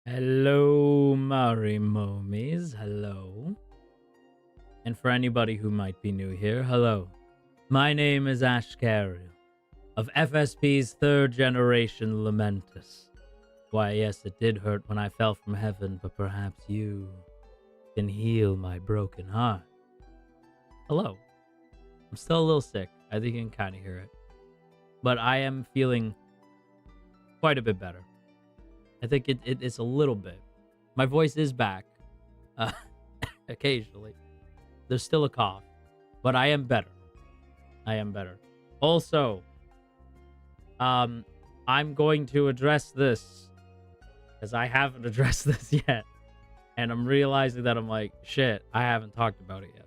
Hello, Marimomies. Hello. And for anybody who might be new here, hello. My name is Ashkariel of FSP's third generation Lamentus. Why, yes, it did hurt when I fell from heaven, but perhaps you can heal my broken heart. Hello. I'm still a little sick. I think you can kind of hear it. But I am feeling quite a bit better. I think it's a little bit. My voice is back. Occasionally. There's still a cough. But I am better. I am better. Also, I'm going to address this. Because I haven't addressed this yet. And I'm realizing that I'm like, shit, I haven't talked about it yet.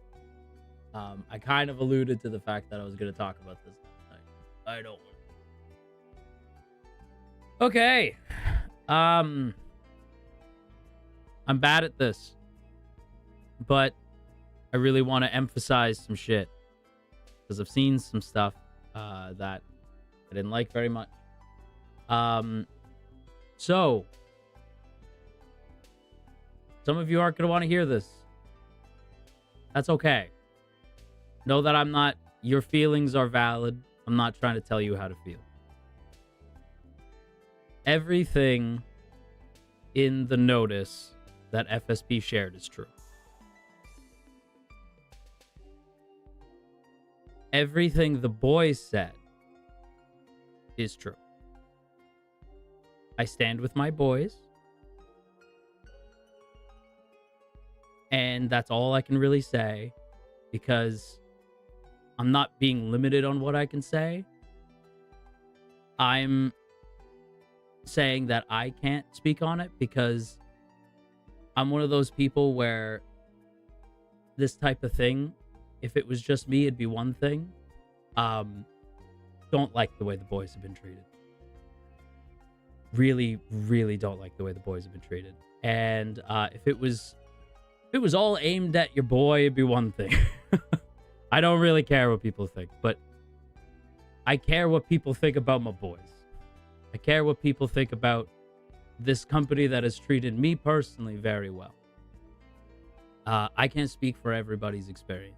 I kind of alluded to the fact that I was going to talk about this last night. I don't. Okay. I'm bad at this. But I really want to emphasize some shit. Because I've seen some stuff that I didn't like very much. So some of you aren't going to want to hear this. That's okay. Know that I'm not, your feelings are valid. I'm not trying to tell you how to feel. Everything in the notice that FSP shared is true. Everything the boys said is true. I stand with my boys. And that's all I can really say, because I'm not being limited on what I can say. I'm saying that I can't speak on it because I'm one of those people where this type of thing, if it was just me, it'd be one thing. Don't like the way the boys have been treated. Really, really don't like the way the boys have been treated. And if it was all aimed at your boy, it'd be one thing. I don't really care what people think, but I care what people think about my boys. I care what people think about this company that has treated me personally very well. I can't speak for everybody's experience.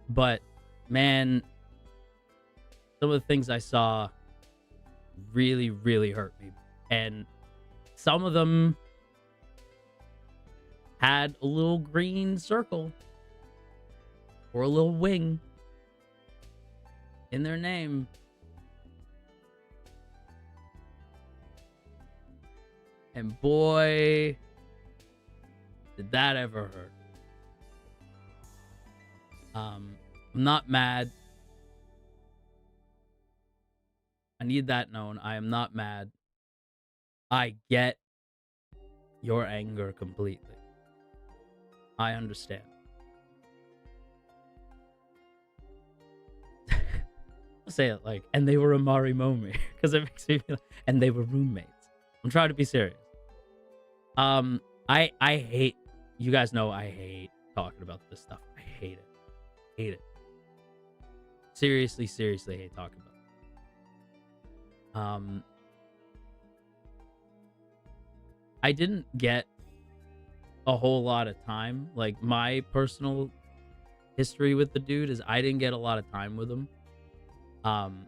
But, man, some of the things I saw really, really hurt me. And some of them had a little green circle or a little wing in their name. And boy, did that ever hurt. I'm not mad. I need that known. I am not mad. I get your anger completely. I understand. I'll say it like, and they were a Marimomie, because it makes me feel, and they were roommates. I'm trying to be serious. I hate, you guys know I hate talking about this stuff. I hate it. Hate it. Seriously hate talking about it. I didn't get a whole lot of time. Like, my personal history with the dude is I didn't get a lot of time with him. And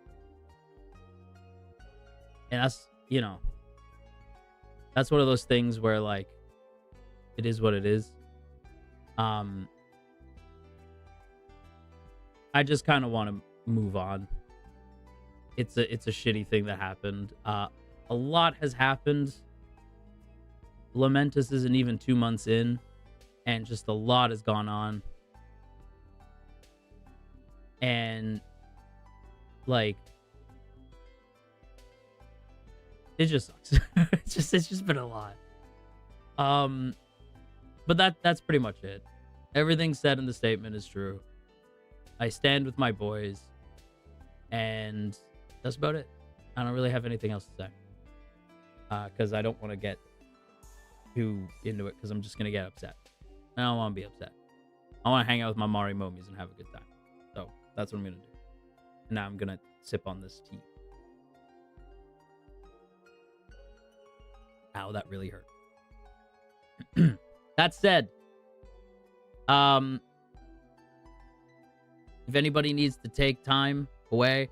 that's, you know, that's one of those things where, like, it is what it is. I just kind of want to move on. It's a shitty thing that happened. A lot has happened. Lamentus isn't even 2 months in, and just a lot has gone on. And, like, it just sucks. it's just been a lot. But that's pretty much it. Everything said in the statement is true. I stand with my boys, and that's about it. I don't really have anything else to say. Because I don't want to get too into it, because I'm just gonna get upset. I don't want to be upset. I want to hang out with my Marimomies and have a good time. So that's what I'm gonna do. And now I'm gonna sip on this tea. Ow, that really hurt. That said, if anybody needs to take time away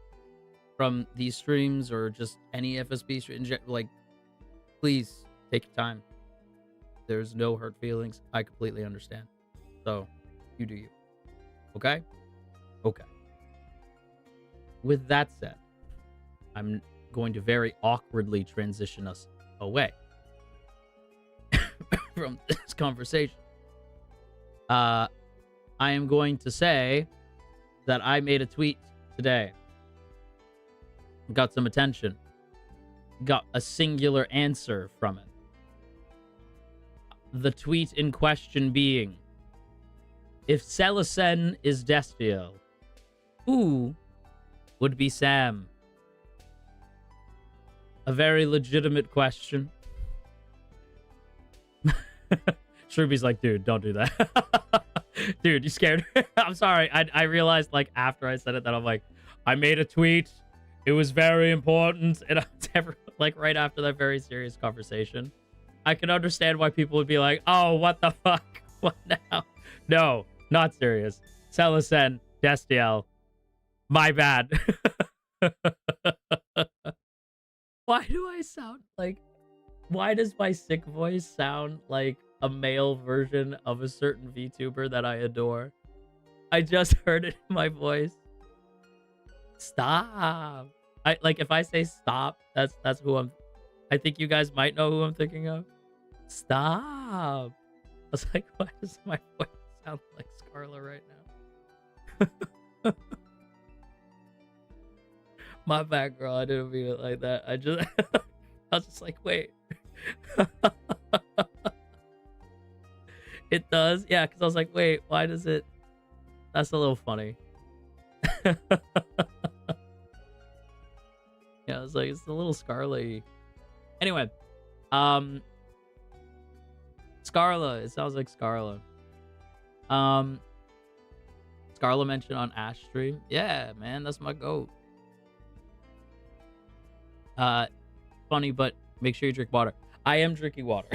from these streams or just any FSP stream, like, please take your time. There's no hurt feelings. I completely understand. So, you do you. Okay? Okay. With that said, I'm going to very awkwardly transition us away from this conversation. I am going to say that I made a tweet today. Got some attention. Got a singular answer from it. The tweet in question being, if Celesen is Destiel, who would be Sam? A very legitimate question. Shrooby's like, dude, don't do that. Dude, you scared me. I'm sorry. I realized, like, after I said it, that I'm like, I made a tweet. It was very important. And I was ever, like, right after that very serious conversation, I can understand why people would be like, oh, what the fuck? What now? No, not serious. Celesen, Destiel. My bad. Why do I sound like... Why does my sick voice sound like a male version of a certain VTuber that I adore? I just heard it in my voice. Stop. Like, if I say stop, that's who I'm... I think you guys might know who I'm thinking of. Stop. I was like, why does my voice sound like Scarlet right now? My bad, girl. I didn't mean it like that. I was just like, wait. It does? Yeah, because I was like, wait, why does it... That's a little funny. Yeah, I was like, it's a little Scarlet-y. Anyway, Scarla. It sounds like Scarla. Scarla mentioned on Ash stream. Yeah, man, that's my goat. Funny, but make sure you drink water. I am drinking water.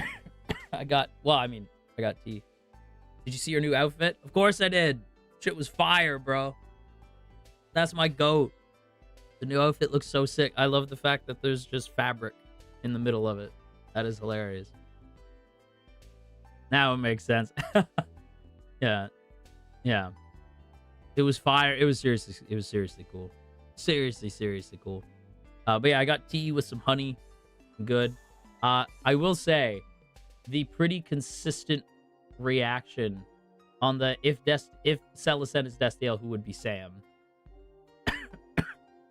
I got tea. Did you see your new outfit? Of course I did. Shit was fire, bro. That's my goat. The new outfit looks so sick. I love the fact that there's just fabric in the middle of it. That is hilarious. Now it makes sense. Yeah. Yeah. It was fire. It was seriously cool. Seriously cool. But yeah, I got tea with some honey. Good. I will say, the pretty consistent reaction on the if Celesen is Destiel, who would be Sam?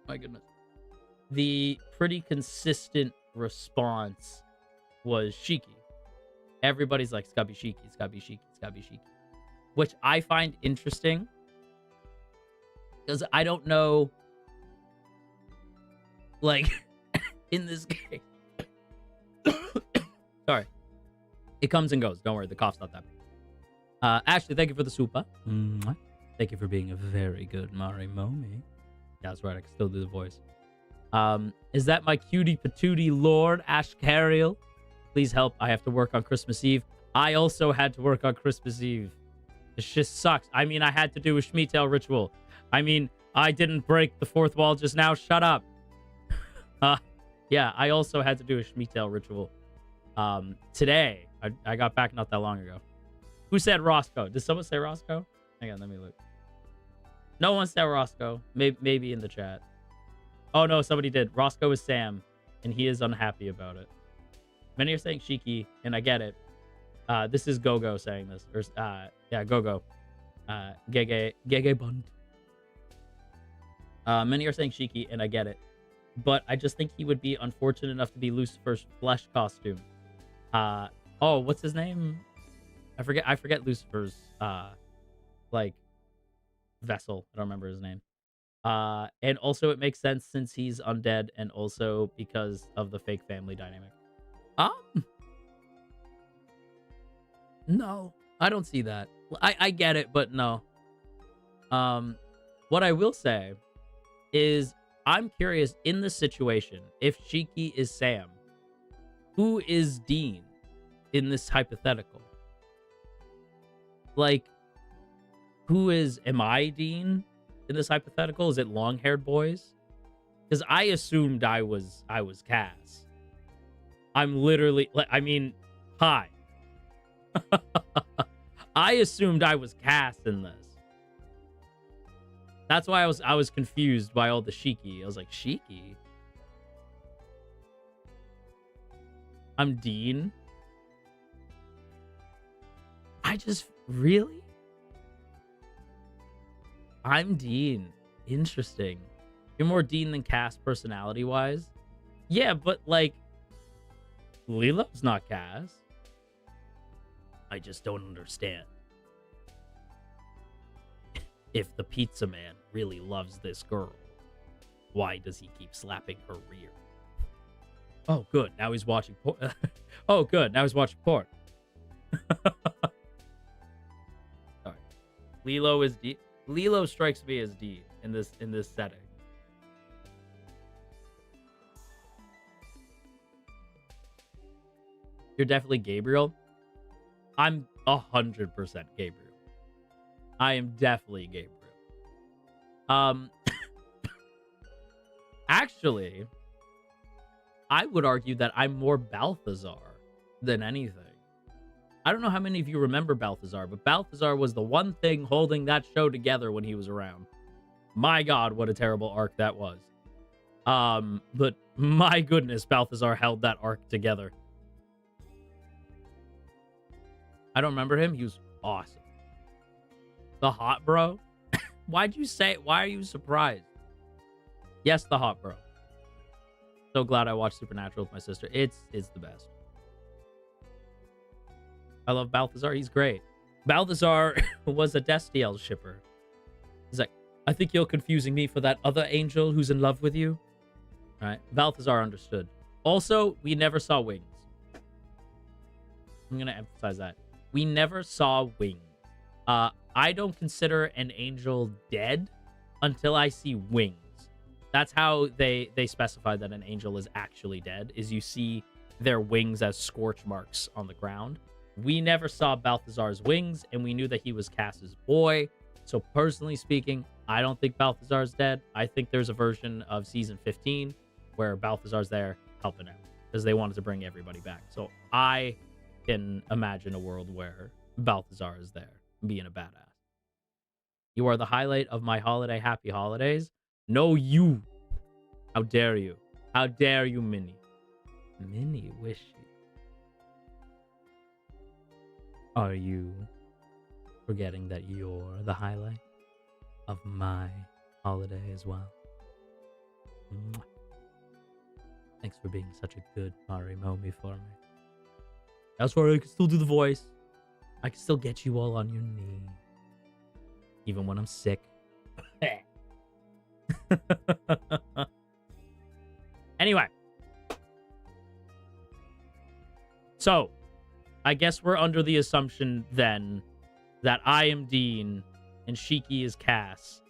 My goodness. The pretty consistent response was Shiki. Everybody's like, it's gotta be Shiki, it's gotta be Shiki, it's gotta be Shiki. Which I find interesting. Because I don't know, like, in this game. Sorry. It comes and goes. Don't worry, the cough's not that bad. Ashley, thank you for the super. Thank you for being a very good Marimomie. Yeah, that's right, I can still do the voice. Is that my cutie patootie lord, Ashkariel? Please help, I have to work on Christmas Eve. I also had to work on Christmas Eve. This just sucks. I mean, I had to do a Shmitail ritual. I mean, I didn't break the fourth wall just now. Shut up. Yeah, I also had to do a Shmitail ritual. Today. I got back not that long ago. Who said Roscoe? Did someone say Roscoe? Hang on, let me look. No one said Roscoe. Maybe in the chat. Oh, no, somebody did. Roscoe is Sam, and he is unhappy about it. Many are saying Shiki, and I get it. This is Gogo saying this. Or, yeah, Gogo. Gege Bund. Many are saying Shiki, and I get it. But I just think he would be unfortunate enough to be Lucifer's flesh costume. Oh, what's his name? I forget Lucifer's, like, vessel. I don't remember his name. And also it makes sense since he's undead, and also because of the fake family dynamic. No, I don't see that. I get it, but no. What I will say is I'm curious in this situation, if Shiki is Sam, who is Dean in this hypothetical? Like, am I Dean in this hypothetical? Is it long-haired boys? Because I assumed I was Cass. I'm literally, I mean, hi. I assumed I was Cass in this. That's why I was confused by all the Shiki. I was like, Shiki? I'm Dean? Really? I'm Dean. Interesting. You're more Dean than Cass personality-wise? Yeah, but, like, Lilo's not Cass. I just don't understand. If the pizza man really loves this girl, why does he keep slapping her rear? Oh, good. Now he's watching porn. Oh, good. Now he's watching porn. Sorry. Lilo is D. Lilo strikes me as D in this setting. You're definitely Gabriel. I'm 100% Gabriel. I am definitely Gabriel. Actually, I would argue that I'm more Balthazar than anything. I don't know how many of you remember Balthazar, but Balthazar was the one thing holding that show together when he was around. My God, what a terrible arc that was. But my goodness, Balthazar held that arc together. I don't remember him. He was awesome. The hot bro? Why'd you say it? Why are you surprised? Yes, the hot bro. So glad I watched Supernatural with my sister. It's the best. I love Balthazar. He's great. Balthazar was a Destiel shipper. He's like, I think you're confusing me for that other angel who's in love with you. All right. Balthazar understood. Also, we never saw wings. I'm going to emphasize that. We never saw wings. I don't consider an angel dead until I see wings. That's how they specify that an angel is actually dead, is you see their wings as scorch marks on the ground. We never saw Balthazar's wings, and we knew that he was Cass's boy. So personally speaking, I don't think Balthazar's dead. I think there's a version of season 15 where Balthazar's there helping out because they wanted to bring everybody back. So I can imagine a world where Balthazar is there being a badass. You are the highlight of my holiday. Happy holidays. No, you. How dare you? How dare you, Minnie? Miniwishie. Are you forgetting that you're the highlight of my holiday as well? Mwah. Thanks for being such a good Marimomie for me. That's right, I can still do the voice. I can still get you all on your knee. Even when I'm sick. Anyway. So, I guess we're under the assumption then that I am Dean and Shiki is Cass.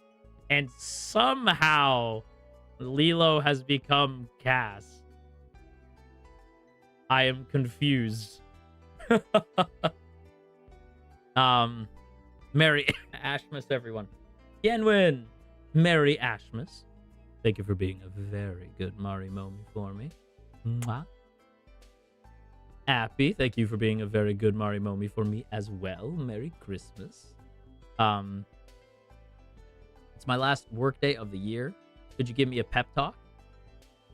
And somehow Lilo has become Cass. I am confused. Merry Ashmas, everyone. Yenwin, Merry Ashmas. Thank you for being a very good Marimomie for me. Mwah. Happy, thank you for being a very good Marimomie for me as well. Merry Christmas. It's my last workday of the year. Could you give me a pep talk?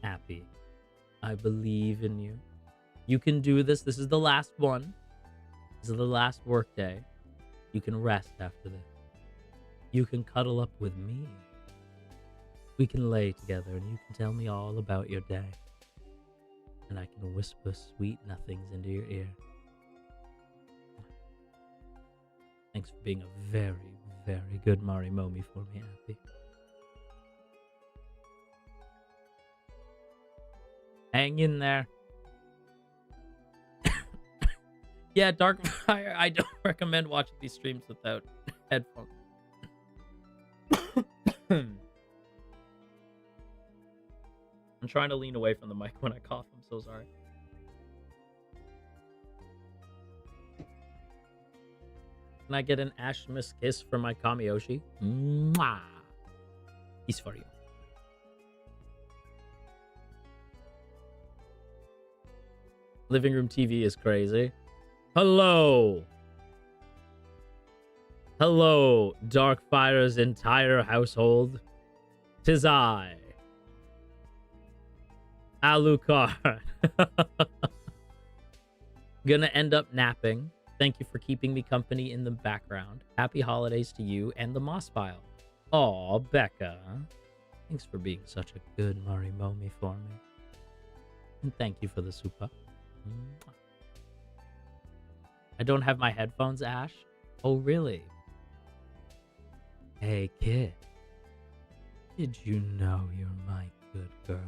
Happy, I believe in you. You can do this. This is the last one. This is the last workday. You can rest after this. You can cuddle up with me. We can lay together and you can tell me all about your day. And I can whisper sweet nothings into your ear. Thanks for being a very, very good Marimomie for me, Happy. Hang in there. Yeah, Darkfire, I don't recommend watching these streams without headphones. I'm trying to lean away from the mic when I cough. I'm so sorry. Can I get an Ashmas kiss from my Kamiyoshi? Mwah! He's for you. Living room TV is crazy. Hello! Hello, Darkfire's entire household. 'Tis I, Alucard. Gonna end up napping. Thank you for keeping me company in the background. Happy holidays to you and the Moss Pile. Aw, Becca. Thanks for being such a good Marimomie for me. And thank you for the super. I don't have my headphones, Ash. Oh, really? Hey, kid. Did you know you're my good girl?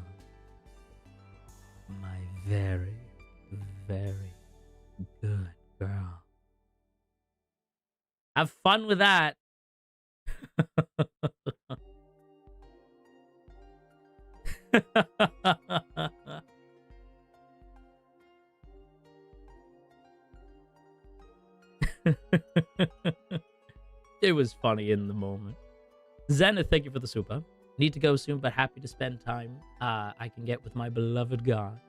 My very, very good girl. Have fun with that. It was funny in the moment. Zenith, thank you for the super. Need to go soon, but happy to spend time I can get with my beloved God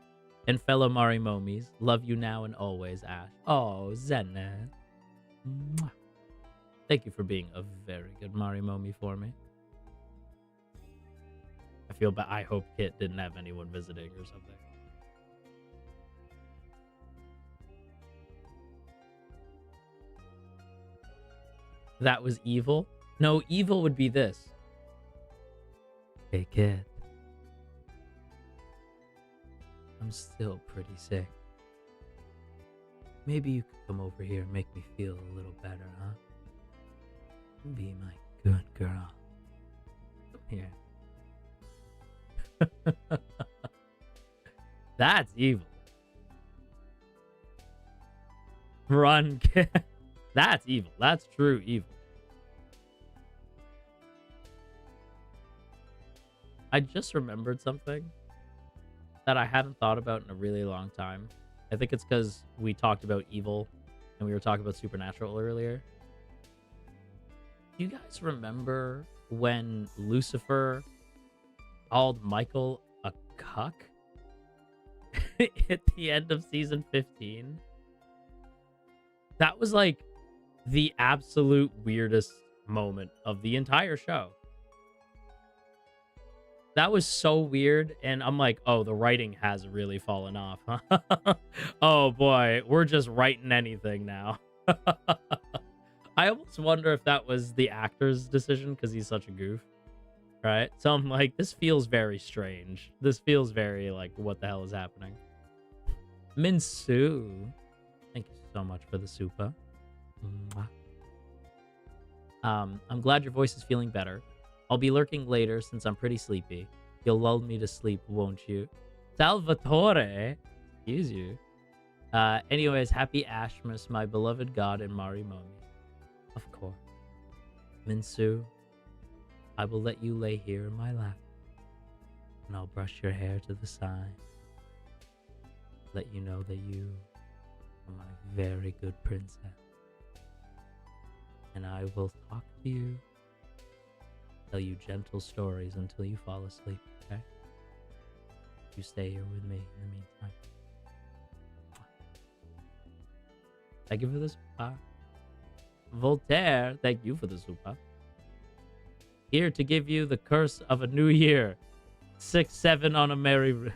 and fellow Marimomies. Love you now and always, Ash. Oh, Zenith. Mwah. Thank you for being a very good Marimomie for me. I feel bad. I hope Kit didn't have anyone visiting or something. That was evil? No, evil would be this. Hey, kid. I'm still pretty sick. Maybe you could come over here and make me feel a little better, huh? Be my good girl. Come here. That's evil. Run, kid. That's evil. That's true evil. I just remembered something that I hadn't thought about in a really long time. I think it's because we talked about evil and we were talking about supernatural earlier. Do you guys remember when Lucifer called Michael a cuck at the end of season 15? That was like the absolute weirdest moment of the entire show. That was so weird, and I'm like, oh, the writing has really fallen off. Oh boy, we're just writing anything now. I almost wonder if that was the actor's decision because he's such a goof, right? So I'm like, this feels very strange. This feels very like, what the hell is happening? Minsu, thank you so much for the super. I'm glad your voice is feeling better. I'll be lurking later since I'm pretty sleepy. You'll lull me to sleep, won't you? Salvatore! Excuse you. Anyways, happy Ashmas, my beloved god and Marimomie. Of course. Minsu, I will let you lay here in my lap. And I'll brush your hair to the side. Let you know that you are my very good princess. And I will talk to you. Tell you gentle stories until you fall asleep, okay? You stay here with me in the meantime. Thank you for the super. Voltaire, thank you for the super. Here to give you the curse of a new year. 6-7 on a merry...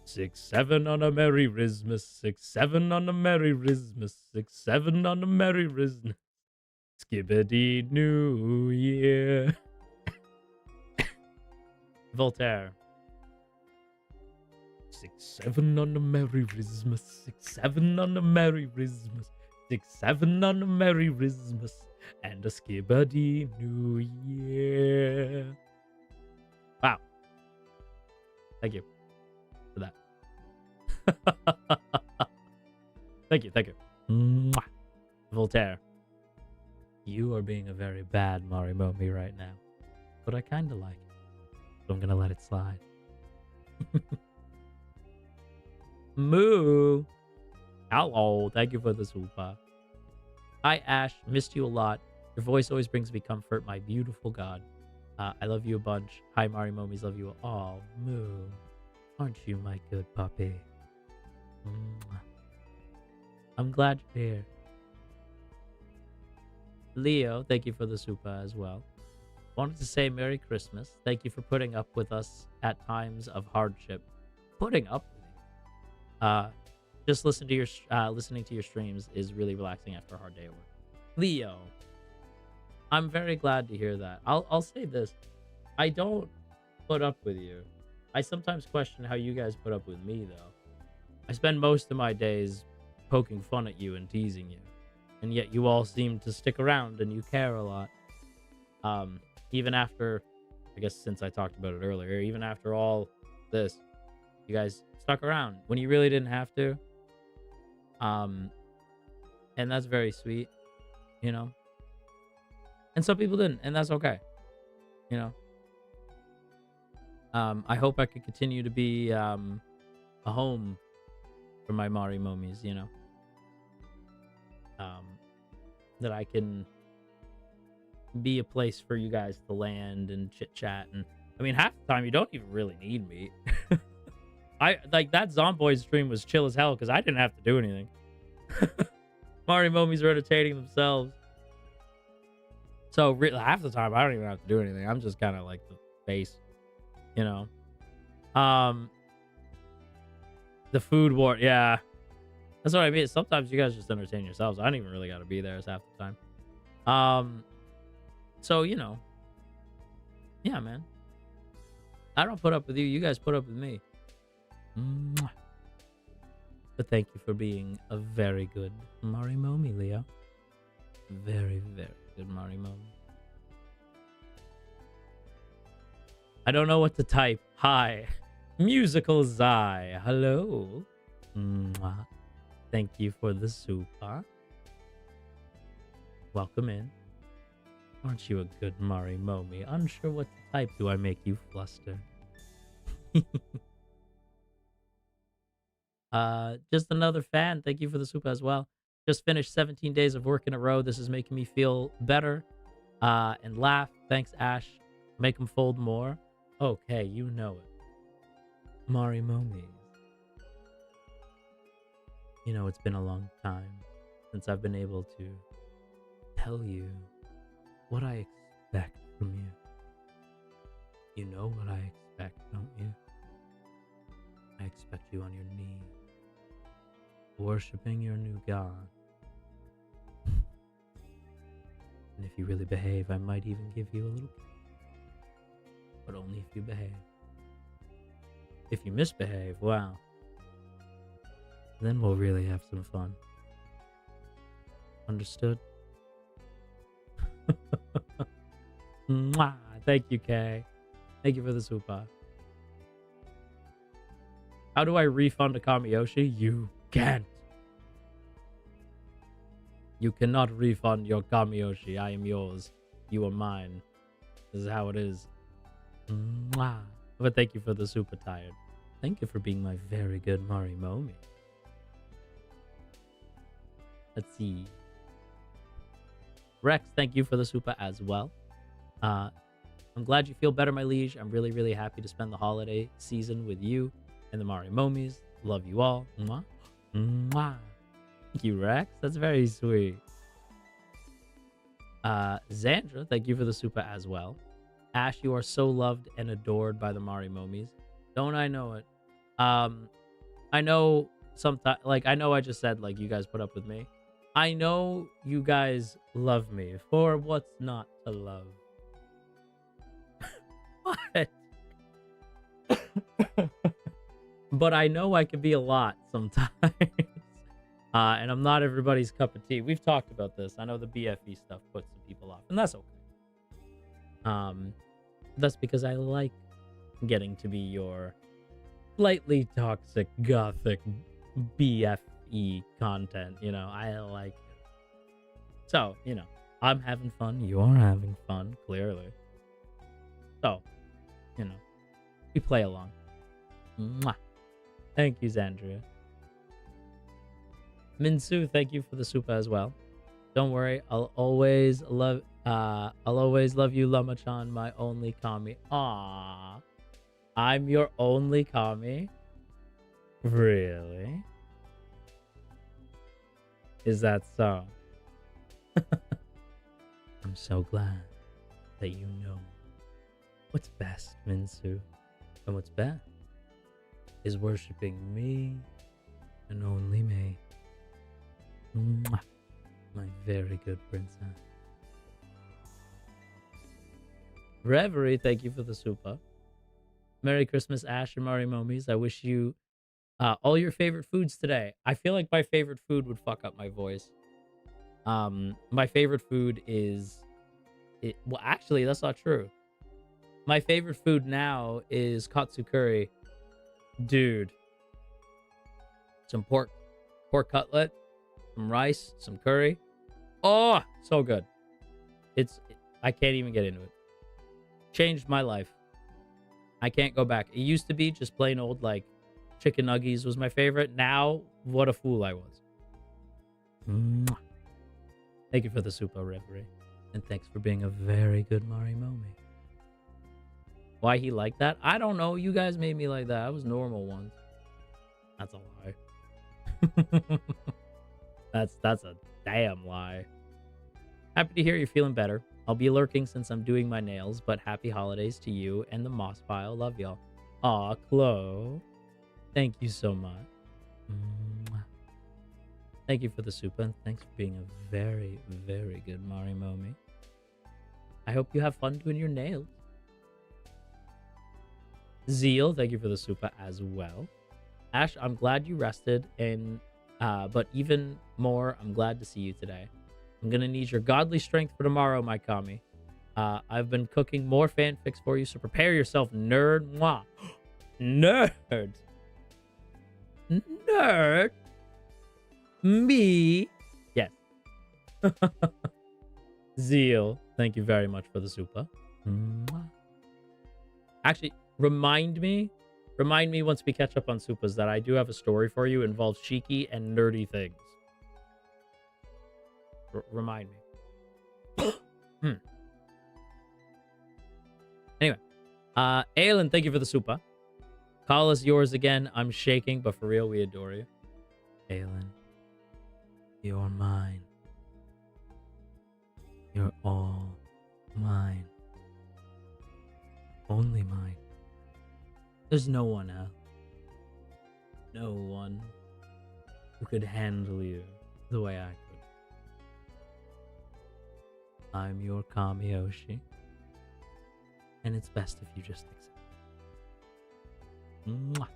6-7 on a merry Rismas. 6-7 on a merry Rismas. 6-7 on a merry Rismas. Skibbity New Year. Voltaire. 6-7 on a merry Rismas. 6-7 on a merry Rismas. 6-7 on a merry Rismas. And a skibbity New Year. Wow. Thank you for that. Thank you. Mwah. Voltaire. You are being a very bad Marimomie right now. But I kind of like it. So I'm going to let it slide. Moo. Hello. Thank you for the super. Hi, Ash. Missed you a lot. Your voice always brings me comfort, my beautiful god. I love you a bunch. Hi, Marimomies. Love you all. Moo. Aren't you my good puppy? Mwah. I'm glad you're here. Leo, thank you for the super as well. Wanted to say Merry Christmas. Thank you for putting up with us at times of hardship. Putting up with me. Just listening to your streams is really relaxing after a hard day at work. Leo, I'm very glad to hear that. I'll say this. I don't put up with you. I sometimes question how you guys put up with me, though. I spend most of my days poking fun at you and teasing you. And yet you all seem to stick around and you care a lot. Even after, I guess since I talked about it earlier, even after all this, you guys stuck around when you really didn't have to. And that's very sweet, you know? And some people didn't, and that's okay, you know? I hope I could continue to be a home for my Marimomies, you know? That I can be a place for you guys to land and chit chat. And I mean, half the time you don't even really need me. I like that Zomboid stream was chill as hell because I didn't have to do anything. Marimomies are entertaining themselves. So half the time I don't even have to do anything. I'm just kind of like the face, you know. The food war, yeah. That's what I mean. Sometimes you guys just entertain yourselves. I don't even really got to be there half the time. So, you know. Yeah, man. I don't put up with you. You guys put up with me. Mwah. But thank you for being a very good Marimomie, Leo. Very, very good Marimomie. I don't know what to type. Hi. Musical Zai. Hello. Mwah. Thank you for the super. Welcome in. Aren't you a good Marimomie? Unsure what to type. Do I make you fluster? Just another fan. Thank you for the super as well. Just finished 17 days of work in a row. This is making me feel better and laugh. Thanks, Ash. Make them fold more. Okay, you know it. Marimomies. You know, it's been a long time since I've been able to tell you what I expect from you. You know what I expect, don't you? I expect you on your knees, worshipping your new god. And if you really behave, I might even give you a little kiss. But only if you behave. If you misbehave, wow. Then we'll really have some fun. Understood? Mwah! Thank you, Kay. Thank you for the super. How do I refund a Kamiyoshi? You can't. You cannot refund your Kamiyoshi. I am yours. You are mine. This is how it is. Mwah! But thank you for the super tired. Thank you for being my very good Marimomie. Let's see. Rex, thank you for the super as well. I'm glad you feel better, my liege. I'm really, really happy to spend the holiday season with you and the Marimomies. Love you all. Mwah. Mwah. Thank you, Rex. That's very sweet. Xandra, thank you for the super as well. Ash, you are so loved and adored by the Marimomies. Don't I know it? I know sometimes, like, I know I just said, like, you guys put up with me. I know you guys love me for what's not to love. What? But I know I can be a lot sometimes. And I'm not everybody's cup of tea. We've talked about this. I know the BFE stuff puts some people off, and that's okay. That's because I like getting to be your slightly toxic, gothic BFE content. You know, I like it. So, you know, I'm having fun. You're having fun, clearly. So, you know, we play along. Mwah. Thank you, Zandria. Minsu, thank you for the super as well. Don't worry, I'll always love you, Lama-chan, my only kami. Aww. I'm your only kami? Really? Is that so? I'm so glad that you know what's best, Minsu. And what's best is worshipping me and only me. Mwah. My very good princess. Reverie, thank you for the super. Merry Christmas, Ash and Marimomies. I wish you all your favorite foods today. I feel like my favorite food would fuck up my voice. My favorite food is... well, actually, that's not true. My favorite food now is katsu curry. Dude. Some pork cutlet, some rice, some curry. Oh, so good. I can't even get into it. Changed my life. I can't go back. It used to be just plain old, like, chicken nuggies was my favorite. Now, what a fool I was. Mwah. Thank you for the super, Reverie. And thanks for being a very good Marimomie. Why he like that? I don't know. You guys made me like that. I was normal once. That's a lie. That's a damn lie. Happy to hear you're feeling better. I'll be lurking since I'm doing my nails, but happy holidays to you and the moss pile. Love y'all. Aw, Chloe. Thank you so much. Mwah. Thank you for the super, and thanks for being a very, very good Marimomie. I hope you have fun doing your nails. Zeal, thank you for the super as well. Ash, I'm glad you rested, and but even more, I'm glad to see you today. I'm gonna need your godly strength for tomorrow, my kami. I've been cooking more fanfics for you, so prepare yourself, nerd. Mwah. Nerd. Nerd. Me. Yes. Zeal, thank you very much for the super. Mwah. Actually, remind me once we catch up on supas that I do have a story for you. It involves cheeky and nerdy things. Remind me. Anyway, Aelin, thank you for the super. Call us yours again. I'm shaking, but for real, we adore you. Aelin, you're mine. You're all mine. Only mine. There's no one else. No one who could handle you the way I could. I'm your Kamiyoshi, and it's best if you just accept it. Mwah.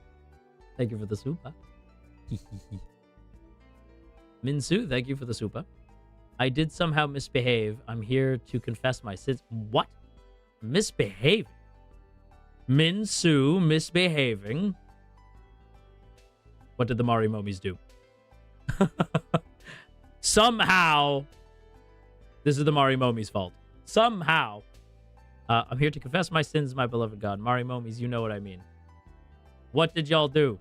Thank you for the super. Minsu, thank you for the super. I did somehow misbehave. I'm here to confess my sins. What? Misbehaving? Minsu misbehaving? What did the Marimomies do? Somehow, this is the Marimomies' fault. Somehow. I'm here to confess my sins, my beloved God. Marimomies, you know what I mean. What did y'all do?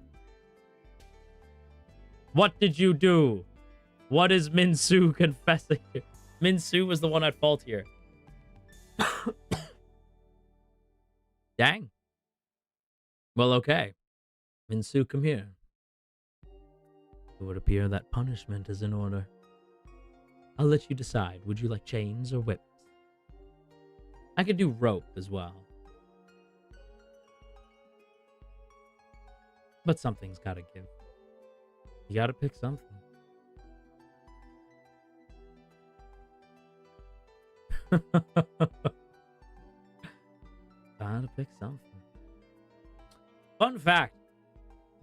What did you do? What is Minsu confessing to? Minsu was the one at fault here. Dang. Well, okay. Minsu, come here. It would appear that punishment is in order. I'll let you decide. Would you like chains or whips? I could do rope as well. But something's gotta give. You gotta pick something. Gotta pick something. Fun fact.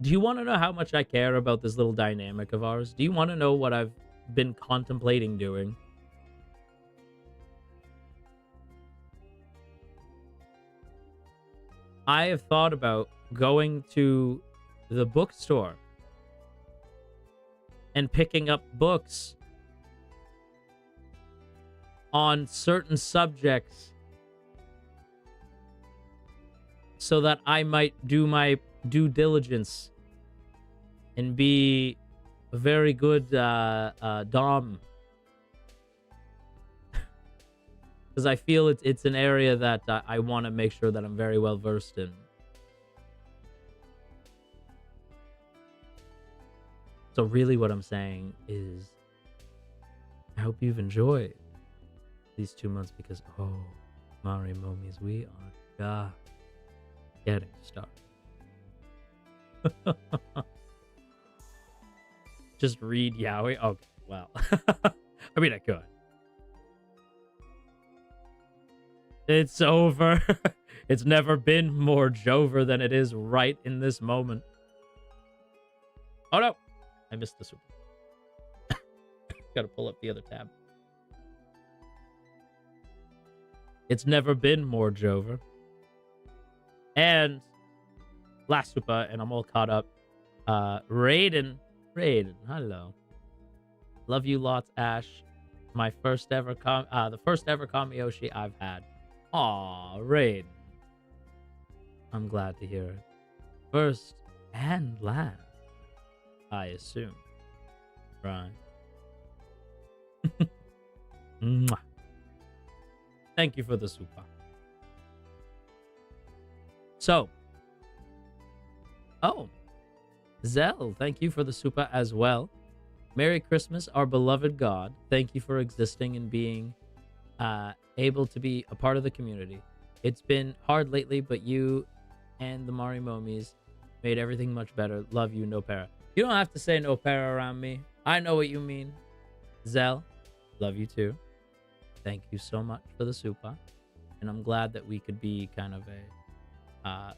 Do you want to know how much I care about this little dynamic of ours? Do you want to know what I've been contemplating doing? I have thought about going to the bookstore and picking up books on certain subjects so that I might do my due diligence and be a very good dom because I feel it's an area that I want to make sure that I'm very well versed in. So really what I'm saying is I hope you've enjoyed these 2 months because, oh, Marimomies, we are getting started. Just read Yaoi? Okay, well. I mean, I could. It's over. It's never been more Jover than it is right in this moment. Oh no! I missed the super. Gotta pull up the other tab. It's never been more Jover. And last super, and I'm all caught up. Raiden, hello. Love you lots, Ash. My first ever the first ever Kamiyoshi I've had. Aw, Raiden. I'm glad to hear it. First and last, I assume. Right. Mwah. Thank you for the super. So. Oh. Zell, thank you for the super as well. Merry Christmas, our beloved God. Thank you for existing and being able to be a part of the community. It's been hard lately, but you and the Marimomies made everything much better. Love you, no para. You don't have to say no para around me. I know what you mean. Zell, love you too. Thank you so much for the super. And I'm glad that we could be kind of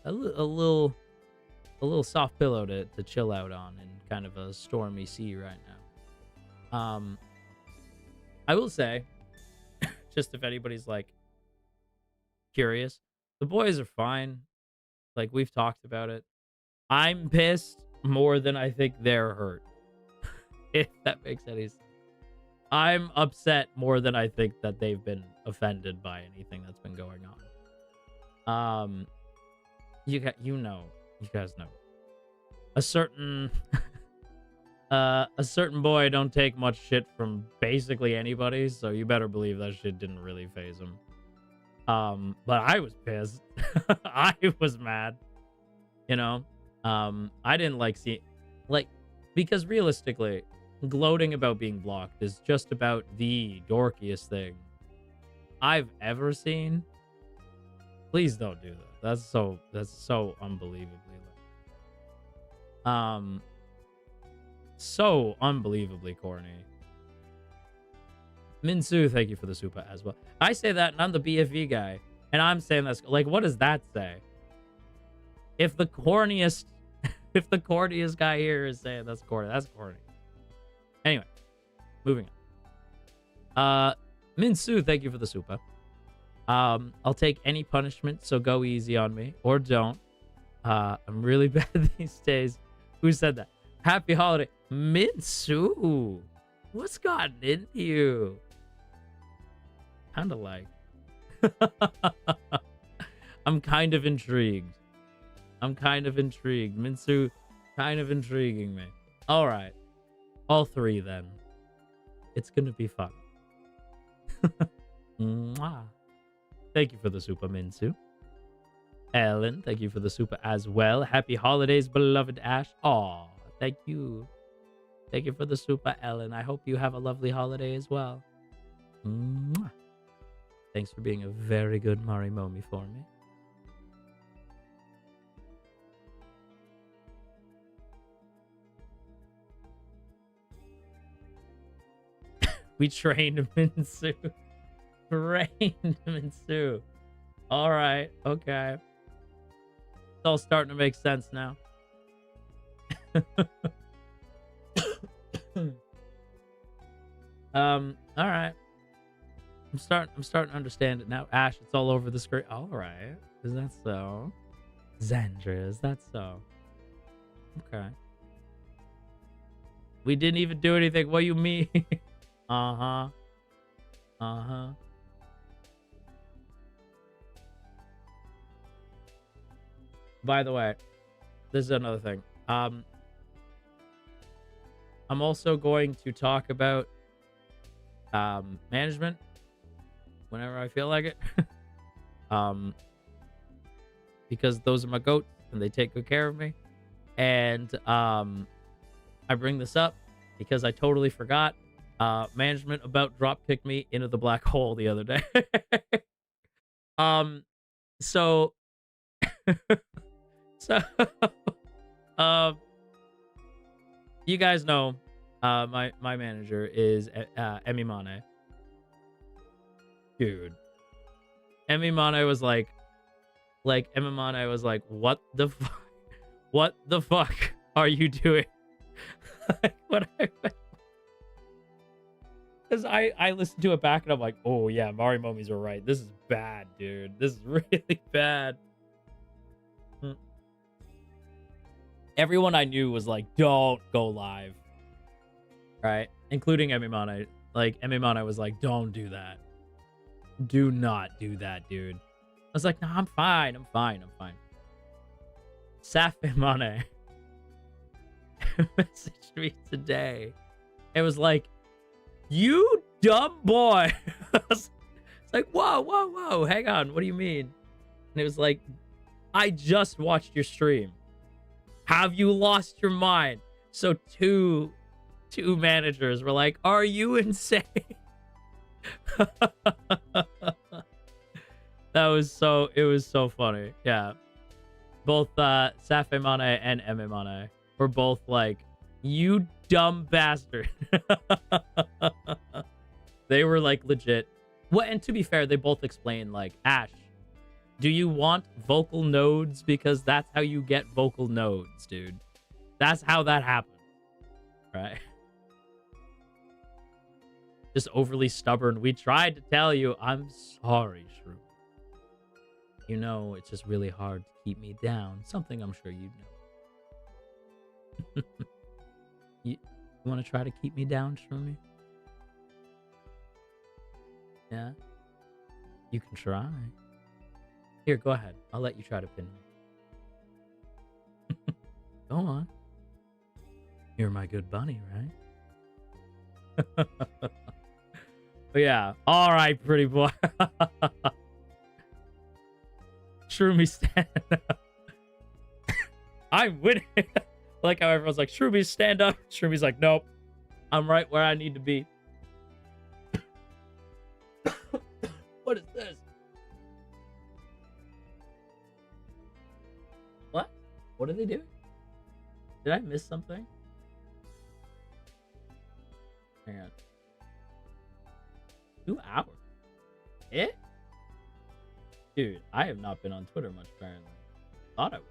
a little soft pillow to chill out on in kind of a stormy sea right now. I will say, just if anybody's like curious, the boys are fine. Like, we've talked about it. I'm pissed more than I think they're hurt. If that makes any sense. I'm upset more than I think that they've been offended by anything that's been going on. You guys know. A certain boy don't take much shit from basically anybody, so you better believe that shit didn't really faze him. But I was pissed. I was mad. You know? I didn't because realistically, gloating about being blocked is just about the dorkiest thing I've ever seen. Please don't do that. That's so unbelievably so unbelievably corny. Minsu, thank you for the super as well. I say that and I'm the BFV guy, and I'm saying that's like, what does that say? If the corniest guy here is saying that's corny, that's corny. Anyway, moving on. Minsu, thank you for the super. I'll take any punishment, so go easy on me or don't. I'm really bad these days. Who said that? Happy holiday, Minsu. What's gotten into you? Kind of like. I'm kind of intrigued. Minsu, kind of intriguing me. All right. All three, then. It's going to be fun. Mwah. Thank you for the super, Minsu. Ellen, thank you for the super as well. Happy holidays, beloved Ash. Aw, thank you. Thank you for the super, Ellen. I hope you have a lovely holiday as well. Mwah. Thanks for being a very good Marimomi for me. We trained Minsu. Trained Minsu. All right. Okay. It's all starting to make sense now. All right. I'm starting to understand it now. Ash, it's all over the screen. All right. Is that so? Zandra, is that so? Okay. We didn't even do anything. What do you mean? Uh-huh. Uh-huh. By the way, this is another thing. I'm also going to talk about management whenever I feel like it. Because those are my goats and they take good care of me. And I bring this up because I totally forgot. Management about drop kicked me into the black hole the other day. So so you guys know my manager is Emimane. Dude. Emimane was like Emimane was like, what the fuck are you doing? Like, what because I listened to it back and I'm like, oh yeah, Marimomie's were right. This is bad, dude. This is really bad. Everyone I knew was like, don't go live. Right? Including Emimane. Like, Emimane was like, don't do that. Do not do that, dude. I was like, no, I'm fine. I'm fine. Safemane messaged me today. It was like, you dumb boy. It's like, whoa. Hang on. What do you mean? And it was like, I just watched your stream. Have you lost your mind? So two managers were like, are you insane? It was so funny. Yeah. Both Safemane and Emimane were both like, you dumb bastard. They were like legit. Well, and to be fair, they both explained like, Ash, do you want vocal nodes? Because that's how you get vocal nodes, dude. That's how that happens. Right? Just overly stubborn. We tried to tell you. I'm sorry, Shrew. You know, it's just really hard to keep me down. Something I'm sure you know. You want to try to keep me down, Shroomy? Yeah? You can try. Here, go ahead. I'll let you try to pin me. Go on. You're my good bunny, right? But yeah. All right, pretty boy. Shroomy stand up. I'm winning. Like how everyone's like, Shroomy, stand up. Shroommy's like, nope. I'm right where I need to be. What is this? What? What are they doing? Did I miss something? Hang on. 2 hours? It? Dude, I have not been on Twitter much, apparently. Thought I would.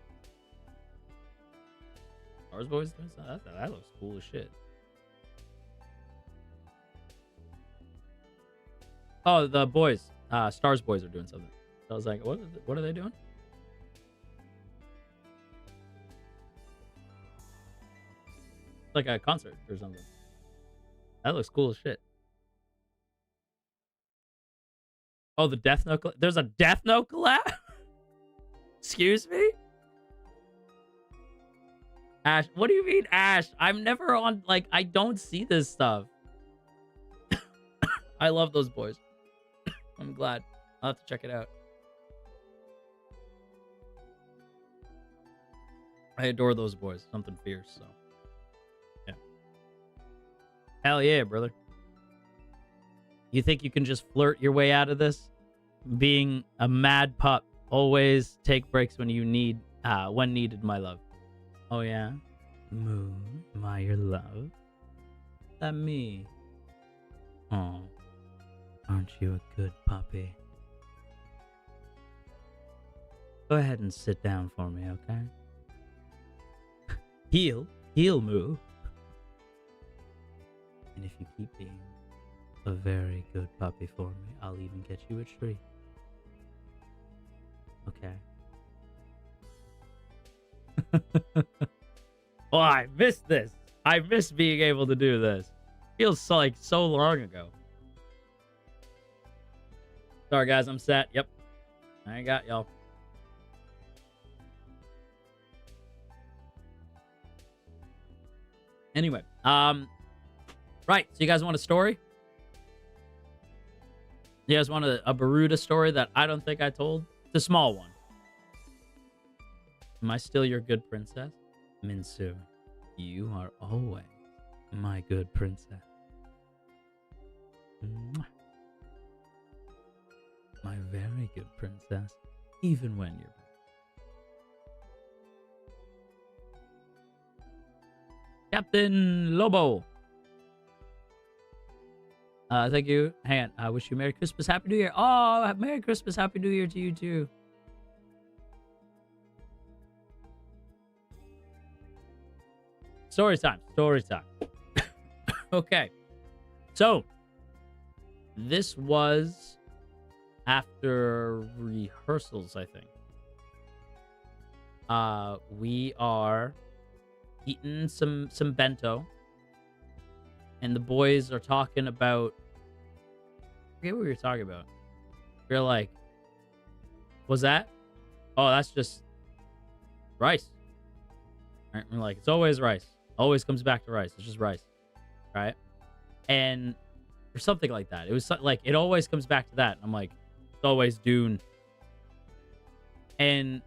Stars Boys doing something? That looks cool as shit. Oh, the boys. Stars Boys are doing something. So I was like, what are they doing? Like a concert or something. That looks cool as shit. Oh, the Death Note. There's a Death Note collab? Excuse me? Ash, what do you mean, Ash? I'm never on, like, I don't see this stuff. I love those boys. I'm glad. I'll have to check it out. I adore those boys. Something fierce, so. Yeah. Hell yeah, brother. You think you can just flirt your way out of this? Being a mad pup. Always take breaks when you need, when needed, my love. Oh, yeah? Moo, my your love? That me? Oh, aren't you a good puppy? Go ahead and sit down for me, okay? Heel, Moo. And if you keep being a very good puppy for me, I'll even get you a treat. Okay? Oh, I missed this. I miss being able to do this. Feels so, like so long ago. Sorry, guys. I'm set. Yep. I ain't got y'all. Anyway, right. So you guys want a story? You guys want a Baruda story that I don't think I told? It's a small one. Am I still your good princess? Minsu, you are always my good princess. Mwah. My very good princess, even when you're... Captain Lobo. Thank you. Hang on. I wish you Merry Christmas, Happy New Year. Oh, Merry Christmas, Happy New Year to you too. Story time. Story time. Okay. So, this was after rehearsals, I think. We are eating some bento, and the boys are talking about... I forget what we were talking about. We were like, what's that? Oh, that's just rice. Right? We're like, it's always rice. Always comes back to rice. It's just rice. Right? And or something like that. It was like, it always comes back to that. I'm like, it's always Dune. And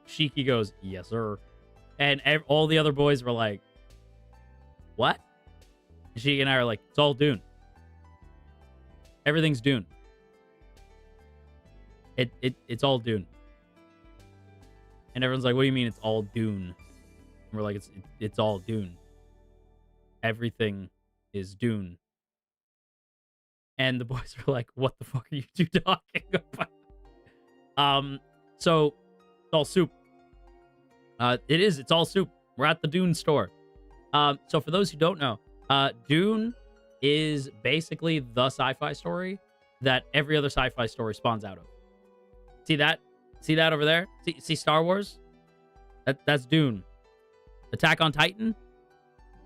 Shiki goes, yes, sir. And all the other boys were like, what? And Shiki and I are like, it's all Dune. Everything's Dune. It's all Dune. And everyone's like, what do you mean it's all Dune? And we're like, it's all Dune. Everything is Dune. And the boys were like, what the fuck are you two talking about? So it's all soup. It's all soup. We're at the Dune store. So for those who don't know, Dune is basically the sci-fi story that every other sci-fi story spawns out of. See that? See that over there? See Star Wars? That's Dune. Attack on Titan?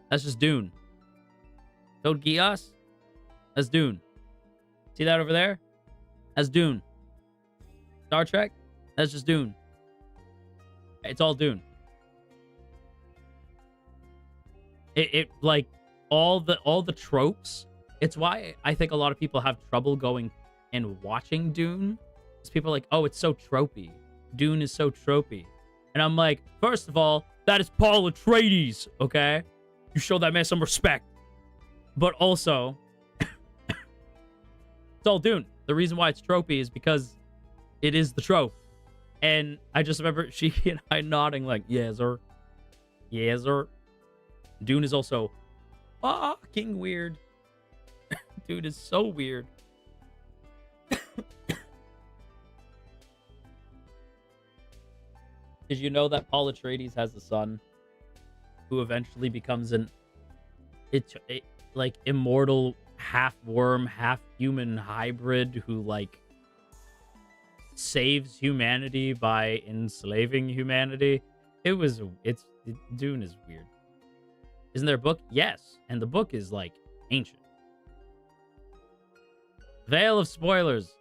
That's just Dune. Code Geass? That's Dune. See that over there? That's Dune. Star Trek? That's just Dune. It's all Dune. It like all the tropes. It's why I think a lot of people have trouble going and watching Dune. Because people are like, oh, it's so tropey. Dune is so tropey. And I'm like, first of all, that is Paul Atreides, okay? You show that man some respect. But also, it's all Dune. The reason why it's tropey is because it is the trope. And I just remember she and I nodding like, yes, sir. Yes, sir. Dune is also fucking weird. Dude is so weird. Did you know that Paul Atreides has a son who eventually becomes like immortal half worm, half human hybrid who like saves humanity by enslaving humanity? Dune is weird. Isn't there a book? Yes. And the book is like ancient. Veil of spoilers.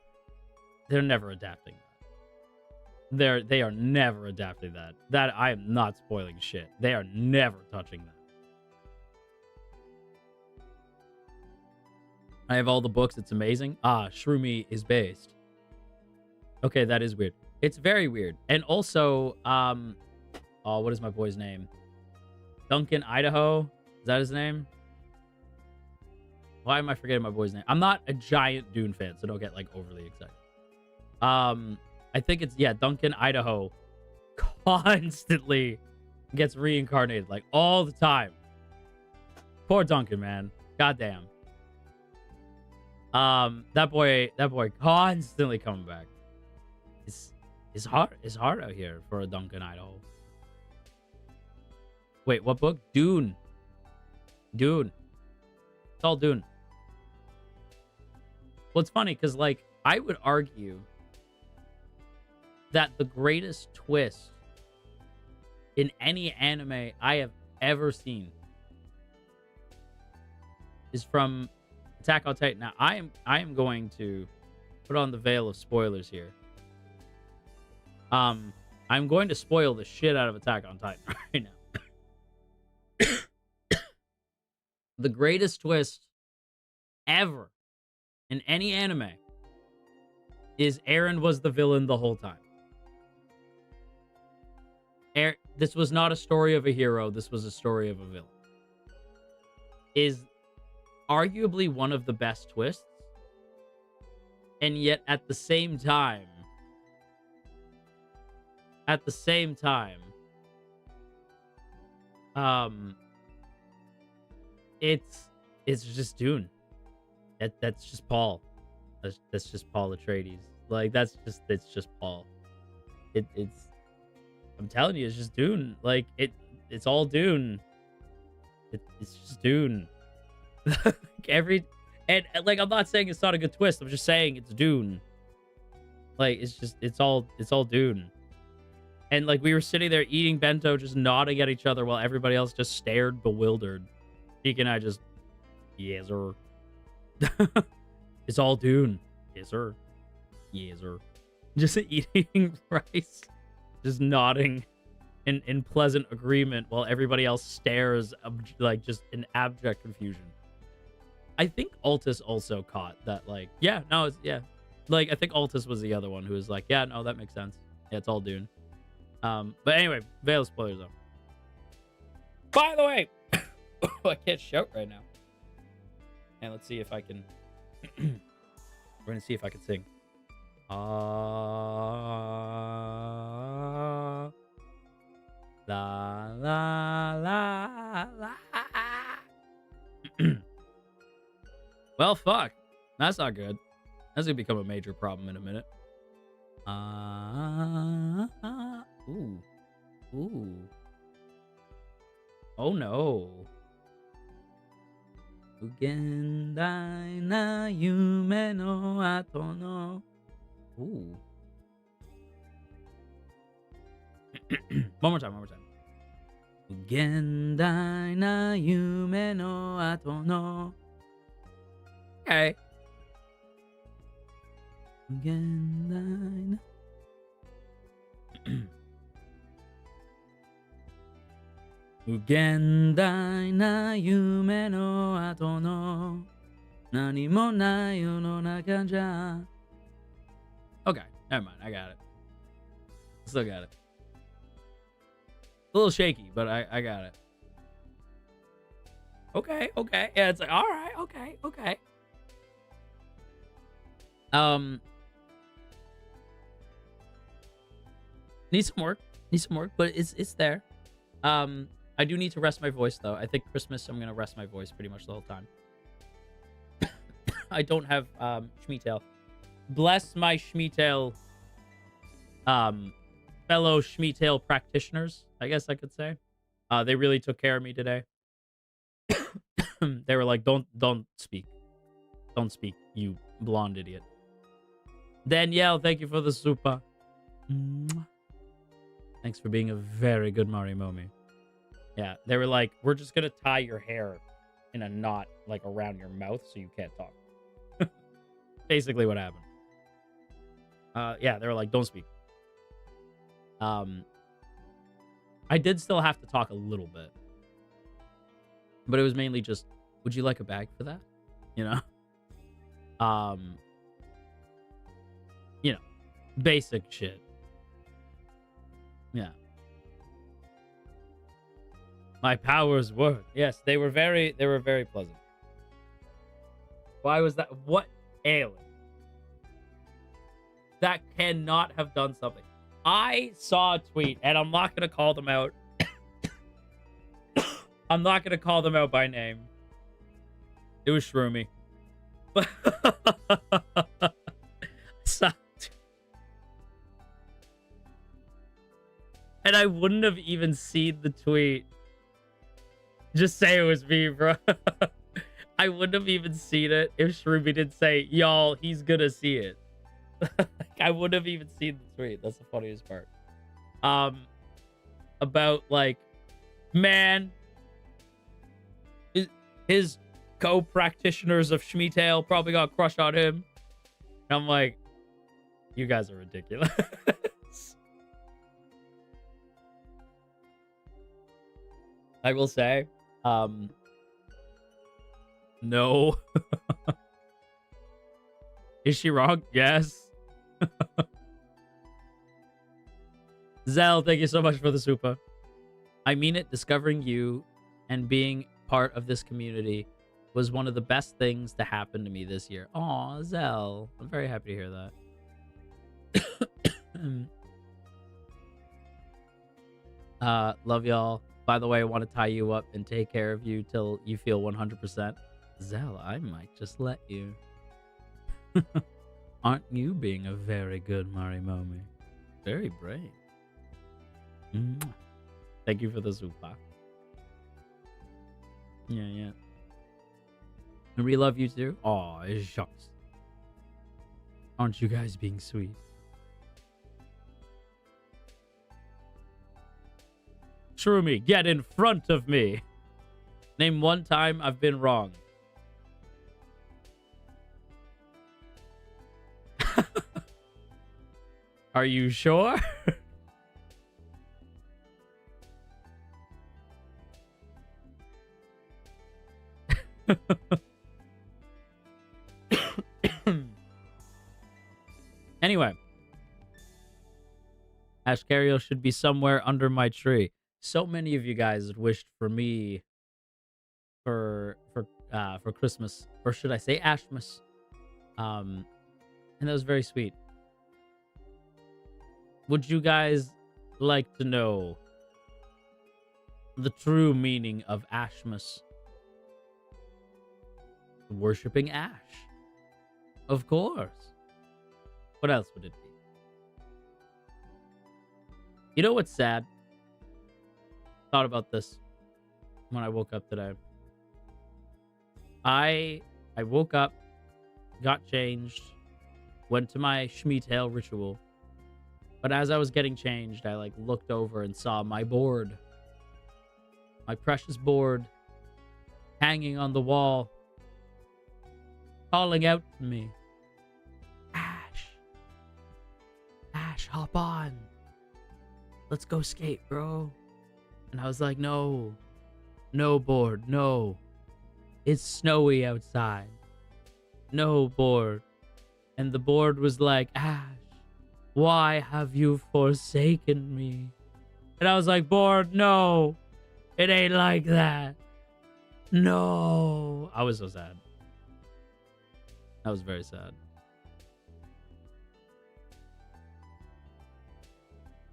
They're never adapting that. They are never adapting that. That I am not spoiling shit. They are never touching that. I have all the books. It's amazing. Shroomy is based. Okay, that is weird. It's very weird. And also, what is my boy's name? Duncan Idaho? Is that his name? Why am I forgetting my boy's name? I'm not a giant Dune fan, so don't get like overly excited. I think it's, yeah, Duncan Idaho constantly gets reincarnated, like all the time. Poor Duncan, man. Goddamn. That boy constantly coming back. It's hard out here for a Duncan Idaho. Wait, what book? Dune. Dune. It's all Dune. Well, it's funny because, like, I would argue that the greatest twist in any anime I have ever seen is from Attack on Titan. Now, I am going to put on the veil of spoilers here. I'm going to spoil the shit out of Attack on Titan right now. The greatest twist ever in any anime is Aaron was the villain the whole time. This was not a story of a hero. This was a story of a villain. Is arguably one of the best twists. And yet at the same time, it's just Dune. That's just Paul. That's just Paul Atreides. Like it's just Paul. It's I'm telling you, it's just Dune. Like it's all Dune. It's just Dune. Like I'm not saying it's not a good twist. I'm just saying it's Dune. Like it's all Dune. And like we were sitting there eating bento, just nodding at each other while everybody else just stared bewildered. Sheik and I just, yes sir. It's all Dune. Yes sir. Yes sir. Just eating rice, just nodding in pleasant agreement while everybody else stares like just in abject confusion. I think Altus also caught that, like, yeah, no, it's, yeah. Like, I think Altus was the other one who was like, yeah, no, that makes sense. Yeah, it's all Dune. But anyway, Veil spoilers though. By the way, I can't shout right now. And let's see if I can. We're gonna see if I can sing. La la la la. Well, fuck. That's not good. That's gonna become a major problem in a minute. Ooh. Ooh. Oh no. Ugendai na yume no ato no. Ooh. One more time. Ugendai na yume no ato no. Okay. Ugendai na. Ugendai na yume no ato no nani mo nai no naka ja. Okay, never mind. I got it. Still got it. A little shaky, but I got it. Okay. Yeah, it's like, all right. Okay. Need some work, but it's there. I do need to rest my voice though. I think Christmas I'm gonna rest my voice pretty much the whole time. I don't have Schmeetail. Bless my Schmeetail fellow Schmeetail practitioners, I guess I could say. They really took care of me today. They were like, don't speak. Don't speak, you blonde idiot. Danielle, thank you for the super. Thanks for being a very good Marimomie. Yeah, they were like, we're just gonna tie your hair in a knot like around your mouth so you can't talk. Basically what happened. Yeah, they were like, don't speak. I did still have to talk a little bit. But it was mainly just, would you like a bag for that? You know? You know, basic shit. Yeah. My powers work. Yes, they were very pleasant. Why was that? What alien? That cannot have done something. I saw a tweet, and I'm not going to call them out. I'm not going to call them out by name. It was Shroomy. But and I wouldn't have even seen the tweet. Just say it was me, bro. I wouldn't have even seen it if Shroomy didn't say, y'all, he's gonna see it. I wouldn't have even seen the tweet. That's the funniest part. About, like, man, his co-practitioners of Schmeetail probably got a crush on him. And I'm like, you guys are ridiculous. I will say, no. Is she wrong? Yes. Zell, thank you so much for the super. I mean it, discovering you and being part of this community was one of the best things to happen to me this year. Aw, Zell. I'm very happy to hear that. Love y'all. By the way, I want to tie you up and take care of you till you feel 100%. Zell, I might just let you. Aren't you being a very good Marimomie? Very brave. Thank you for the super. Yeah. And we love you too. Aw, shucks. Aren't you guys being sweet? Shroomy, get in front of me. Name one time I've been wrong. Are you sure? Anyway, Ashkariel should be somewhere under my tree. So many of you guys wished for me for Christmas, or should I say Ashmas? And that was very sweet. Would you guys like to know the true meaning of Ashmas? Worshipping Ash. Of course. What else would it be? You know what's sad? Thought about this when I woke up today. I woke up, got changed, went to my Shemitah ritual. But as I was getting changed, I like looked over and saw my board. My precious board hanging on the wall, calling out to me. Ash, hop on. Let's go skate, bro. And I was like, no, board, no. It's snowy outside. No, board. And the board was like, Ash, why have you forsaken me? And I was like, board, no. It ain't like that. No. I was so sad. I was very sad.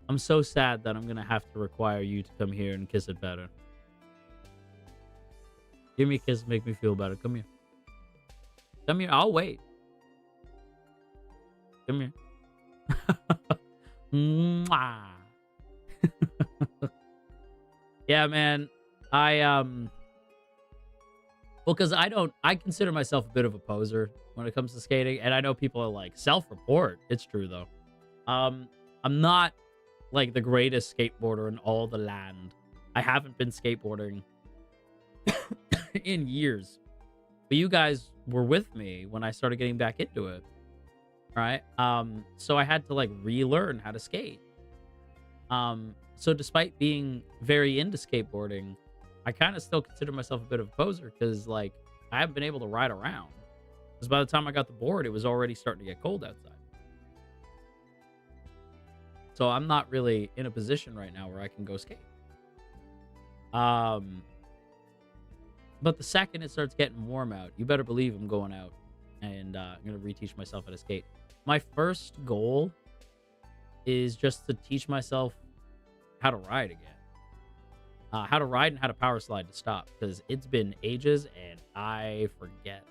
I'm so sad that I'm going to have to require you to come here and kiss it better. Give me a kiss, make me feel better. Come here. Come here. I'll wait. Come here. Mwah. Yeah, man. Well, because I consider myself a bit of a poser when it comes to skating. And I know people are like, self-report. It's true, though. I'm not like the greatest skateboarder in all the land. I haven't been skateboarding in years. But you guys were with me when I started getting back into it. Right? So I had to like relearn how to skate. So despite being very into skateboarding, I kind of still consider myself a bit of a poser because like I haven't been able to ride around. Because by the time I got the board, it was already starting to get cold outside. So I'm not really in a position right now where I can go skate. But the second it starts getting warm out, you better believe I'm going out and I'm going to reteach myself how to skate. My first goal is just to teach myself how to ride again. How to ride and how to power slide to stop, because it's been ages and I forget.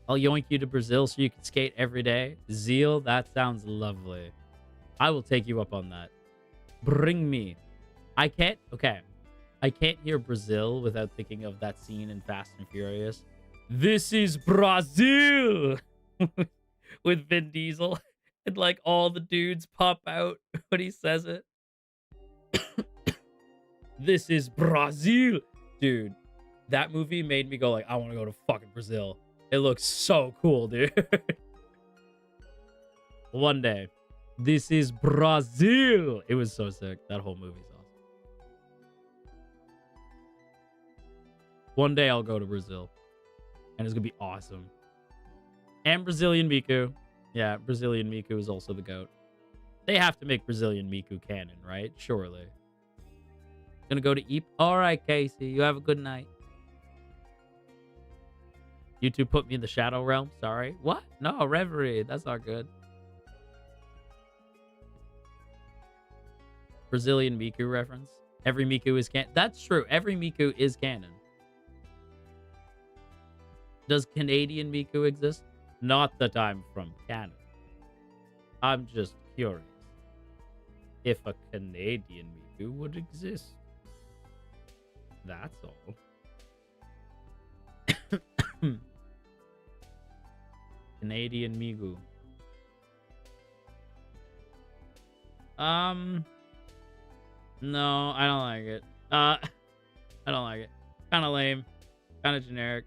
I'll yoink you to Brazil so you can skate every day. Zeal, that sounds lovely. I will take you up on that. Bring me. I can't hear Brazil without thinking of that scene in Fast and Furious. This is Brazil! With Vin Diesel. And like all the dudes pop out when he says it. This is Brazil! Dude, that movie made me go like, I want to go to fucking Brazil. It looks so cool, dude. One day. This is Brazil! It was so sick. That whole movie's awesome. One day I'll go to Brazil. And it's gonna be awesome. And Brazilian Miku. Yeah, Brazilian Miku is also the GOAT. They have to make Brazilian Miku canon, right? Surely. Gonna go to Eep. All right, Casey. You have a good night. You two put me in the Shadow Realm. Sorry. What? No, Reverie. That's not good. Brazilian Miku reference. Every Miku is canon. That's true. Every Miku is canon. Does Canadian Miku exist? Not that I'm from Canada. I'm just curious if a Canadian Miku would exist. That's all. Canadian Miku. No, I don't like it. I don't like it. Kind of lame. Kind of generic.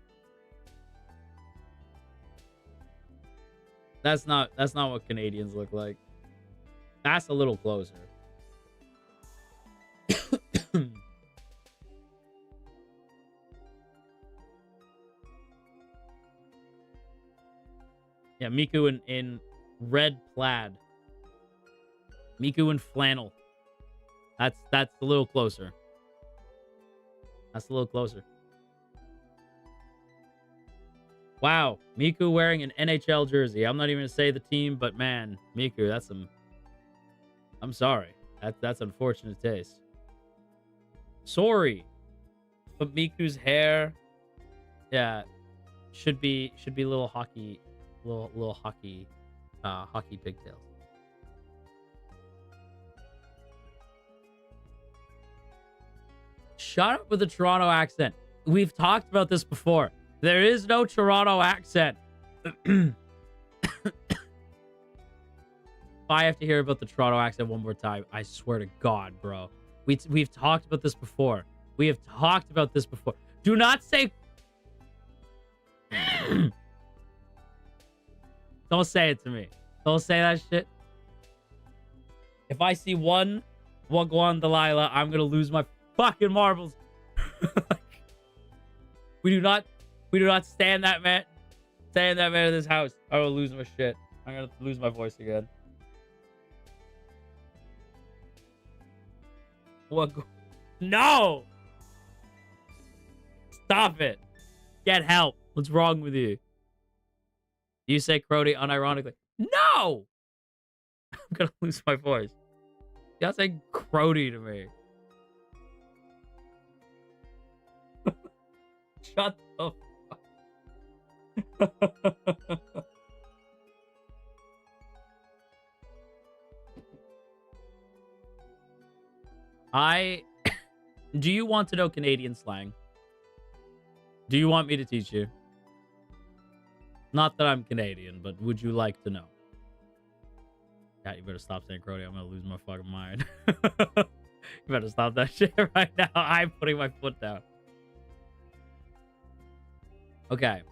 That's not what Canadians look like. That's a little closer. Yeah, Miku in red plaid. Miku in flannel. That's a little closer. That's a little closer. Wow, Miku wearing an NHL jersey. I'm not even gonna say the team, but man, Miku, that's some. I'm sorry. That's unfortunate taste. Sorry, but Miku's hair, yeah, should be little hockey, little hockey pigtails. Shut up with the Toronto accent. We've talked about this before. There is no Toronto accent. If I have to hear about the Toronto accent one more time, I swear to God, bro. We've talked about this before. We have talked about this before. Do not say... Don't say it to me. Don't say that shit. If I see one Wagwan Delilah, I'm going to lose my fucking marbles. We do not stand that man. Stand that man in this house. I will lose my shit. I'm gonna lose my voice again. What? No! Stop it. Get help. What's wrong with you? You say Crody unironically. No! I'm gonna lose my voice. You gotta say Crody to me. Shut the fuck. Do you want to know Canadian slang? Do you want me to teach you? Not that I'm Canadian, but would you like to know? Yeah, you better stop saying Crody. I'm gonna lose my fucking mind. You better stop that shit right now. I'm putting my foot down. Okay.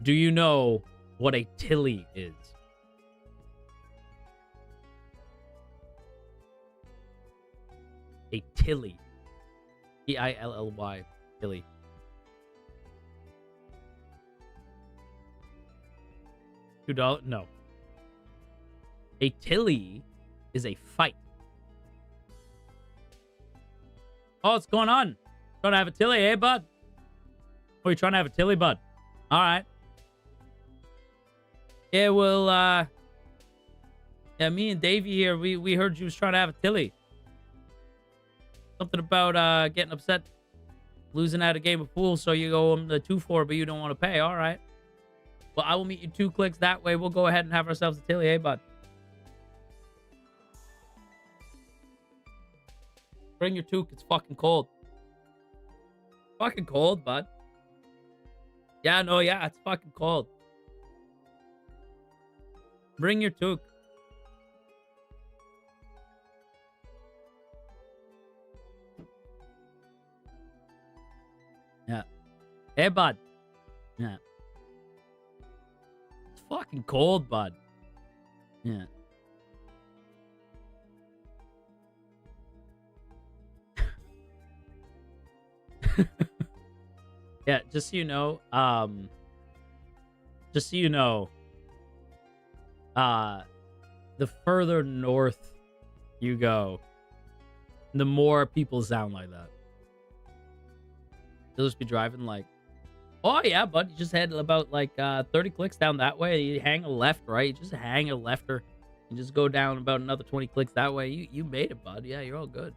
Do you know what a tilly is? A tilly. T-I-L-L-Y. Tilly. $2? No. A tilly is a fight. Oh, what's going on? Trying to have a tilly, eh, bud? Oh, you're trying to have a tilly, bud? All right. Yeah, well, yeah, me and Davey here, we heard you was trying to have a tilly. Something about getting upset, losing at a game of pool, so you go the 2-4, but you don't want to pay. All right. Well, I will meet you 2 clicks that way. We'll go ahead and have ourselves a tilly, eh, bud? Bring your toque. It's fucking cold. Fucking cold, bud. Yeah, no, yeah, it's fucking cold. Bring your toque. Yeah. Hey, bud. Yeah. It's fucking cold, bud. Yeah. Yeah, just so you know, just so you know, the further north you go, the more people sound like that. They'll just be driving like, oh yeah, bud, you just head about like 30 clicks down that way. You hang a left, right? You just hang a lefter and just go down about another 20 clicks that way. You made it, bud. Yeah, you're all good.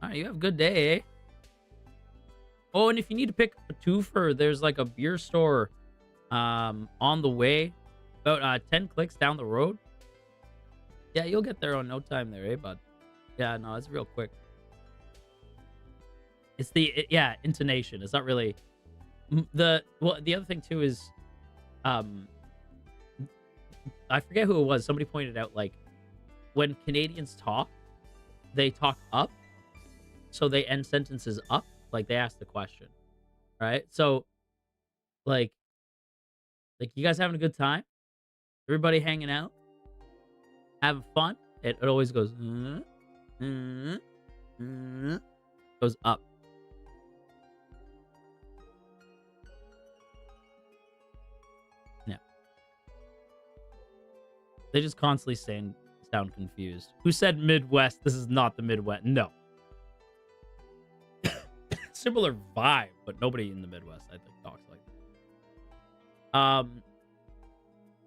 All right, you have a good day, eh? Oh, and if you need to pick up a twofer, there's like a beer store on the way, about 10 clicks down the road. Yeah, you'll get there on no time there, eh, bud? Yeah, no, it's real quick. It's the intonation. It's not really the other thing too is I forget who it was. Somebody pointed out like when Canadians talk, they talk up, so they end sentences up, like they ask the question, right? So like you guys having a good time? Everybody hanging out, having fun? It always goes goes up. Yeah. They just constantly sound confused. Who said Midwest? This is not the Midwest. No. Similar vibe, but nobody in the Midwest, I think, talks like that.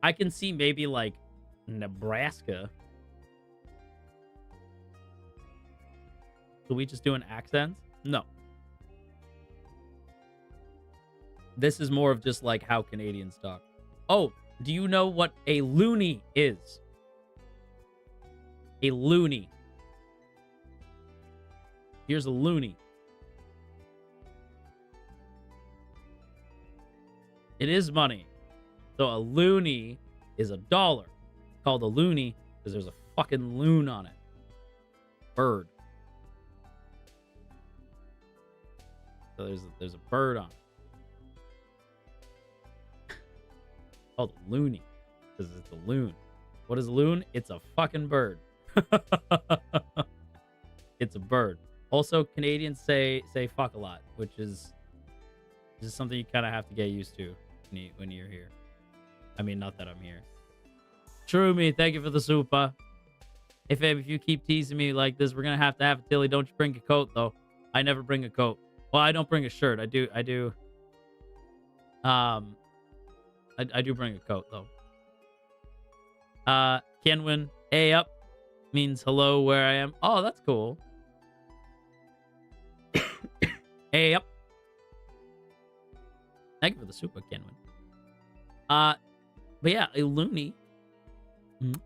I can see maybe like Nebraska. So we just doing accents? No. This is more of just like how Canadians talk. Oh, do you know what a loony is? A loony. Here's a loony. It is money. So a loony is $1. Called a loony because there's a fucking loon on it. Bird. So there's a bird on it. Called a loony because it's a loon. What is a loon? It's a fucking bird. It's a bird. Also, Canadians say fuck a lot, which is just something you kind of have to get used to when you're here. I mean, not that I'm here. True me, thank you for the super. If you keep teasing me like this, we're gonna have to have it, Tilly. Don't you bring a coat though? I never bring a coat. Well, I don't bring a shirt. I do. I do bring a coat though. Kenwin, A up means hello where I am. Oh, that's cool. A up. Thank you for the super, Kenwin. But yeah, a loony. Sorry,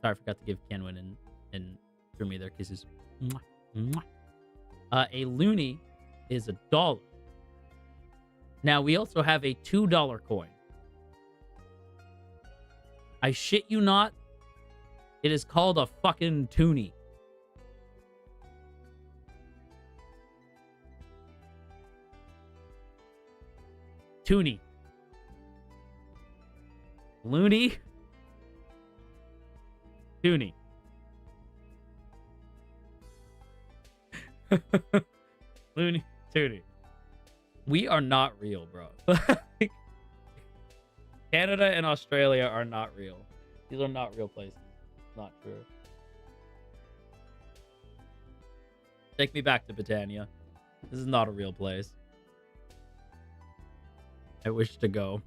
I forgot to give Kenwin and threw me their kisses. A loony is $1. Now we also have a $2 coin. I shit you not. It is called a fucking toonie. Toonie. Loony. Toonie. Loony. Toonie. We are not real, bro. Canada and Australia are not real. These are not real places. Not true. Take me back to Britannia. This is not a real place. I wish to go.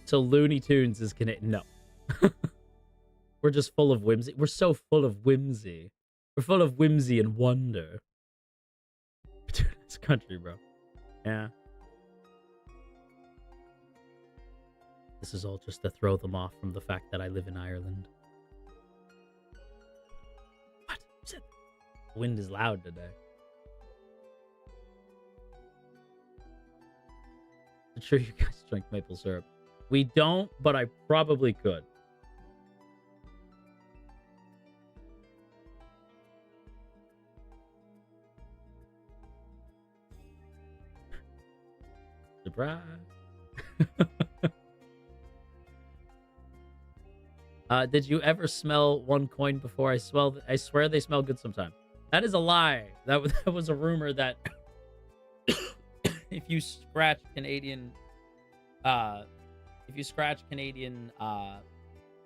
So Looney Tunes is Canadian. No. We're just full of whimsy. We're so full of whimsy. We're full of whimsy and wonder. This country, bro. Yeah. This is all just to throw them off from the fact that I live in Ireland. What? The wind is loud today. I'm sure you guys drink maple syrup. We don't, but I probably could. Surprise. Did you ever smell one coin before? I swear they smell good sometimes. That is a lie. That was a rumor that if you scratch Canadian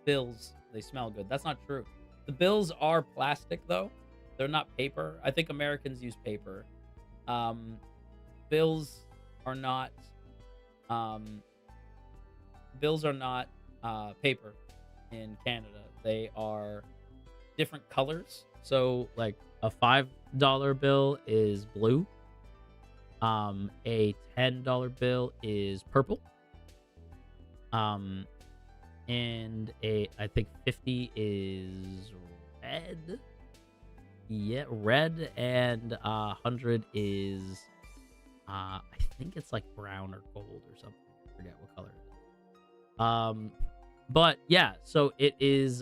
bills, they smell good. That's not true. The bills are plastic though. They're not paper. I think Americans use paper. Bills are not paper in Canada. They are different colors. So like a $5 bill is blue. A $10 bill is purple. And I think 50 is red. Yeah, red, and 100 is I think it's like brown or gold or something. I forget what color it is. But yeah, so it is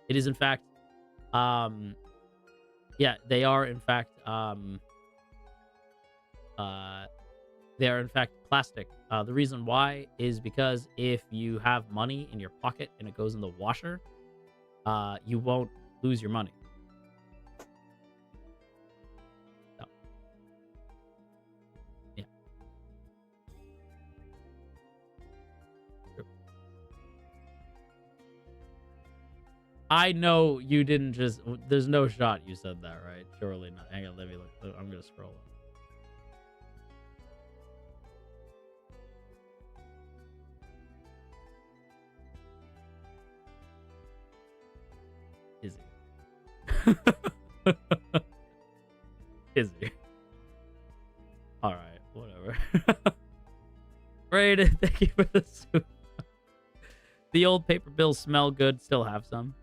in fact yeah, they are in fact plastic. The reason why is because if you have money in your pocket and it goes in the washer, you won't lose your money. So, yeah. I know you didn't just... There's no shot you said that, right? Surely not. Hang on, let me look. I'm going to scroll up. Is he? Is he? Alright, whatever. Rated, thank you for the soup. The old paper bills smell good. Still have some.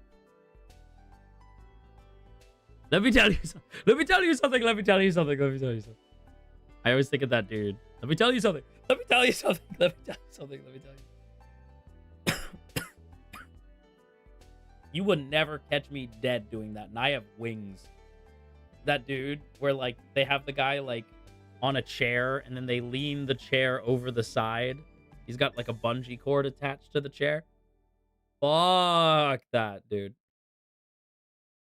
Let me tell you something. Let me tell you something. Let me tell you something. Let me tell you something. I always think of that dude. Let me tell you something. Let me tell you something. Let me tell you something. Let me tell you. You would never catch me dead doing that. And I have wings. That dude where like they have the guy like on a chair and then they lean the chair over the side. He's got like a bungee cord attached to the chair. Fuck that, dude.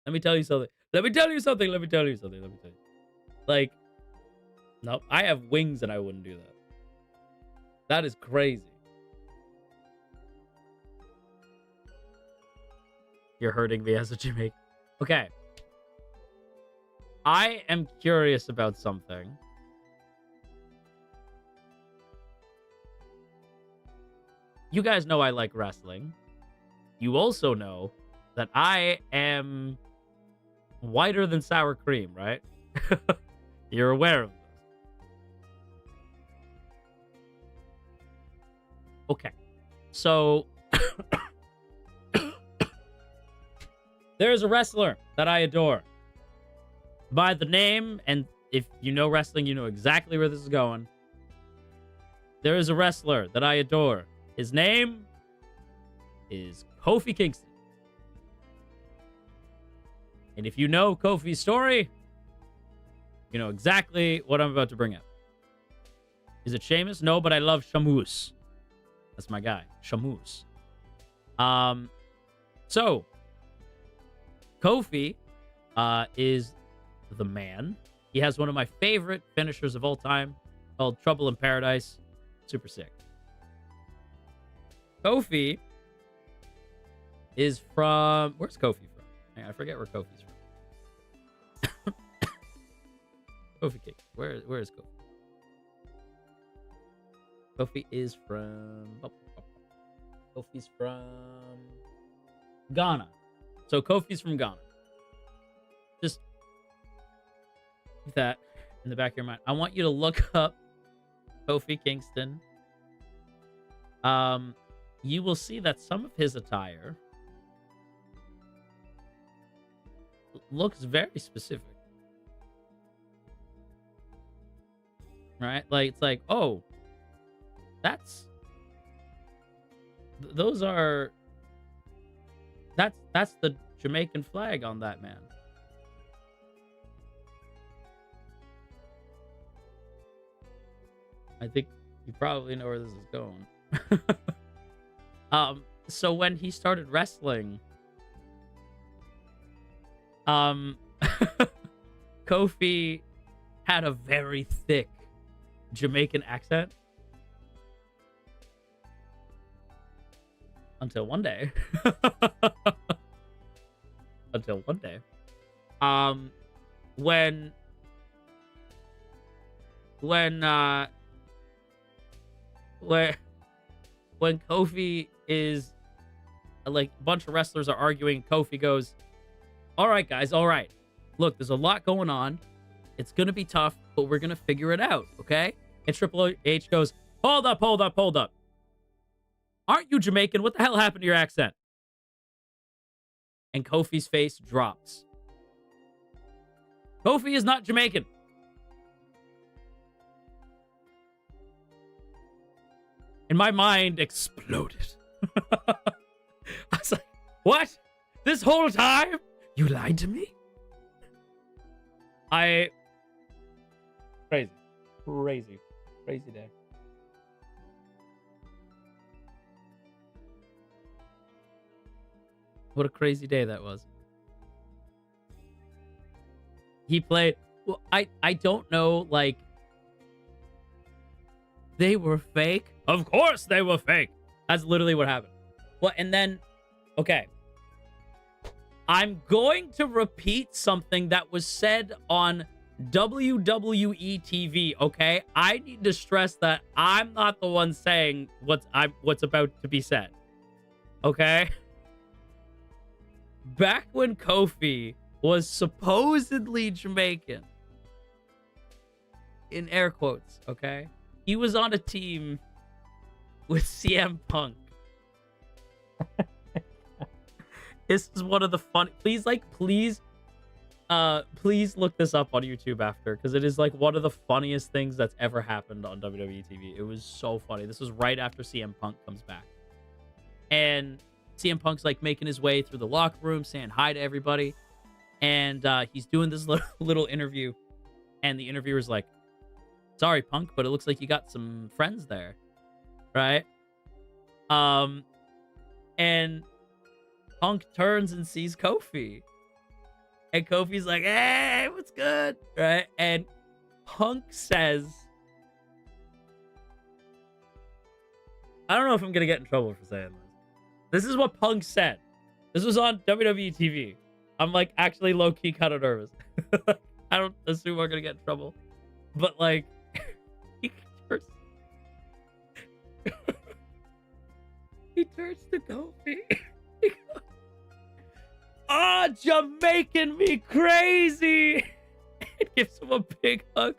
Let me tell you something. Let me tell you something. Let me tell you something. Let me tell you. Like, nope. I have wings and I wouldn't do that. That is crazy. You're hurting me as a Jamaican. Okay. I am curious about something. You guys know I like wrestling. You also know that I am whiter than sour cream, right? You're aware of this. Okay. So... there is a wrestler that I adore. By the name, and if you know wrestling, you know exactly where this is going. There is a wrestler that I adore. His name is Kofi Kingston. And if you know Kofi's story, you know exactly what I'm about to bring up. Is it Sheamus? No, but I love Shamus. That's my guy, Shamus. So... Kofi is the man. He has one of my favorite finishers of all time called Trouble in Paradise. Super sick. Kofi is from... Where's Kofi from? I forget where Kofi's from. Kofi King. Where is Kofi? Kofi is from... Kofi's from... Ghana. So Kofi's from Ghana. Just keep that in the back of your mind. I want you to look up Kofi Kingston. You will see that some of his attire looks very specific. Right? Like, it's like, oh, that's... Those are... That's the Jamaican flag on that man. I think you probably know where this is going. So when he started wrestling, Kofi had a very thick Jamaican accent. Until one day. Until one day. When Kofi is like a bunch of wrestlers are arguing, Kofi goes, "All right, guys, all right. Look, there's a lot going on. It's gonna be tough, but we're gonna figure it out, okay?" And Triple H goes, "Hold up, hold up, hold up. Aren't you Jamaican? What the hell happened to your accent?" And Kofi's face drops. Kofi is not Jamaican. And my mind exploded. I was like, what? This whole time? You lied to me? Crazy. Crazy. Crazy day. What a crazy day that was. He played... Well, I don't know, like... They were fake? Of course they were fake! That's literally what happened. Well, and then... Okay. I'm going to repeat something that was said on WWE TV, okay? I need to stress that I'm not the one saying what's about to be said. Okay? Back when Kofi was supposedly Jamaican, in air quotes, okay? He was on a team with CM Punk. This is one of the fun. Please look this up on YouTube after, because it is like one of the funniest things that's ever happened on WWE TV. It was so funny. This was right after CM Punk comes back, and CM Punk's like making his way through the locker room, saying hi to everybody, and he's doing this little interview, and the interviewer's like, "Sorry, Punk, but it looks like you got some friends there, right?" And Punk turns and sees Kofi. And Kofi's like, "Hey, what's good?" Right? And Punk says... I don't know if I'm going to get in trouble for saying this. This is what Punk said. This was on WWE TV. I'm like actually low-key kind of nervous. I don't assume we're going to get in trouble. But like... he turns to Kofi. He goes, "Oh, Jamaican me crazy!" And gives him a big hug.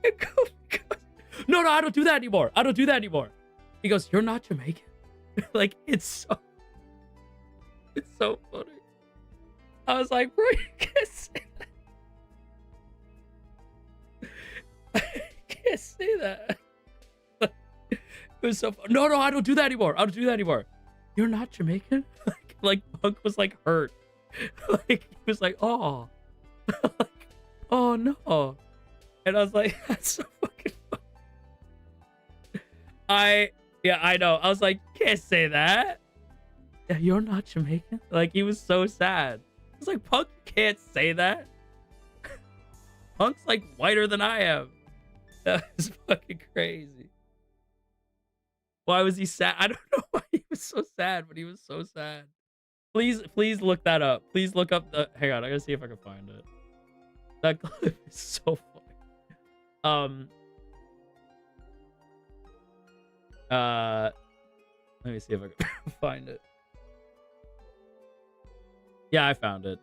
And Kofi goes, No, I don't do that anymore. I don't do that anymore. He goes, "You're not Jamaican." Like, it's so funny. I was like, bro, you can't say that. I can't say that. It was so fun. No, I don't do that anymore. I don't do that anymore. "You're not Jamaican?" Like Punk was like hurt. Like he was like, "Oh." Like, "Oh no." And I was like, that's so fucking funny. I know. I was like, can't say that. "Yeah, you're not Jamaican?" Like he was so sad. I was like, Punk, you can't say that. Punk's like whiter than I am. That was fucking crazy. Why was he sad? I don't know why he was so sad, but he was so sad. Please look that up. Please look up the... Hang on, I gotta see if I can find it. That clip is so funny. Let me see if I can find it. Yeah, I found it.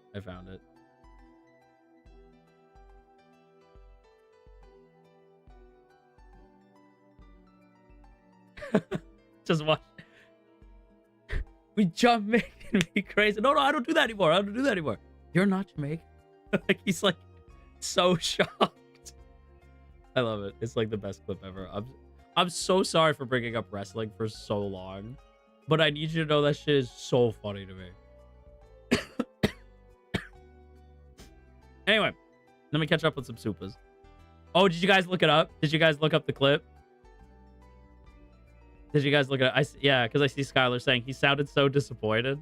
Just watch. "We Jamaican me crazy." No, I don't do that anymore. "You're not Jamaican?" Like he's like so shocked. I love it. It's like the best clip ever. I'm so sorry for bringing up wrestling for so long, but I need you to know that shit is so funny to me. Anyway, let me catch up with some supers. Oh, did you guys look it up? Did you guys look up the clip? Did you guys look at it? Yeah, because I see Skylar saying he sounded so disappointed.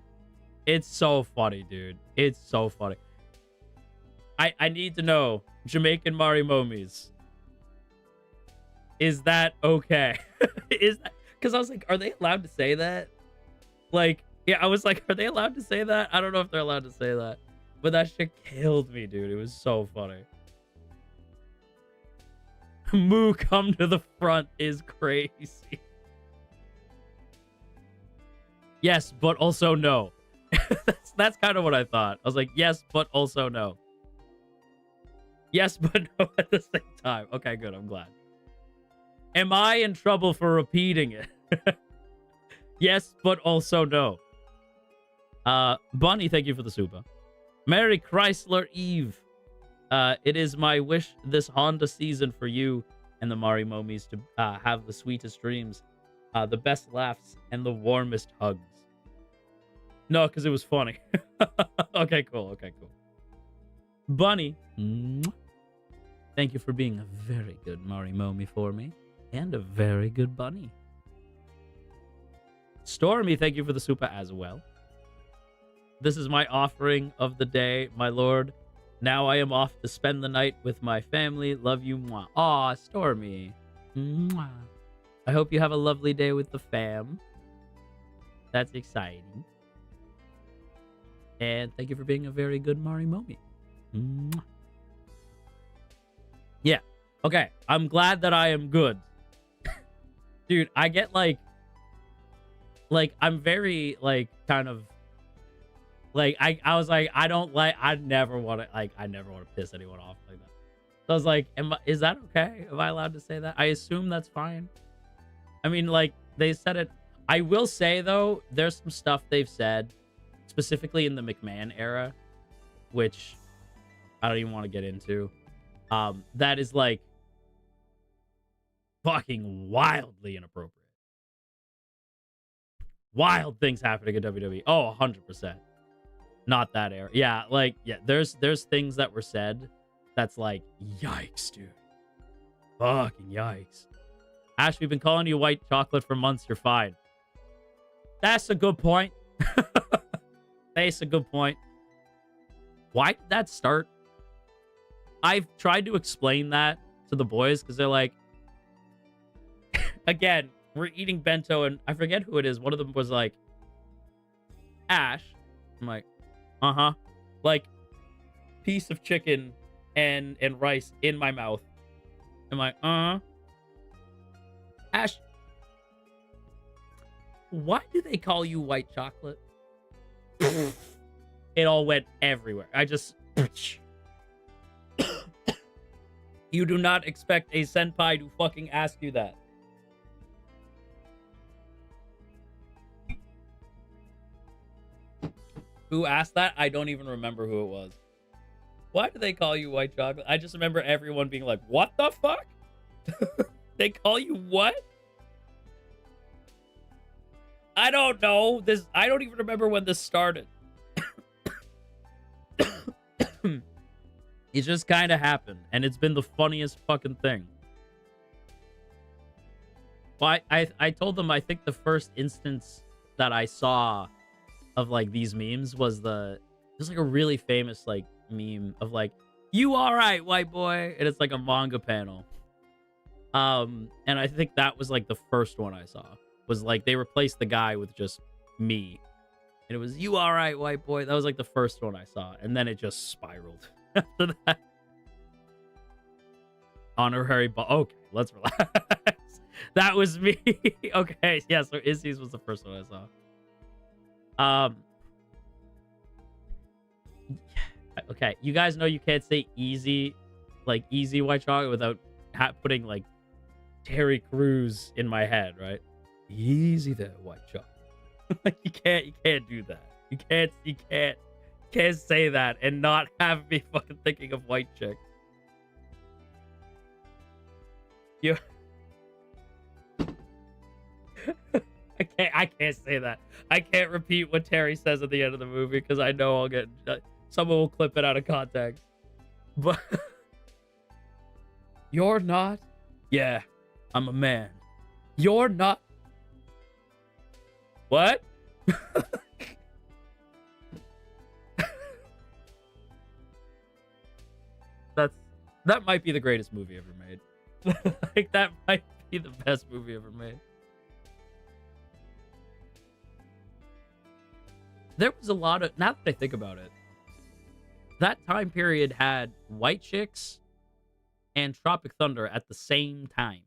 It's so funny, dude. It's so funny. I need to know, Jamaican Marimomies. Is that okay? Is that, because I was like, are they allowed to say that? Like, yeah, I was like, are they allowed to say that? I don't know if they're allowed to say that. But that shit killed me, dude. It was so funny. Moo come to the front is crazy. Yes, but also no. That's kind of what I thought. I was like, yes, but also no. Yes, but no at the same time. Okay, good. I'm glad. Am I in trouble for repeating it? Yes, but also no. Bunny, thank you for the super. Merry Chrysler Eve. It is my wish this Honda season for you and the Marimomies to have the sweetest dreams, the best laughs, and the warmest hugs. No, because it was funny. Okay, cool. Okay, cool. Bunny, thank you for being a very good Marimomie for me. And a very good bunny. Stormy, thank you for the super as well. This is my offering of the day, my lord. Now I am off to spend the night with my family. Love you, mwah. Aw, Stormy. Mwah. I hope you have a lovely day with the fam. That's exciting. And thank you for being a very good Marimomie. Mwah. Yeah. Okay. I'm glad that I am good. Dude, I get like I'm very kind of I was like, I never want to piss anyone off like that. So I was like, is that okay? Am I allowed to say that? I assume that's fine. I mean, like, they said it. I will say though, there's some stuff they've said specifically in the McMahon era, which I don't even want to get into. That is like fucking wildly inappropriate. Wild things happening in WWE. Oh, 100%. Not that era. Yeah, like, yeah, there's things that were said that's like, yikes, dude. Fucking yikes. Ash, we've been calling you white chocolate for months. You're fine. That's a good point. That's a good point. Why did that start? I've tried to explain that to the boys because they're like, again, we're eating bento and I forget who it is. One of them was like, Ash. I'm like, uh-huh. Like, piece of chicken and rice in my mouth. I'm like, uh-huh. Ash, why do they call you white chocolate? It all went everywhere. I just... You do not expect a senpai to fucking ask you that. Who asked that? I don't even remember who it was. Why do they call you white chocolate? I just remember everyone being like, what the fuck? They call you what? I don't know. I don't even remember when this started. It just kind of happened, and it's been the funniest fucking thing. Well, I told them I think the first instance that I saw of like these memes was there's like a really famous like meme of like, you all right, white boy, and it's like a manga panel. And I think that was like the first one I saw. Was like they replaced the guy with just me, and it was you all right, white boy. That was like the first one I saw, and then it just spiraled after that. Honorary, but okay, let's relax. That was me. Okay, yeah. So Izzy's was the first one I saw. Okay, you guys know you can't say easy white chocolate without putting like Terry Crews in my head, right? Easy there, white chocolate. you can't do that. You can't say that and not have me fucking thinking of white chick. You I can't say that. I can't repeat what Terry says at the end of the movie because I know I'll get someone will clip it out of context. But you're not? Yeah, I'm a man. You're not? What? That might be the greatest movie ever made. Like, that might be the best movie ever made. There was a lot of, now that I think about it, that time period had White Chicks and Tropic Thunder at the same time.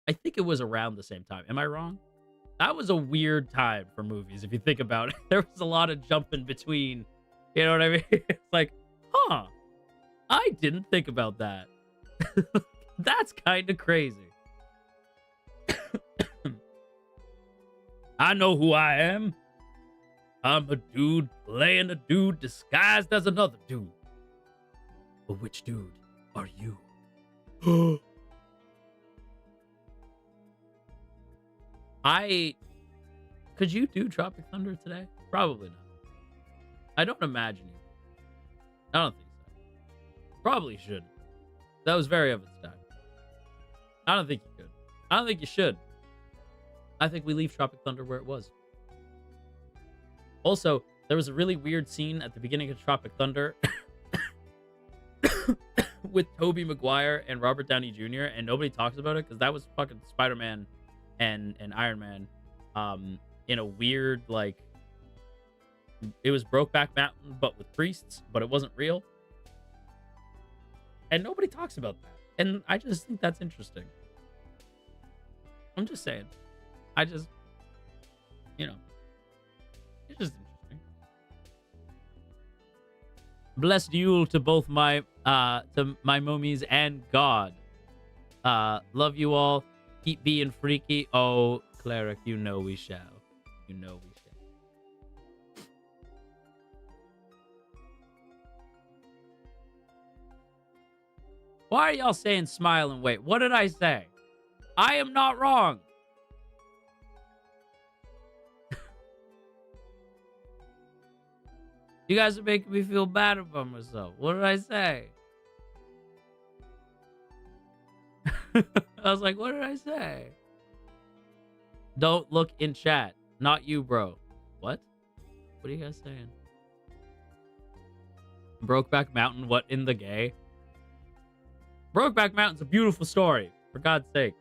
I think it was around the same time. Am I wrong? That was a weird time for movies, if you think about it. There was a lot of jumping between, you know what I mean? It's like, huh, I didn't think about that. That's kind of crazy. I know who I am. I'm a dude playing a dude disguised as another dude. But which dude are you? Could you do Tropic Thunder today? Probably not. I don't imagine you. I don't think so. Probably shouldn't. That was very of its time. I don't think you could. I don't think you should. I think we leave Tropic Thunder where it was. Also, there was a really weird scene at the beginning of Tropic Thunder with Tobey Maguire and Robert Downey Jr. and nobody talks about it because that was fucking Spider-Man and Iron Man in a weird, like, it was Brokeback Mountain but with priests, but it wasn't real. And nobody talks about that. And I just think that's interesting. I'm just saying. I just, you know, it's just interesting. Blessed Yule to both my momies and God. Love you all. Keep being freaky. Oh, Cleric, you know we shall. You know we shall. Why are y'all saying smile and wait? What did I say? I am not wrong. You guys are making me feel bad about myself. What did I say? I was like, what did I say? Don't look in chat. Not you, bro. What? What are you guys saying? Brokeback Mountain, what in the gay? Brokeback Mountain's a beautiful story. For God's sake.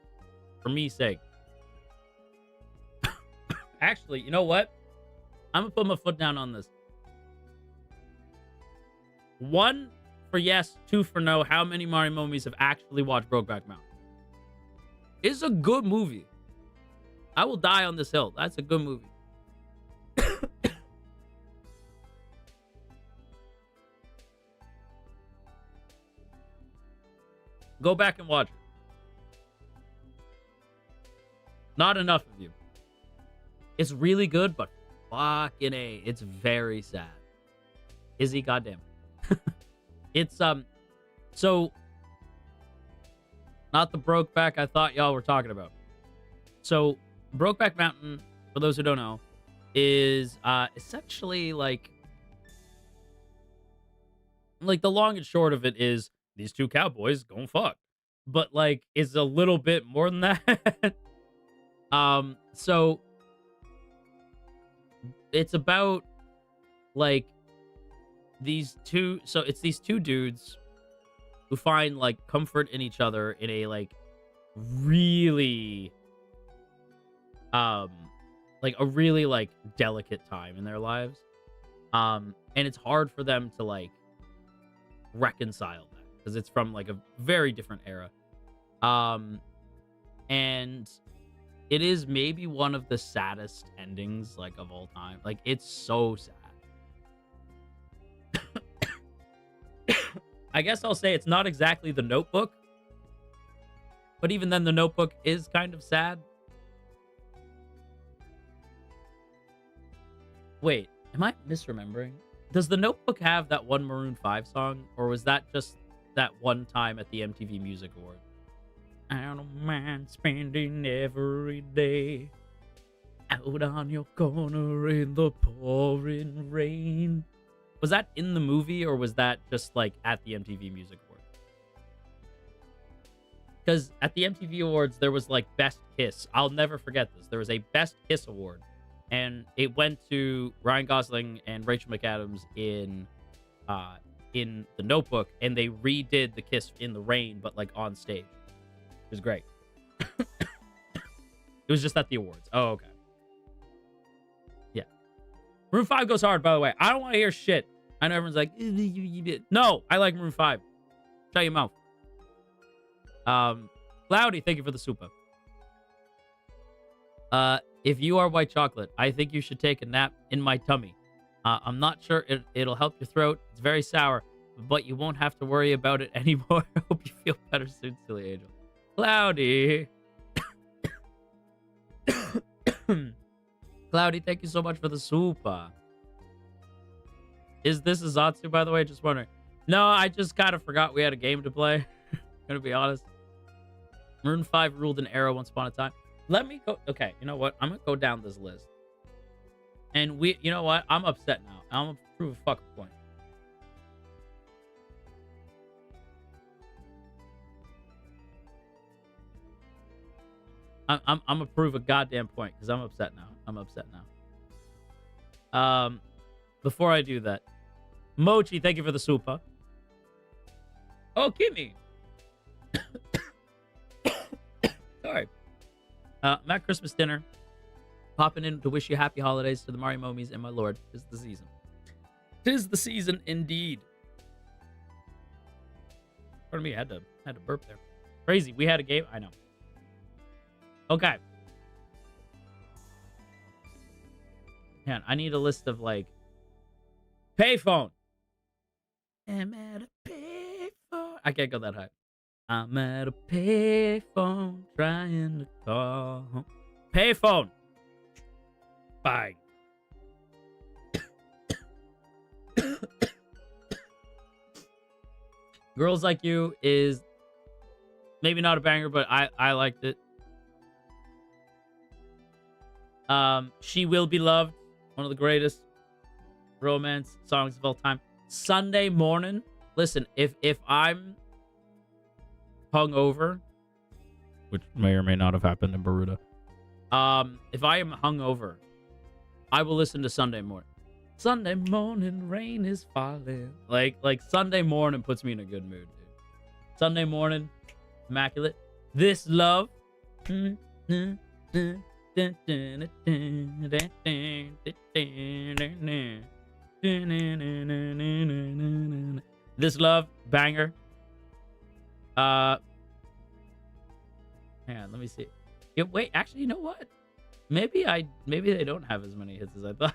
For me's sake. Actually, you know what? I'm gonna put my foot down on this. 1 for yes, 2 for no. How many Marimomies have actually watched Brokeback Mountain? It's a good movie. I will die on this hill. That's a good movie. Go back and watch it. Not enough of you. It's really good, but fucking A. It's very sad. Izzy, goddamn. It's, so, not the Brokeback I thought y'all were talking about. So, Brokeback Mountain, for those who don't know, is, essentially, like, the long and short of it is, these two cowboys gon' fuck. But, like, it's a little bit more than that. So, it's about, like, it's these two dudes who find, like, comfort in each other in a, like, really, like, delicate time in their lives. And it's hard for them to, like, reconcile that because it's from, like, a very different era. And it is maybe one of the saddest endings, like, of all time. Like, it's so sad. I guess I'll say it's not exactly The Notebook, but even then, The Notebook is kind of sad. Wait, am I misremembering? Does The Notebook have that one Maroon 5 song, or was that just that one time at the MTV Music Awards? I don't mind spending every day out on your corner in the pouring rain. Was that in the movie, or was that just, like, at the MTV Music Awards? Because at the MTV Awards, there was, like, Best Kiss. I'll never forget this. There was a Best Kiss Award, and it went to Ryan Gosling and Rachel McAdams in in The Notebook, and they redid the Kiss in the Rain, but like on stage. It was great. It was just at the awards. Oh, okay. Yeah. Maroon 5 goes hard, by the way. I don't want to hear shit. I know everyone's like, no, I like Maroon 5. Shut your mouth. Cloudy, thank you for the super. If you are white chocolate, I think you should take a nap in my tummy. I'm not sure it'll help your throat. It's very sour, but you won't have to worry about it anymore. I hope you feel better soon, silly angel. Cloudy. Cloudy, thank you so much for the super. Is this a Zatsu, by the way? Just wondering. No, I just kind of forgot we had a game to play. Gonna be honest. Maroon 5 ruled an era once upon a time. Let me go. Okay, you know what? I'm gonna go down this list. And you know what? I'm upset now. I'm gonna prove a fucking point. I'm gonna prove a goddamn point because I'm upset now. I'm upset now. Before I do that, Mochi, thank you for the super. Oh, Kimmy. Sorry. I'm at Christmas dinner, popping in to wish you happy holidays to the Marimomies and my lord. 'Tis the season. 'Tis the season indeed. Pardon me, I had to burp there. Crazy. We had a game. I know. Okay. Man, I need a list of like payphone. I'm at a payphone. I can't go that high. I'm at a payphone trying to call home. Payphone. Bye. Girls Like You is maybe not a banger, but I liked it. She Will Be Loved, one of the greatest romance songs of all time. Sunday Morning. Listen, if I'm hungover, which may or may not have happened in Baruda, if I am hungover, I will listen to Sunday Morning. Sunday morning, rain is falling. Like Sunday Morning puts me in a good mood, dude. Sunday Morning, immaculate. This Love. This Love, banger. Hang on, let me see. Yeah, wait, actually, you know what? Maybe they don't have as many hits as I thought.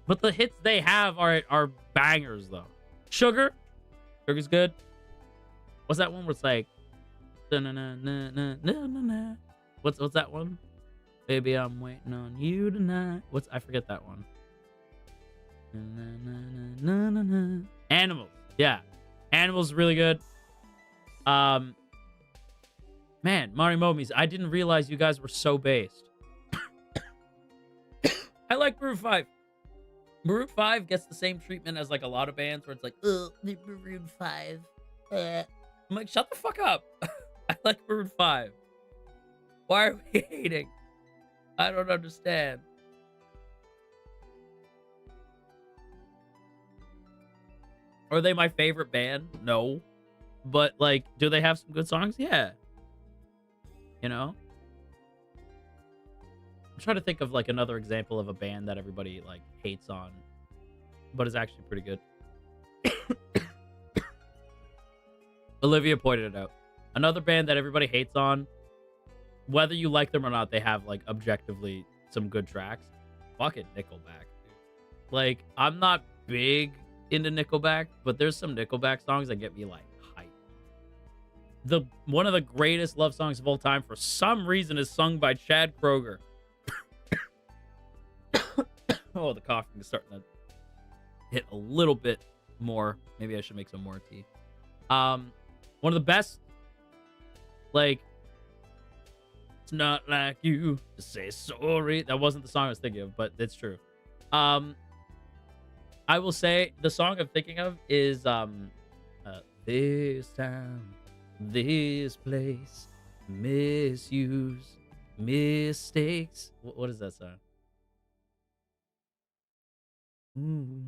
But the hits they have are bangers though. Sugar's good. What's that one where it's like what's that one? Baby, I'm waiting on you tonight. I forget that one. Animals. Yeah. Animals is really good. Man, Marimomies, I didn't realize you guys were so based. I like Maroon 5. Maroon 5 gets the same treatment as like a lot of bands where it's like, Maroon 5. I'm like, shut the fuck up. I like Maroon 5. Why are we hating? I don't understand. Are they my favorite band? No. But like, do they have some good songs? Yeah. You know? I'm trying to think of like another example of a band that everybody like hates on, but is actually pretty good. Olivia pointed it out. Another band that everybody hates on, whether you like them or not, they have like objectively some good tracks. Fucking Nickelback, dude. Like, I'm not big into Nickelback, but there's some Nickelback songs that get me like hype. One of the greatest love songs of all time, for some reason, is sung by Chad Kroeger. Oh, the coughing is starting to hit a little bit more. Maybe I should make some more tea. One of the best, like, it's not like you to say sorry. That wasn't the song I was thinking of, but it's true. I will say the song I'm thinking of is this time, this place, misuse, mistakes. What is that song? Ooh,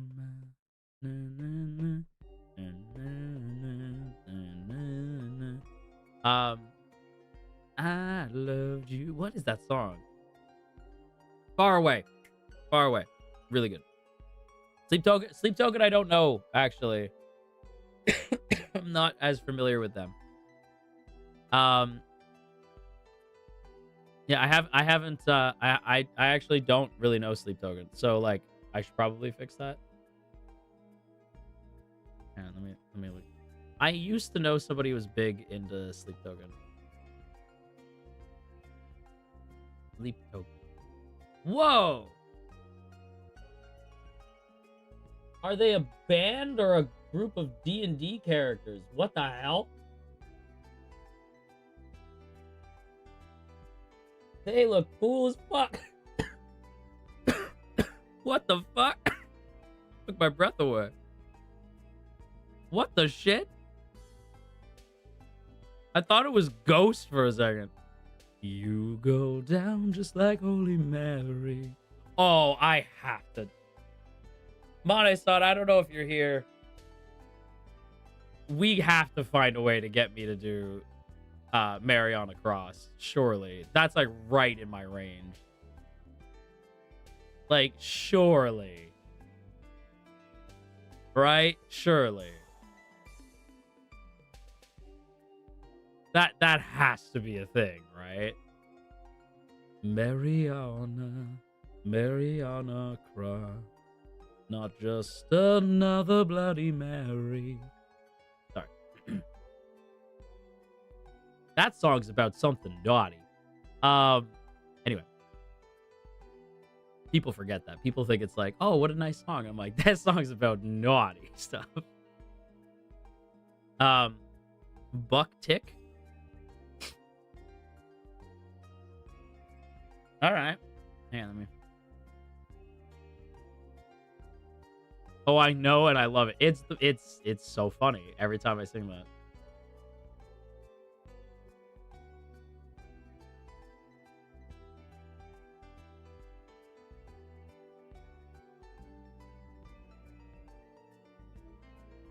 I loved you. What is that song? Far Away. Far Away. Really good. Sleep Token. Sleep Token. I don't know actually. I'm not as familiar with them. Yeah, I haven't. I actually don't really know Sleep Token. So like, I should probably fix that. Yeah, let me look. I used to know somebody who was big into Sleep Token. Sleep Token. Whoa! Are they a band or a group of D&D characters? What the hell? They look cool as fuck. What the fuck? Took my breath away. What the shit? I thought it was Ghost for a second. You go down just like Holy Mary. Oh, I have to. Mane-san, I don't know if you're here. We have to find a way to get me to do Mary on a Cross. Surely. That's like right in my range. Like, surely. Right? Surely. That has to be a thing, right? Mariana, Mariana Cross. Not just another Bloody Mary. Sorry. That song's about something naughty. Anyway. People forget that. People think it's like, oh, what a nice song. I'm like, that song's about naughty stuff. Buck Tick. All right. Hang on, let me. Oh, I know, and I love it. It's so funny every time I sing that.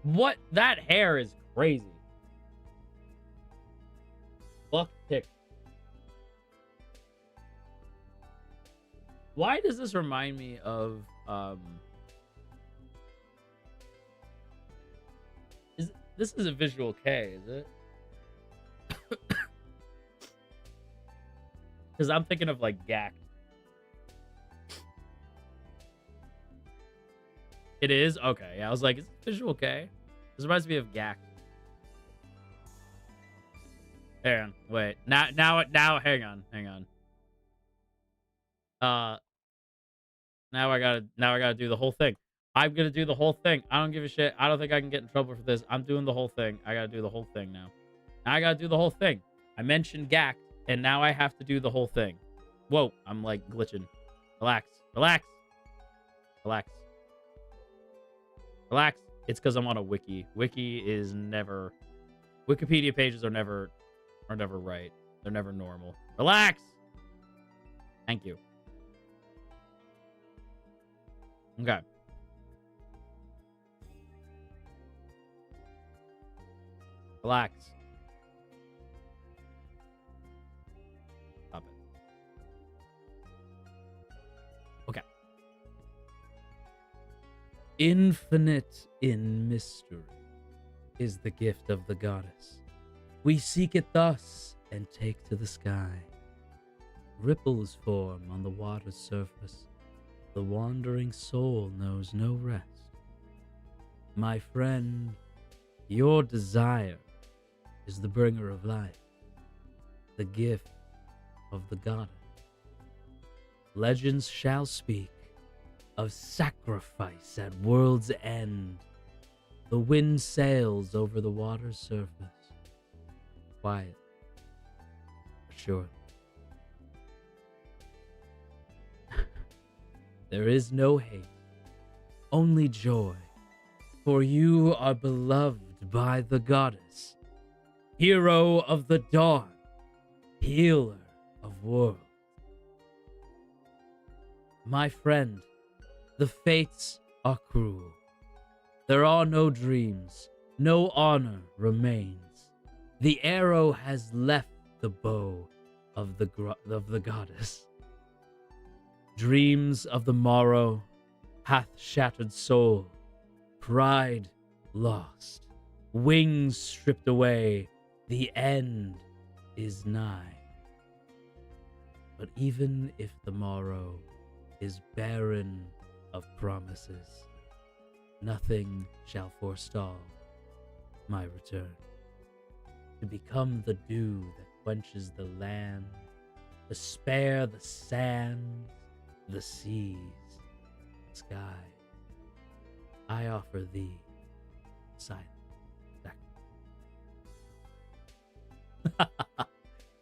What? That hair is crazy. Buck Tick. Why does this remind me of this is a visual K, is it? Because I'm thinking of like Gack. It is? Okay. Yeah, I was like, is it visual K? This reminds me of Gack. Hang on. Wait. Now hang on. Now I gotta do the whole thing. I'm gonna do the whole thing. I don't give a shit. I don't think I can get in trouble for this. I'm doing the whole thing. I gotta do the whole thing now. I gotta do the whole thing. I mentioned Gack, and now I have to do the whole thing. Whoa, I'm like glitching. Relax. It's because I'm on a wiki. Wiki is never. Wikipedia pages are never right. They're never normal. Relax. Thank you. Okay. Relax. Stop it. Okay. Infinite in mystery is the gift of the goddess. We seek it thus and take to the sky. Ripples form on the water's surface. The wandering soul knows no rest. My friend, your desire is the bringer of life, the gift of the goddess. Legends shall speak of sacrifice at world's end. The wind sails over the water's surface. Quiet, sure. There is no hate, only joy, for you are beloved by the goddess, hero of the dawn, healer of worlds. My friend, the fates are cruel. There are no dreams, no honor remains. The arrow has left the bow of the goddess. Dreams of the morrow hath shattered soul, pride lost, wings stripped away, the end is nigh. But even if the morrow is barren of promises, nothing shall forestall my return. To become the dew that quenches the land, to spare the sands, the seas, sky, I offer thee silent sacrifice.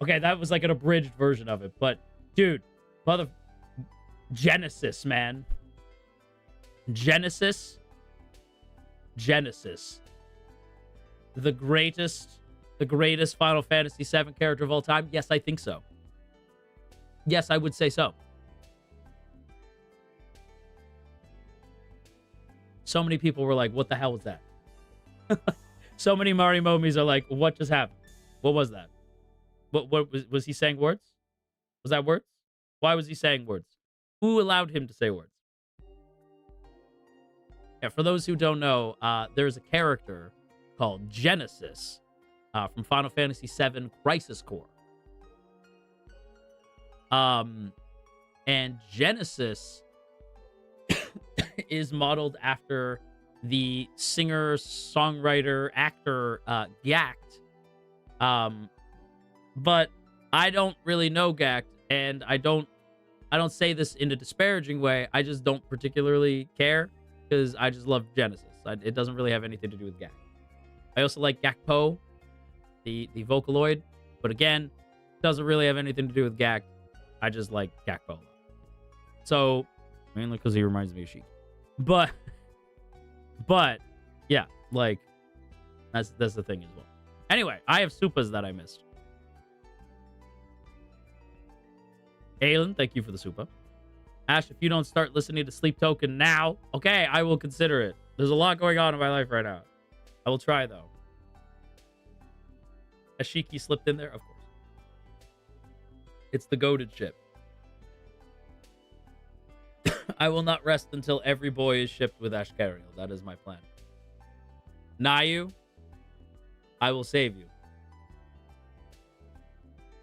Okay, that was like an abridged version of it, but dude, Genesis, man. Genesis. The greatest Final Fantasy VII character of all time? Yes, I think so. Yes, I would say so. So many people were like, what the hell was that? So many Marimomies are like, what just happened? What was that? What was he saying words? Was that words? Why was he saying words? Who allowed him to say words? Yeah, for those who don't know, there's a character called Genesis from Final Fantasy VII Crisis Core. And Genesis is modeled after the singer, songwriter, actor Gact. But I don't really know Gact, and I don't say this in a disparaging way. I just don't particularly care because I just love Genesis. It doesn't really have anything to do with Gact. I also like Gakpo, the Vocaloid, but again, doesn't really have anything to do with Gact. I just like Gakpo. So mainly because he reminds me of Sheik. But yeah, like that's the thing as well. Anyway, I have Supas that I missed. Aelin, thank you for the Supa. Ash, if you don't start listening to Sleep Token now, okay, I will consider it. There's a lot going on in my life right now. I will try, though. Ashiki slipped in there? Of course. It's the goated ship. I will not rest until every boy is shipped with Ashkariel. That is my plan. Nayu, I will save you.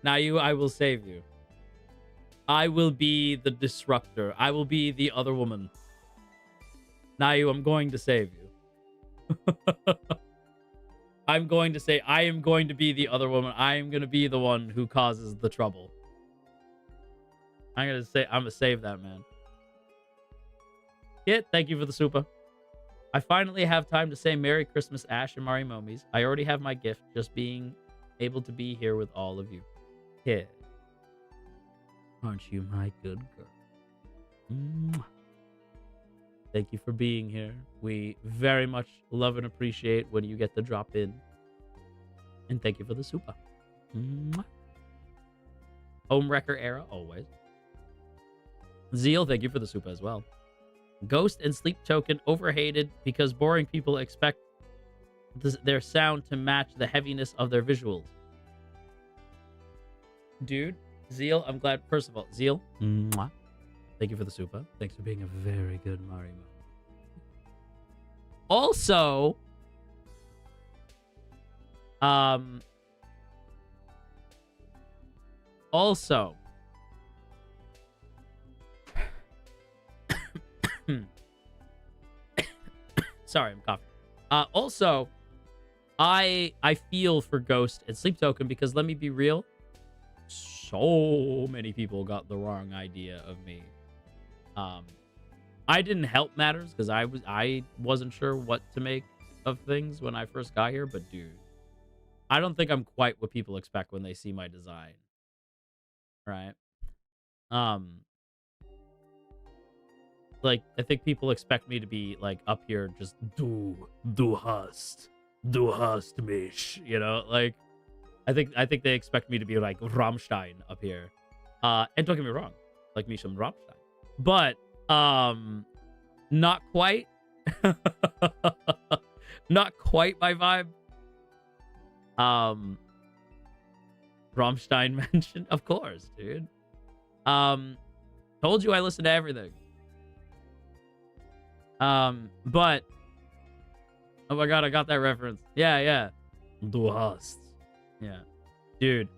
Nayu, I will save you. I will be the disruptor. I will be the other woman. Nayu, I'm going to save you. I'm going to say, I am going to be the other woman. I am going to be the one who causes the trouble. I'm going to save that man. Kit, thank you for the super. I finally have time to say Merry Christmas, Ash and Marimomies. I already have my gift, just being able to be here with all of you. Kit. Aren't you my good girl? Mwah. Thank you for being here. We very much love and appreciate when you get to drop in. And thank you for the super. Mwah. Home Wrecker era, always. Zeal, thank you for the super as well. Ghost and Sleep Token overhated because boring people expect their sound to match the heaviness of their visuals. Dude, Zeal, I'm glad. First of all, Zeal, mwah. Thank you for the super. Thanks for being a very good Mario. Also, sorry, I'm coughing. Also, I feel for Ghost and Sleep Token because let me be real, so many people got the wrong idea of me. I didn't help matters because I wasn't sure what to make of things when I first got here, but dude, I don't think I'm quite what people expect when they see my design. Right? Like, I think people expect me to be like up here just du hast mich, you know? Like, I think they expect me to be like Rammstein up here. And don't get me wrong, like me some Rammstein. But not quite. Not quite my vibe. Rammstein mentioned, of course, dude. Told you I listen to everything. But oh my god, I got that reference. Yeah. Du hast. Yeah. Dude,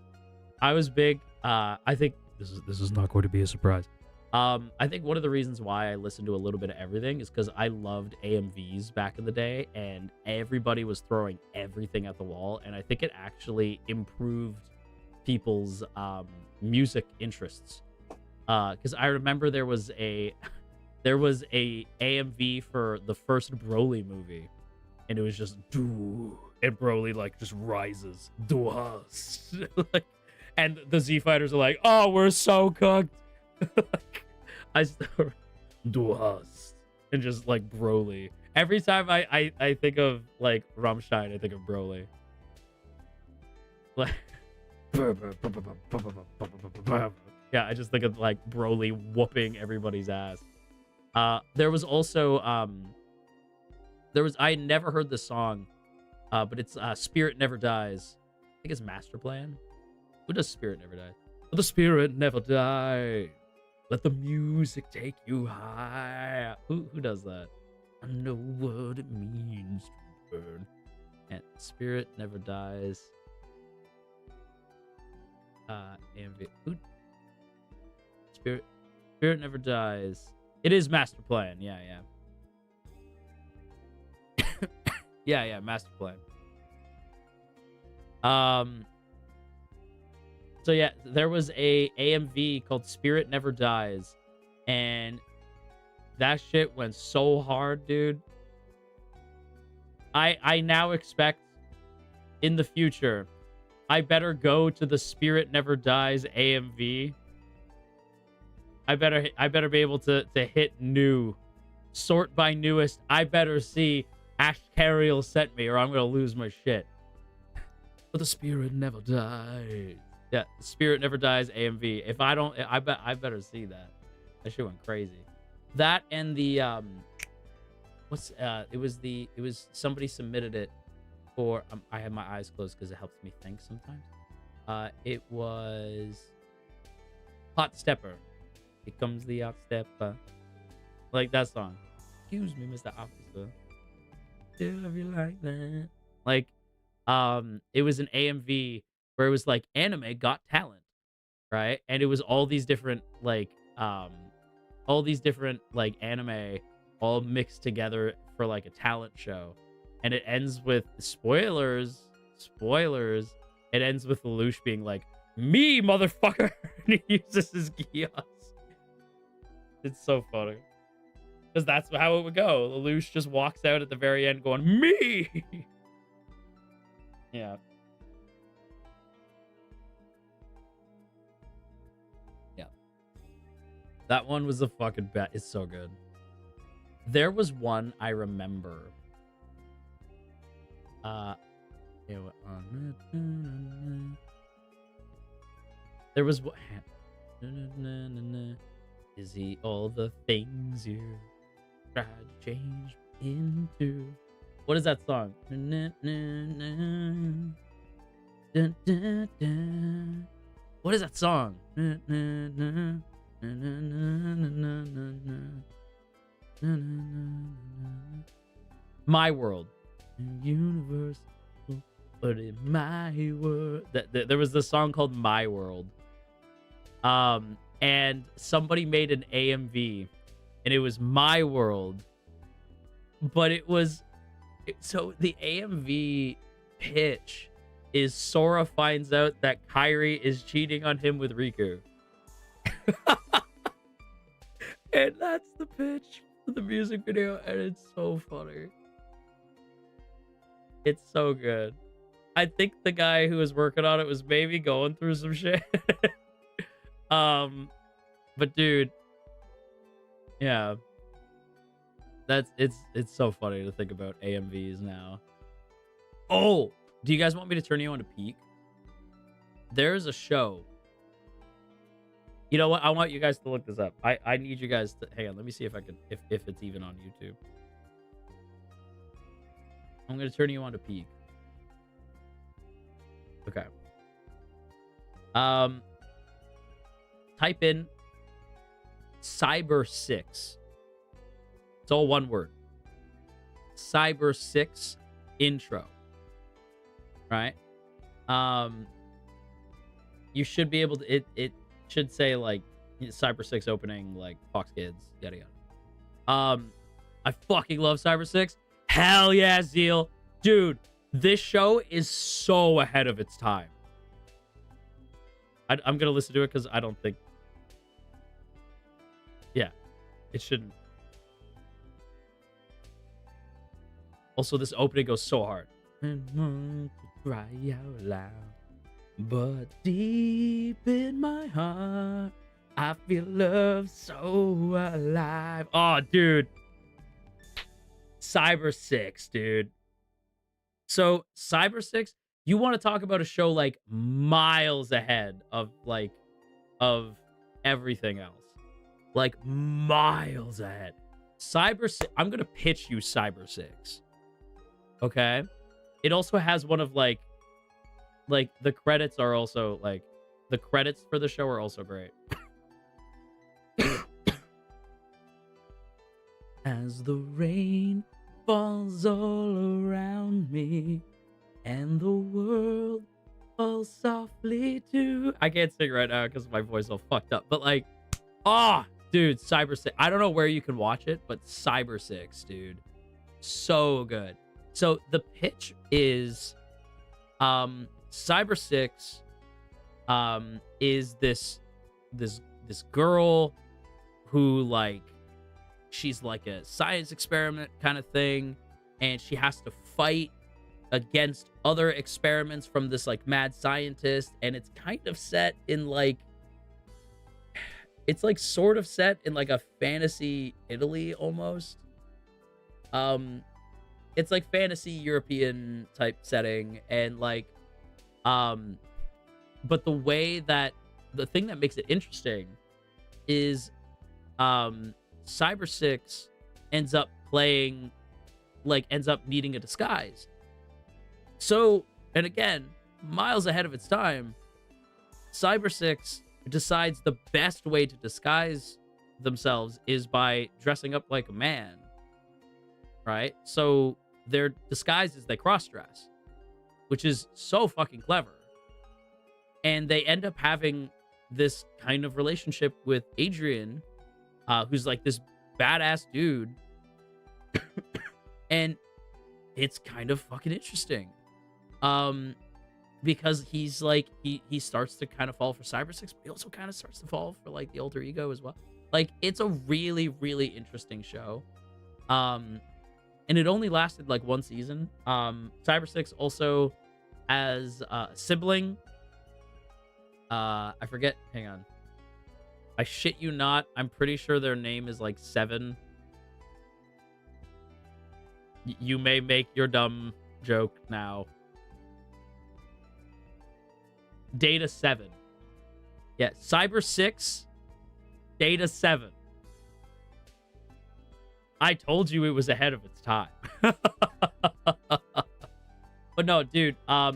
I was big. I think this is not going to be a surprise. I think one of the reasons why I listened to a little bit of everything is because I loved AMVs back in the day, and everybody was throwing everything at the wall, and I think it actually improved people's music interests. Because I remember there was a AMV for the first Broly movie, and it was just do, and Broly like just rises, do us, like, and the Z fighters are like, oh, we're so cooked. I still do us, and just like Broly. Every time I think of like Rammstein, I think of Broly. Like, yeah, I just think of like Broly whooping everybody's ass. There was also I never heard the song, but it's Spirit Never Dies. I think it's Master Plan. Who does Spirit Never Die? Let the spirit never die. Let the music take you high. Who does that? I know what it means to burn. And Spirit Never Dies. Who? Spirit Never Dies. It is Master Plan. Yeah. yeah, Master Plan. So yeah, there was a AMV called Spirit Never Dies, and that shit went so hard, dude. I now expect in the future, I better go to the Spirit Never Dies AMV. I better be able to hit new, sort by newest. I better see Ashkariel sent me, or I'm gonna lose my shit. But the Spirit Never Dies. Yeah, Spirit Never Dies AMV. If I don't, I better see that. That shit went crazy. That and the it was somebody submitted it for. I have my eyes closed because it helps me think sometimes. It was Hot Stepper. Here comes the hot stepper. Like that song. Excuse me, Mr. Officer. Do you like that? Like, it was an AMV where it was like Anime Got Talent, right? And it was all these different anime all mixed together for like a talent show. And it ends with spoilers. It ends with Lelouch being like, me, motherfucker. And he uses his Gios. It's so funny. Because that's how it would go. Lelouch just walks out at the very end going, me! Yeah. Yeah. That one was a fucking bet. It's so good. There was one I remember. There was what? Is he all the things you tried to change into? What is that song? What is that song? My World. Universe, but in my world. There was this song called My World. And somebody made an AMV, and it was My World, but it was so the AMV pitch is Sora finds out that Kairi is cheating on him with Riku. And that's the pitch for the music video, and it's so funny. It's so good. I think the guy who was working on it was maybe going through some shit. But dude, yeah, it's so funny to think about AMVs now. Oh, do you guys want me to turn you on to Peak? There's a show. You know what? I want you guys to look this up. I need you guys to hang on. Let me see if I could if it's even on YouTube. I'm gonna turn you on to peak. Okay. Type in Cyber 6. It's all one word. Cyber 6 intro. Right? You should be able to, it should say like Cyber 6 opening, like Fox Kids, yada yada. I fucking love Cyber 6. Hell yeah, Zeal. Dude, this show is so ahead of its time. I'm gonna listen to it because I don't think, yeah, it shouldn't. Also, this opening goes so hard. Cry out loud, but deep in my heart, I feel love so alive. Oh, dude. Cyber 6, dude. So, Cyber 6, you want to talk about a show like miles ahead of everything else. Like miles ahead. Cyber 6, I'm going to pitch you Cyber 6. Okay? It also has one of like the credits are also like, the credits for the show are also great. As the rain falls all around me and the world falls softly too. I can't sing right now because my voice is all fucked up. But like, oh, dude, Cyber 6. I don't know where you can watch it, but Cyber 6, dude. So good. So the pitch is Cyber 6 is this girl who like, she's like a science experiment kind of thing, and she has to fight against other experiments from this like mad scientist, and it's kind of set in like, it's like sort of set in like a fantasy Italy almost. It's like fantasy European type setting, and like but the way that the thing that makes it interesting is Cyber 6 ends up needing a disguise. So, and again, miles ahead of its time, Cyber 6 decides the best way to disguise themselves is by dressing up like a man. Right? So their disguise is they cross-dress, which is so fucking clever. And they end up having this kind of relationship with Adrian, who's like this badass dude. And it's kind of fucking interesting. Because he's like, he starts to kind of fall for Cyber 6, but he also kind of starts to fall for like the alter ego as well. Like, it's a really, really interesting show. And it only lasted like one season. Cyber 6 also has a sibling. I forget. Hang on. I shit you not. I'm pretty sure their name is like 7. You may make your dumb joke now. Data 7. Yeah, Cyber 6, Data 7. I told you it was ahead of its time. But no, dude, I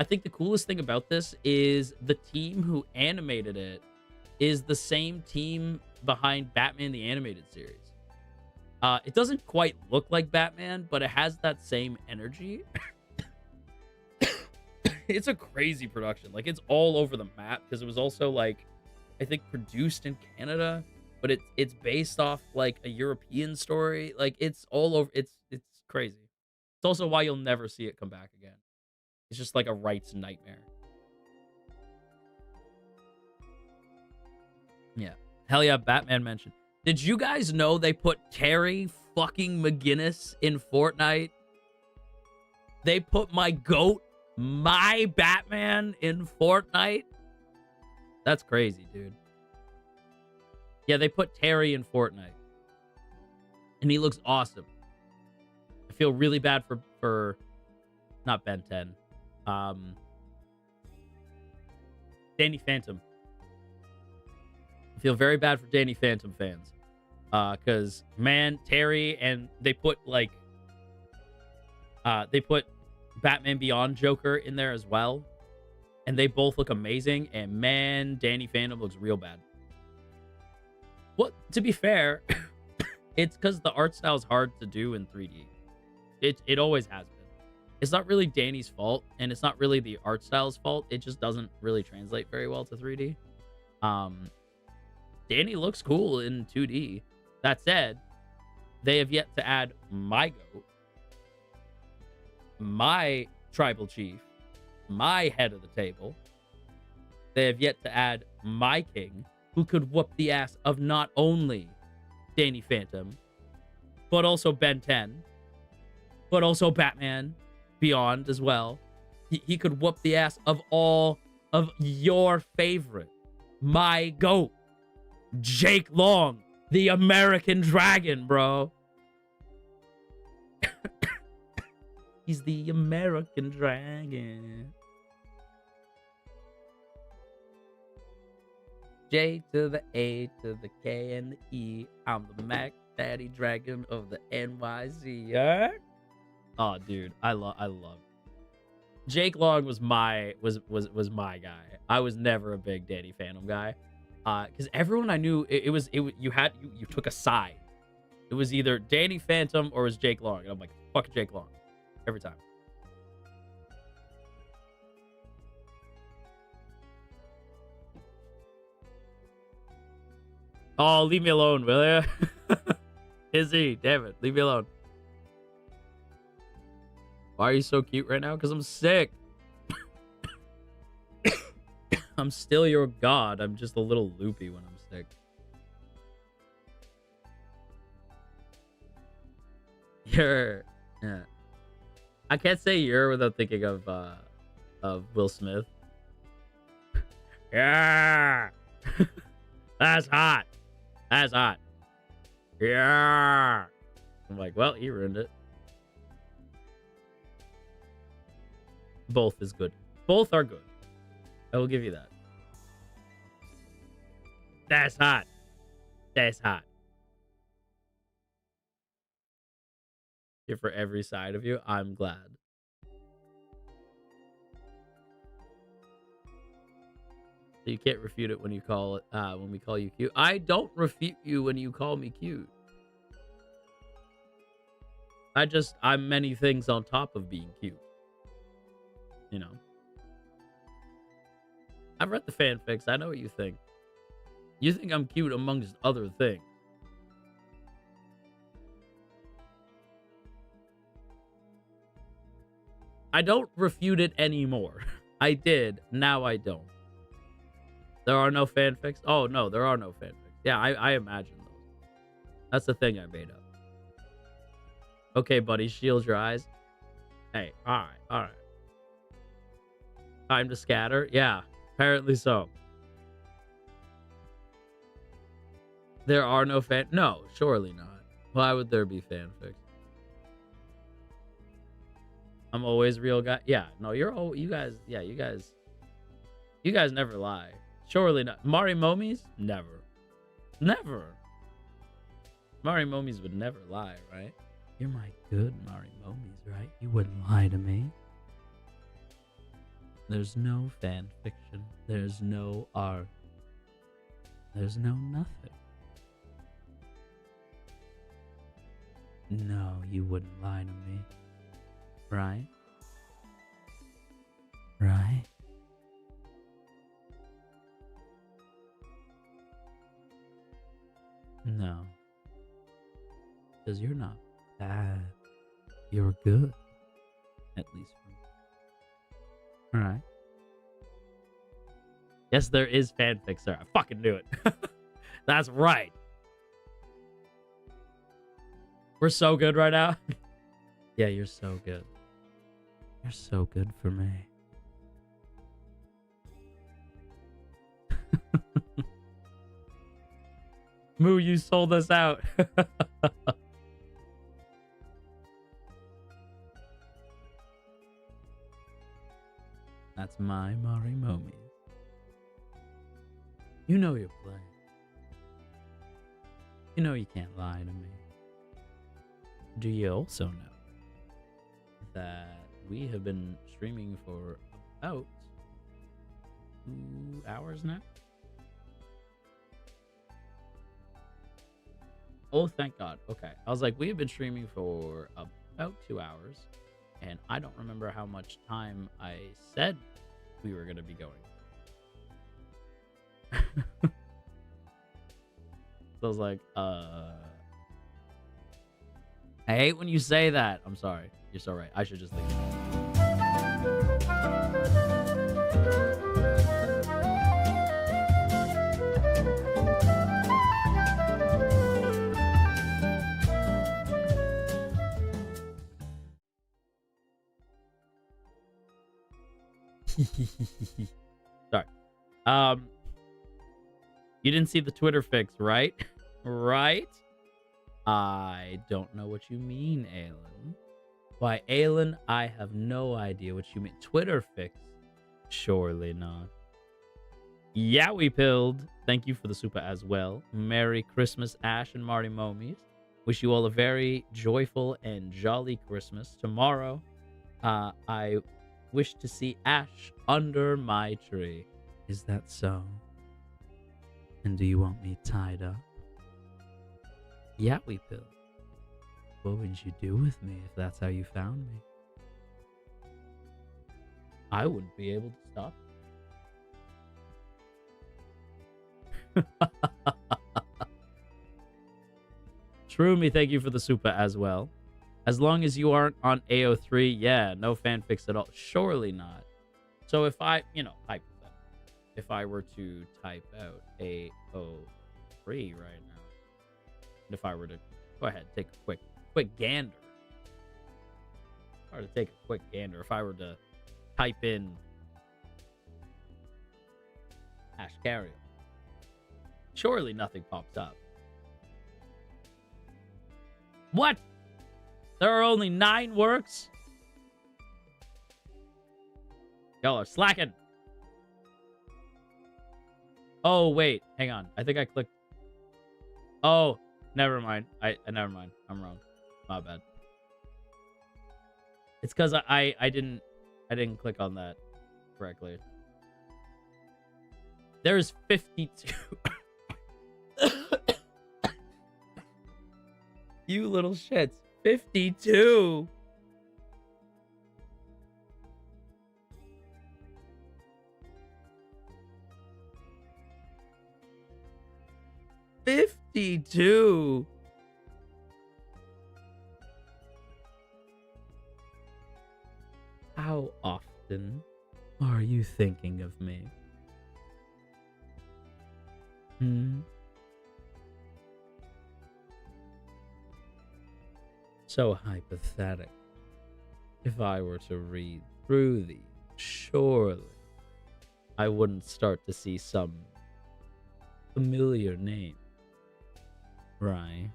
think the coolest thing about this is the team who animated it is the same team behind Batman the Animated Series. It doesn't quite look like Batman, but it has that same energy. It's a crazy production. Like, it's all over the map because it was also, like, I think produced in Canada, but it's based off like a European story. Like, it's all over. It's crazy. It's also why you'll never see it come back again. It's just like a rights nightmare. Yeah. Hell yeah, Batman mentioned. Did you guys know they put Terry fucking McGinnis in Fortnite? They put my goat, my Batman in Fortnite? That's crazy, dude. Yeah, they put Terry in Fortnite. And he looks awesome. I feel really bad for not Ben 10. Danny Phantom. I feel very bad for Danny Phantom fans. Because, man, Terry, and they put, like... They put Batman Beyond Joker in there as well, and they both look amazing. And man, Danny Phantom looks real bad. Well, to be fair, it's because the art style is hard to do in 3D. It always has been. It's not really Danny's fault, and it's not really the art style's fault. It just doesn't really translate very well to 3D. Danny looks cool in 2D. That said, they have yet to add my goat, my tribal chief, my head of the table. They have yet to add my king, who could whoop the ass of not only Danny Phantom, but also Ben 10, but also Batman Beyond as well. He could whoop the ass of all of your favorite, my GOAT, Jake Long, the American Dragon, bro. He's the American Dragon. J to the A to the K and the E. I'm the Mac Daddy Dragon of the NYC. Yeah? Oh, dude, I love. Jake Long was my guy. I was never a big Danny Phantom guy, because everyone I knew you took a side. It was either Danny Phantom or it was Jake Long, and I'm like, fuck Jake Long, every time. Oh, leave me alone, will ya? Izzy, damn it, leave me alone. Why are you so cute right now? Because I'm sick. I'm still your god. I'm just a little loopy when I'm sick. Yeah. I can't say you're without thinking of Will Smith. Yeah. That's hot. That's hot. Yeah. I'm like, well, he ruined it. Both is good. Both are good. I will give you that. That's hot. That's hot. Here for every side of you. I'm glad. So you can't refute it when you call it when we call you cute. I don't refute you when you call me cute. I'm many things on top of being cute. You know. I've read the fanfics. I know what you think. You think I'm cute amongst other things. I don't refute it anymore. I did. Now I don't. There are no fanfics? Oh, no, there are no fanfics. Yeah, I imagine those. That's the thing I made up. Okay, buddy, shield your eyes. Hey, all right. Time to scatter? Yeah, apparently so. There are no No, surely not. Why would there be fanfics? I'm always real guy. Yeah, no, you guys never lie. Surely not. Marimomies? Never. Never. Marimomies would never lie, right? You're my good Marimomies, right? You wouldn't lie to me. There's no fan fiction. There's no art. There's no nothing. No, you wouldn't lie to me. Right? Right? No. Because you're not bad. You're good. At least for me. Alright. Yes, there is fanfic, sir. I fucking knew it. That's right. We're so good right now. Yeah, you're so good. You're so good for me. Moo, you sold us out. That's my Marimomie. You know you're playing. You know you can't lie to me. Do you also know that we have been streaming for about 2 hours now. Oh, thank God. Okay. I was like, we have been streaming for about 2 hours, and I don't remember how much time I said we were going to be going. So I was like, I hate when you say that. I'm sorry. You're so right. I should just leave it. Sorry. You didn't see the Twitter fix, right? Right? I don't know what you mean, Aelin. Why, Aelin, I have no idea what you mean. Twitter fix? Surely not. Yeah, we pilled. Thank you for the super as well. Merry Christmas, Ash and Marimomies. Wish you all a very joyful and jolly Christmas. Tomorrow, I wish to see Ash under my tree. Is that so? And do you want me tied up? Yeah, we pilled. What would you do with me if that's how you found me? I wouldn't be able to stop. Shroomy, thank you for the super as well. As long as you aren't on AO3, yeah, no fanfics at all. Surely not. So if I, hypothetically, if I were to type out AO3 right now, and if I were to go ahead, take a quick gander. If I were to take a quick gander, if I were to type in Ashkariel, surely nothing pops up. What? There are only 9 works? Y'all are slacking. Oh, wait. Hang on. I think I clicked. Oh, never mind. Never mind. I'm wrong. My bad. It's because I didn't click on that correctly. There's 52. You little shits. 52. How often are you thinking of me? So hypothetical. If I were to read through these, surely I wouldn't start to see some familiar name, right?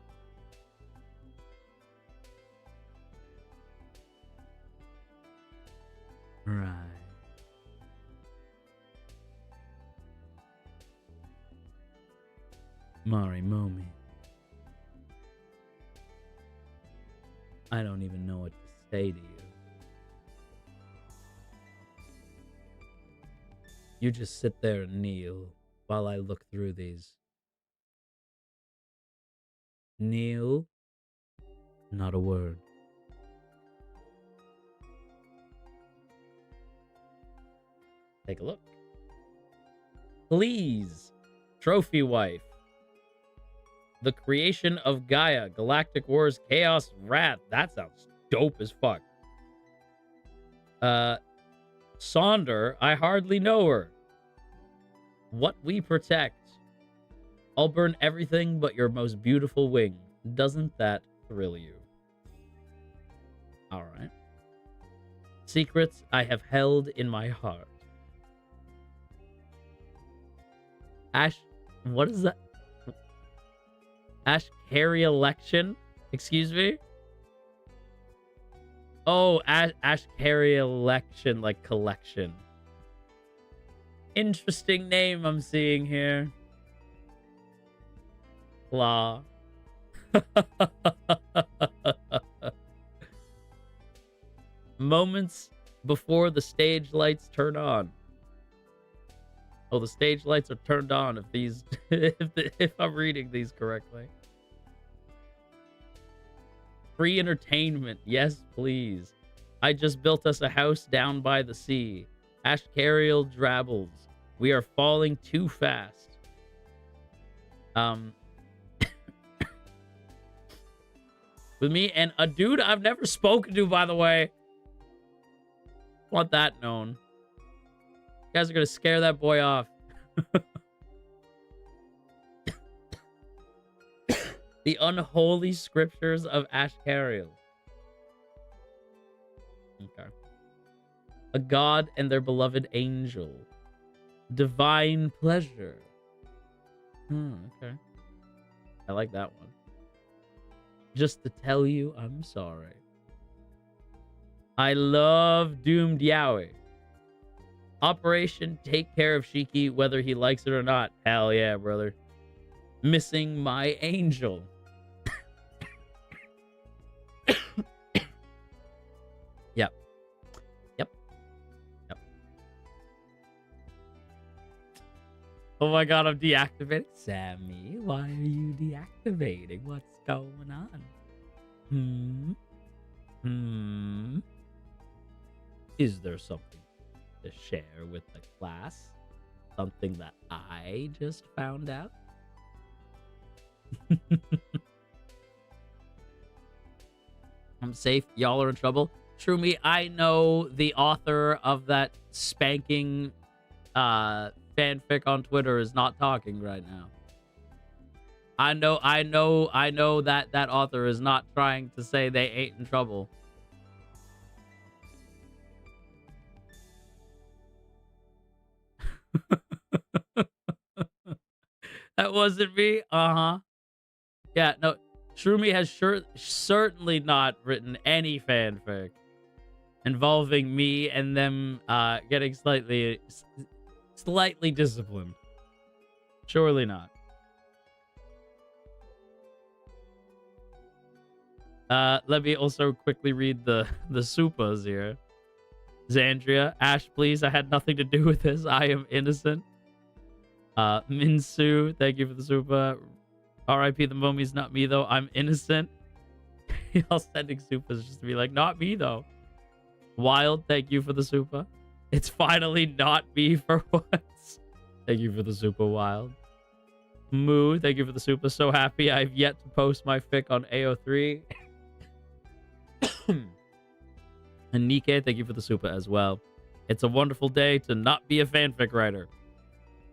Right. Marimomie. I don't even know what to say to you. You just sit there and kneel while I look through these. Kneel. Not a word. Take a look. Please. Trophy Wife. The Creation of Gaia. Galactic Wars. Chaos Wrath. That sounds dope as fuck. Sonder. I hardly know her. What we protect. I'll burn everything but your most beautiful wing. Doesn't that thrill you? Alright. Secrets I have held in my heart. Ash... What is that? Ashkariel election? Excuse me? Oh, Ashkariel election, like collection. Interesting name I'm seeing here. Claw. Moments before the stage lights turn on. Oh, the stage lights are turned on if these if I'm reading these correctly. Free entertainment, yes, please. I just built us a house down by the sea. Ashkariel drabbles. We are falling too fast. With me and a dude I've never spoken to, by the way. Want that known. You guys are gonna scare that boy off. The unholy scriptures of Ashkariel. Okay. A god and their beloved angel. Divine pleasure. Okay. I like that one. Just to tell you, I'm sorry. I love Doomed Yowie. Operation Take Care of Shiki, whether he likes it or not. Hell yeah, brother. Missing my angel. Yep. Yep. Yep. Oh my god, I'm deactivating. Sammy, why are you deactivating? What's going on? Is there something to share with the class? Something that I just found out? I'm safe. Y'all are in trouble. True me, I know the author of that spanking fanfic on Twitter is not talking right now. I know that that author is not trying to say they ain't in trouble. That wasn't me. Yeah, no. Shroomy has certainly not written any fanfic involving me and them getting slightly disciplined. Surely not. Let me also quickly read the supas here. Xandria, Ash, please. I had nothing to do with this. I am innocent. Minsu, thank you for the super. R.I.P. the mommy's not me though. I'm innocent. Y'all sending supas just to be like, not me though. Wild, thank you for the super. It's finally not me for once. Thank you for the super, Wild. Moo, thank you for the super. So happy I've yet to post my fic on AO3. And Nike, thank you for the super as well. It's a wonderful day to not be a fanfic writer.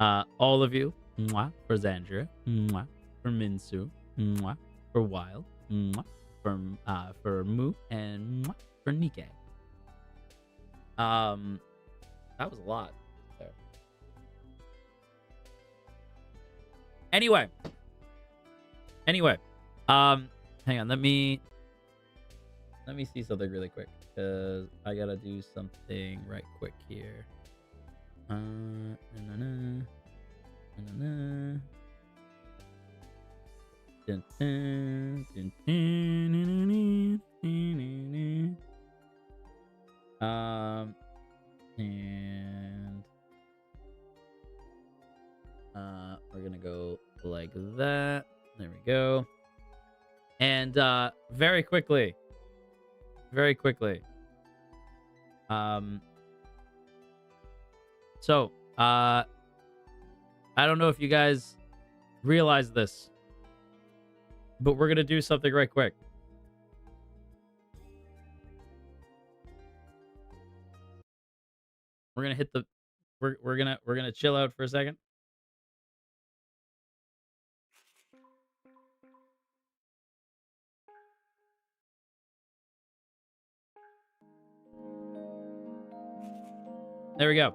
All of you, mwah, for Xandria, mwah, for Minsu, mwah, for Wild, mwah, for Moo, and mwah, for Nike. That was a lot there. Anyway, hang on, let me see something really quick because I gotta do something right quick here. We're gonna go like that. There we go. And very quickly. So, I don't know if you guys realize this, but we're gonna do something right quick. We're gonna hit the. We're gonna chill out for a second. There we go.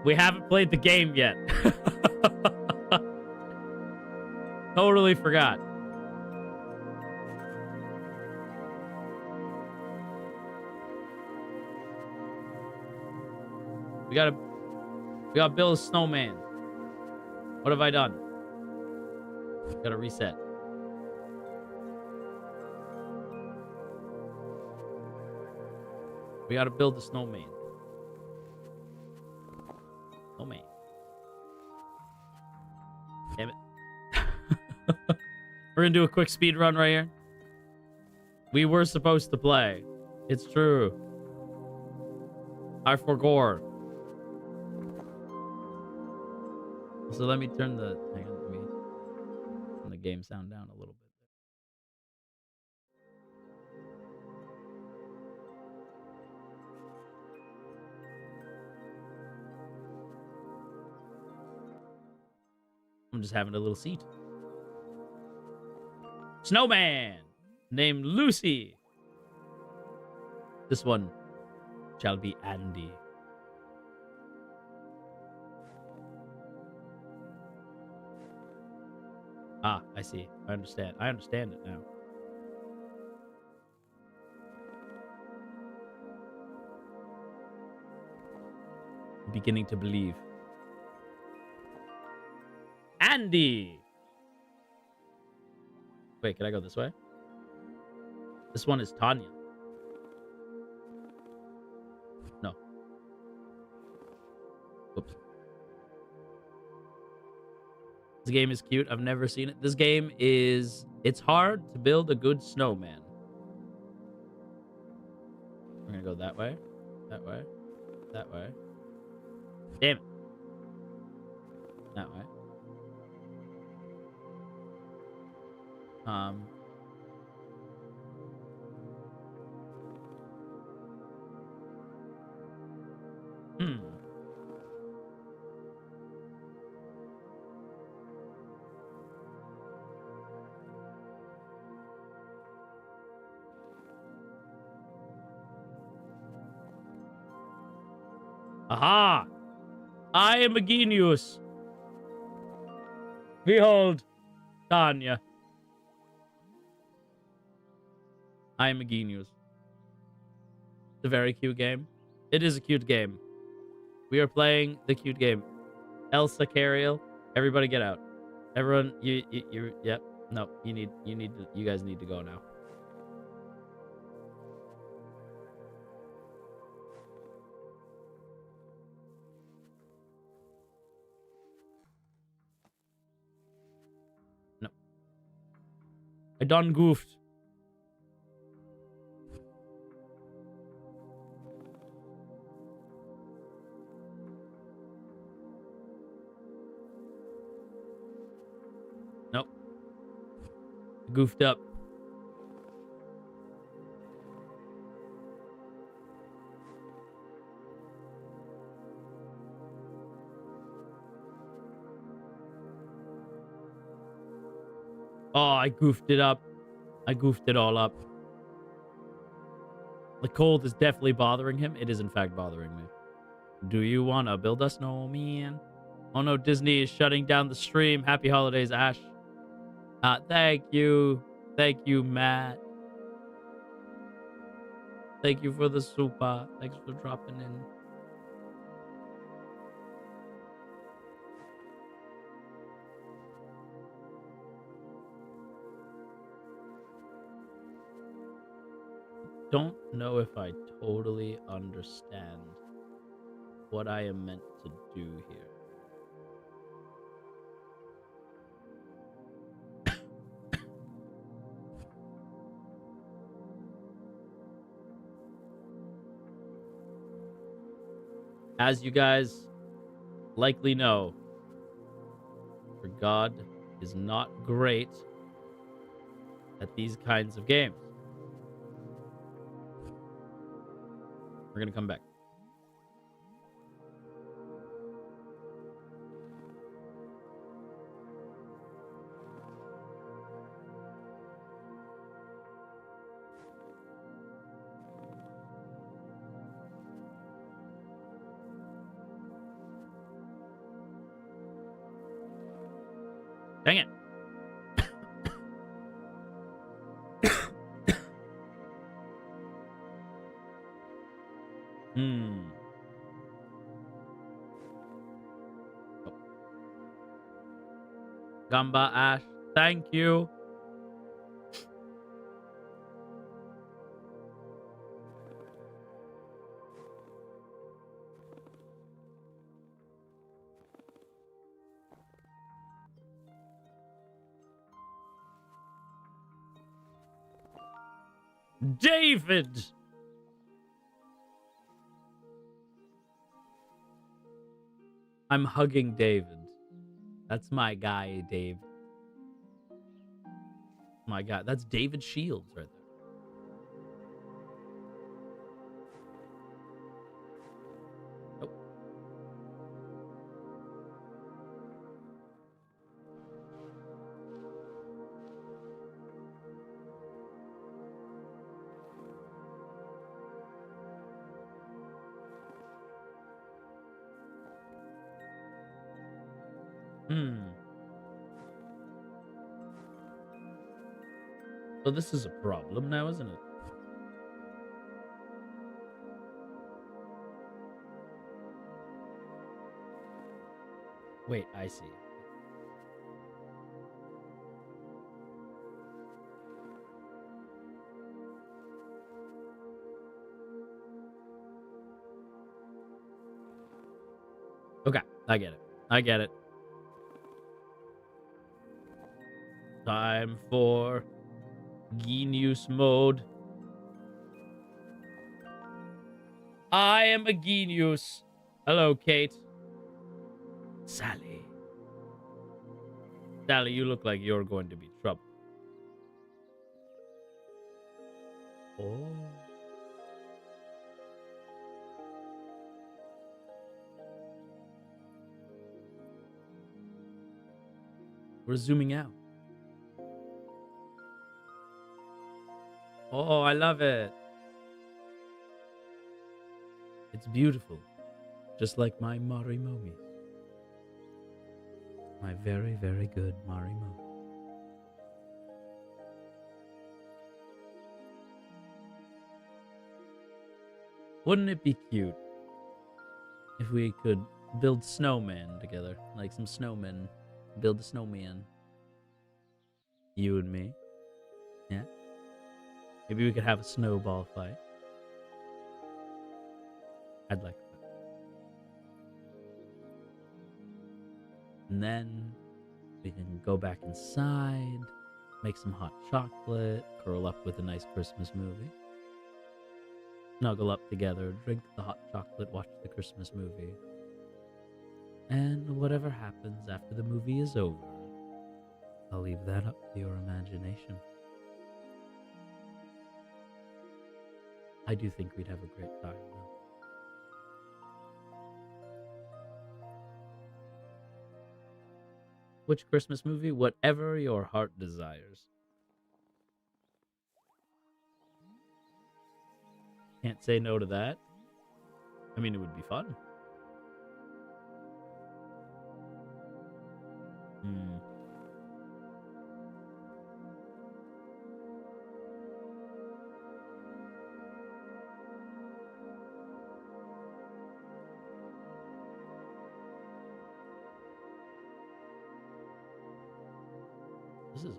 We haven't played the game yet. Totally forgot. We gotta build a snowman. What have I done? Gotta reset. We gotta build the snowman. Snowman. Damn it. We're gonna do a quick speed run right here. We were supposed to play. It's true. I forgot. So let me turn the turn the game sound down a little bit. I'm just having a little seat. Snowman named Lucy. This one shall be Andy. Ah, I see. I understand. I understand it now. I'm beginning to believe. Andy! Wait, can I go this way? This one is Tanya. No. Oops. This game is cute. I've never seen it. This game is... It's hard to build a good snowman. We're gonna go that way. That way. That way. Damn it. That way. Aha! I am a genius. Behold, Tanya. I am a genius. It's a very cute game. It is a cute game. We are playing the cute game. Ashkariel, everybody get out. Everyone, yep. No, you guys need to go now. No. I done goofed. Nope. Goofed up. Oh, I goofed it up. I goofed it all up. The cold is definitely bothering him. It is, in fact, bothering me. Do you want to build a snowman? Oh, no, Disney is shutting down the stream. Happy holidays, Ash. Thank you. Thank you, Matt. Thank you for the super. Thanks for dropping in. Don't know if I totally understand what I am meant to do here. As you guys likely know, for God is not great at these kinds of games. We're gonna come back. Dang it. Oh. Gamba Ash, thank you. David! I'm hugging David. That's my guy, Dave. My God, that's David Shields right there. Nope. So this is a problem now, isn't it? Wait, I see. Okay, I get it. I get it. Time for genius mode. I am a genius. Hello, Kate. Sally. Sally, you look like you're going to be trouble. Oh. We're zooming out. Oh, I love it. It's beautiful. Just like my Marimomie. My very, very good Marimomie. Wouldn't it be cute if we could build snowman together? Like some snowmen. Build a snowman. You and me. Yeah. Maybe we could have a snowball fight. I'd like that. And then we can go back inside, make some hot chocolate, curl up with a nice Christmas movie. Snuggle up together, drink the hot chocolate, watch the Christmas movie. And whatever happens after the movie is over, I'll leave that up to your imagination. I do think we'd have a great time, though. Which Christmas movie? Whatever your heart desires. Can't say no to that. I mean, it would be fun. This is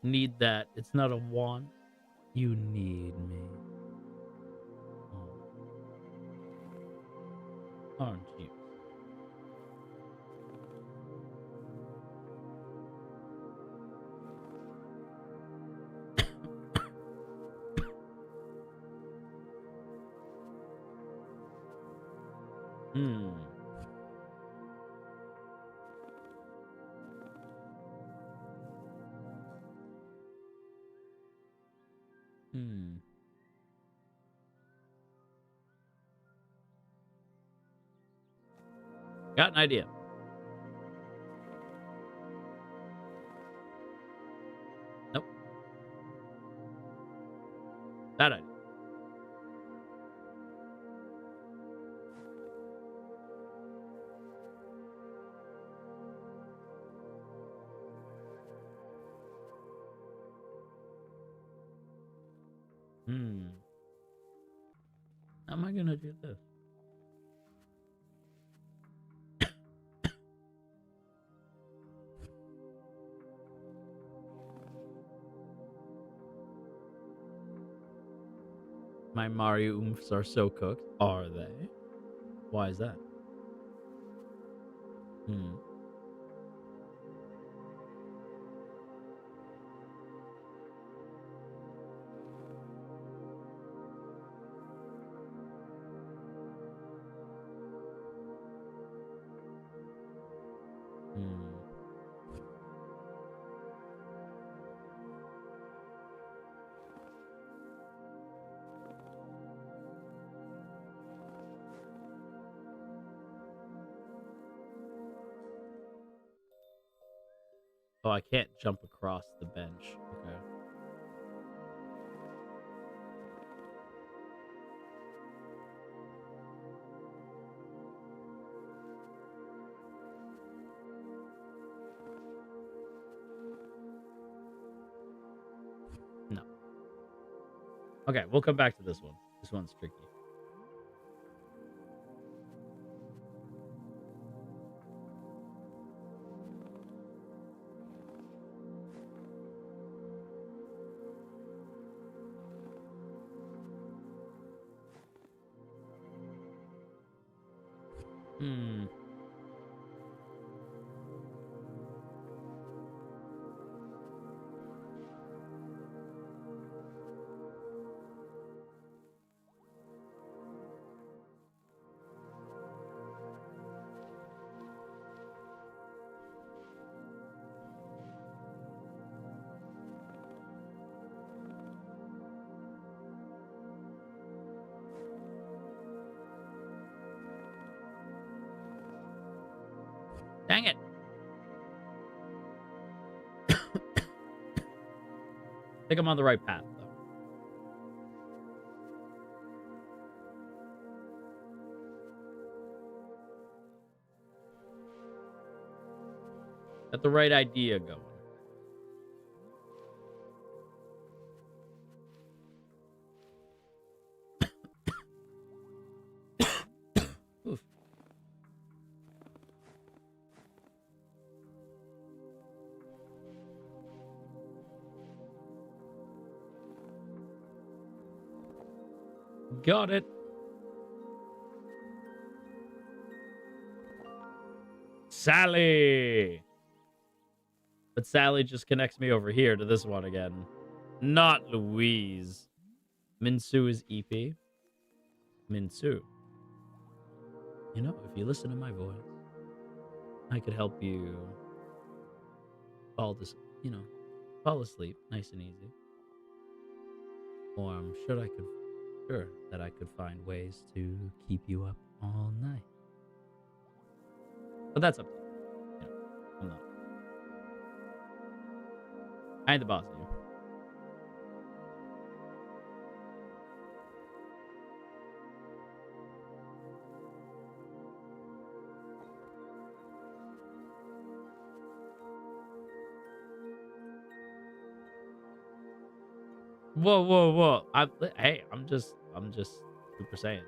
need that. It's not a want. You need me. Oh. Aren't you? Got an idea. Nope. That idea. How am I gonna do this? My Mario oomphs are so cooked. Are they? Why is that? Hmm. Hmm. Oh, I can't jump across the bench. Okay. No. Okay, we'll come back to this one. This one's tricky. Hmm. Dang it. I think I'm on the right path, though. Got the right idea going. Oof. Got it. Sally. But Sally just connects me over here to this one again. Not Louise. Minsu is EP. Minsu. You know, if you listen to my voice, I could help you fall fall asleep nice and easy. Or I'm sure that I could find ways to keep you up all night. But that's up to you. You know, I'm not. I ain't the boss of you. Whoa, whoa, whoa! I'm just super saying.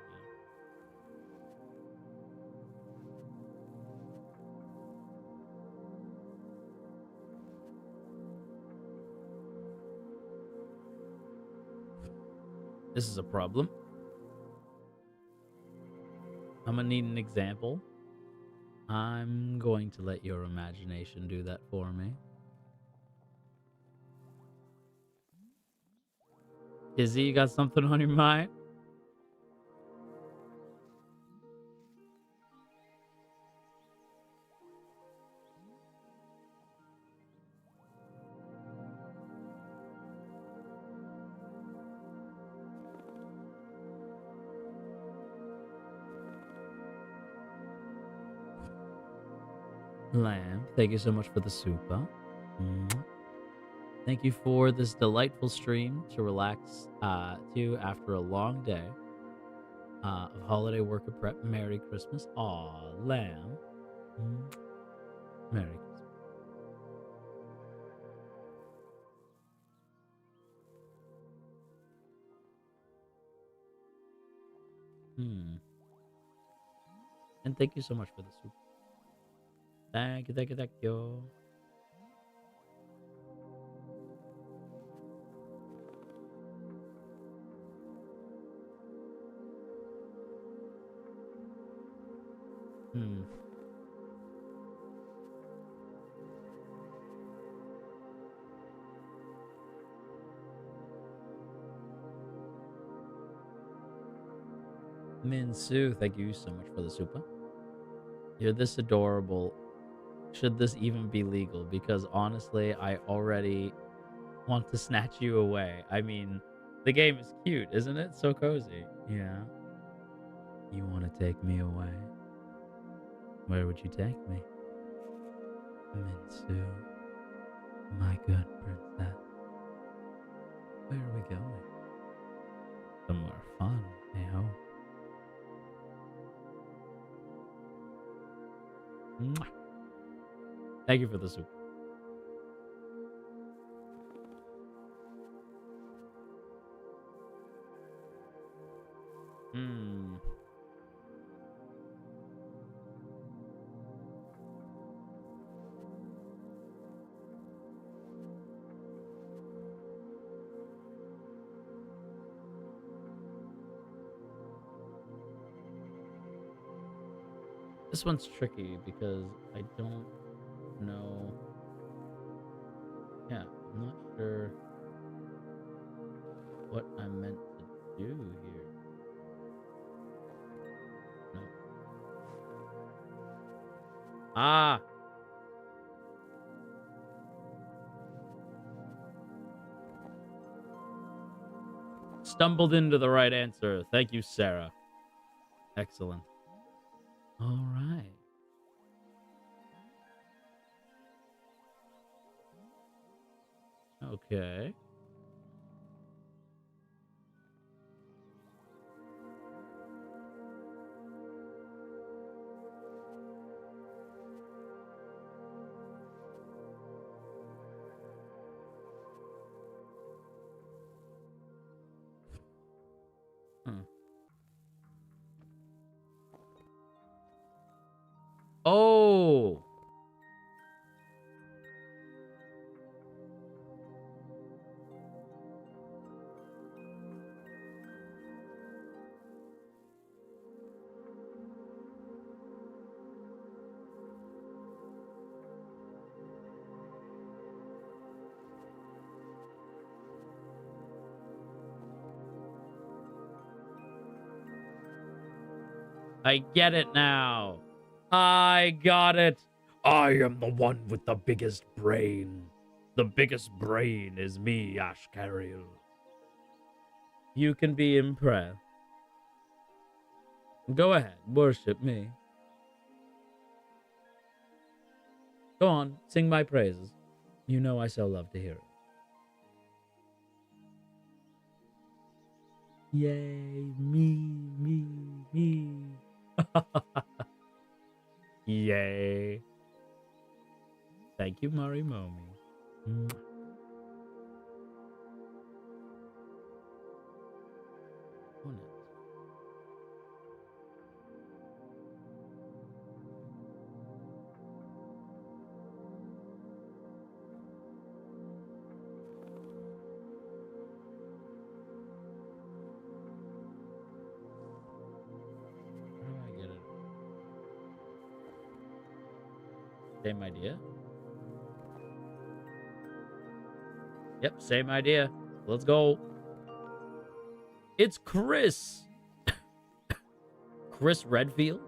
This is a problem. I'm gonna need an example. I'm going to let your imagination do that for me. Izzy, you got something on your mind? Lamb, thank you so much for the super. Thank you for this delightful stream to relax to after a long day of holiday work and prep. Merry Christmas. Aw, Lamb. Merry Christmas. And thank you so much for the super. Thank you, thank you, thank you. Hmm. Minsu, thank you so much for the super. You're this adorable. Should this even be legal? Because honestly, I already want to snatch you away. I mean, the game is cute, isn't it? So cozy. Yeah. You want to take me away? Where would you take me? Minsu, my good princess. Where are we going? Somewhere fun, I hope. Mwah. Thank you for the soup. Hmm. This one's tricky because I don't know. Yeah, I'm not sure what I'm meant to do here. No. Ah! Stumbled into the right answer. Thank you, Sarah. Excellent. All right. Okay. Hmm. Oh! I get it now. I got it. I am the one with the biggest brain. The biggest brain is me, Ashkariel. You can be impressed. Go ahead, worship me. Go on, sing my praises. You know I so love to hear it. Yay, me. Yay. Thank you, Marimomie. Oh, no. How do I get it? Same idea? Yep, same idea. Let's go. It's Chris. Chris Redfield?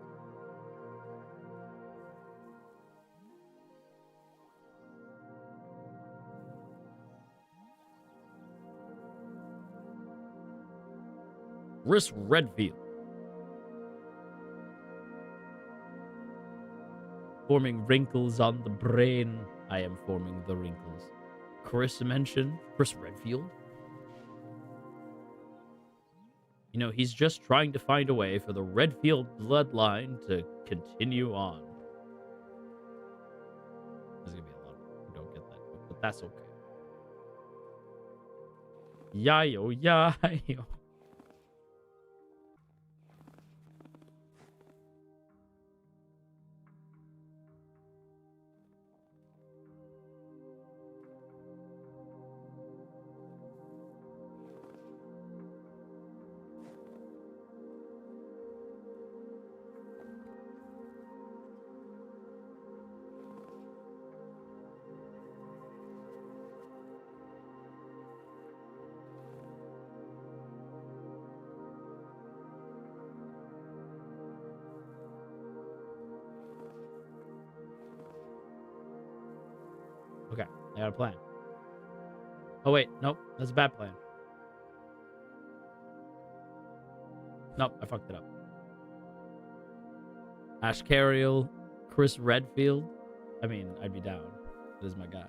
Chris Redfield. Forming wrinkles on the brain. I am forming the wrinkles. Chris mentioned Chris Redfield. You know, he's just trying to find a way for the Redfield bloodline to continue on. There's gonna be a lot of people who don't get that joke, but that's okay. Yayo, yayo. I got a plan. Oh, wait. Nope. That's a bad plan. Nope. I fucked it up. Ashkariel, Chris Redfield. I mean, I'd be down. That is my guy.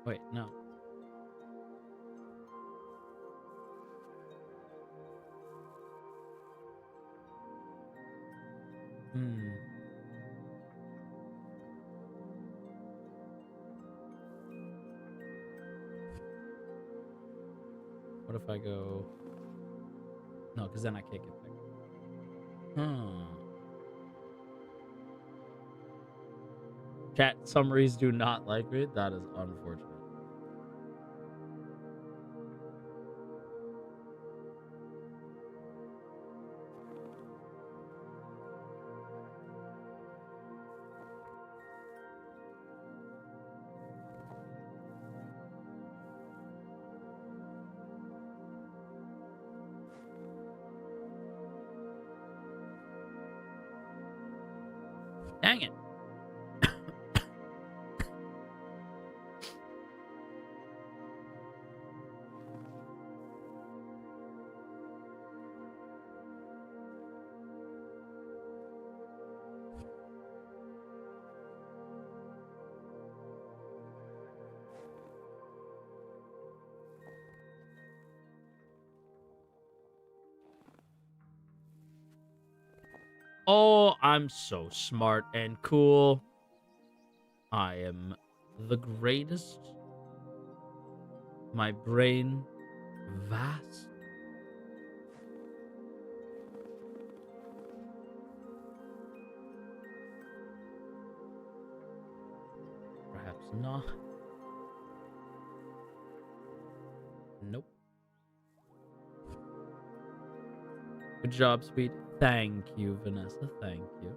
Wait, no. What if I go... No, because then I can't get back. Chat summaries do not like me. That is unfortunate. Dang it. Oh, I'm so smart and cool. I am the greatest. My brain vast. Perhaps not. Nope. Good job, sweet. Thank you, Vanessa. Thank you.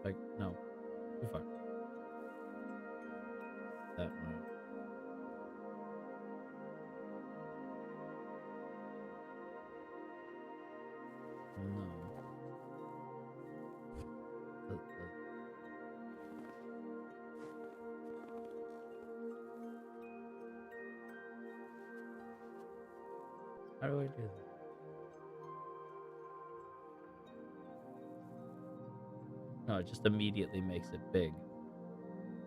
Like, no. Too far. That way. No. How do I do that? No, it just immediately makes it big.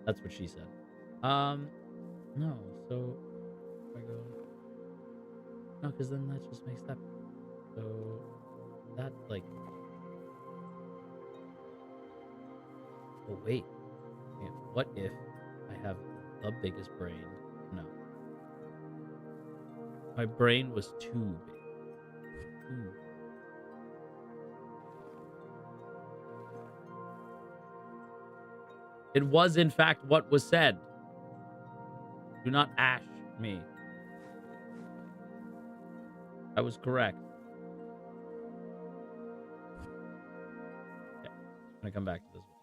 That's what she said. No, so if I go... No, because then that just makes that... So, that, like... Oh, wait. Yeah, what if I have the biggest brain? No. My brain was too big. Ooh. It was, in fact, what was said. Do not ash me. I was correct. Okay, I'm gonna come back to this one.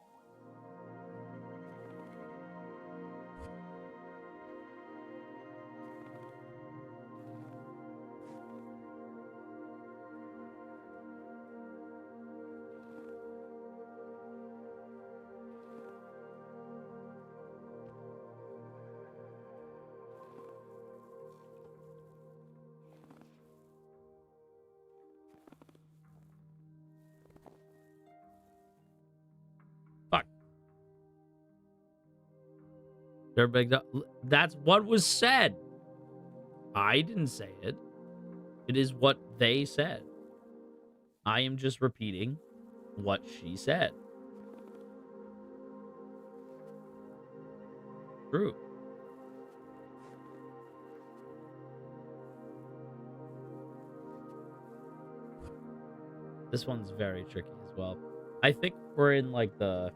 They're big. That's what was said. I didn't say it. It is what they said. I am just repeating what she said. True. This one's very tricky as well. I think we're in like the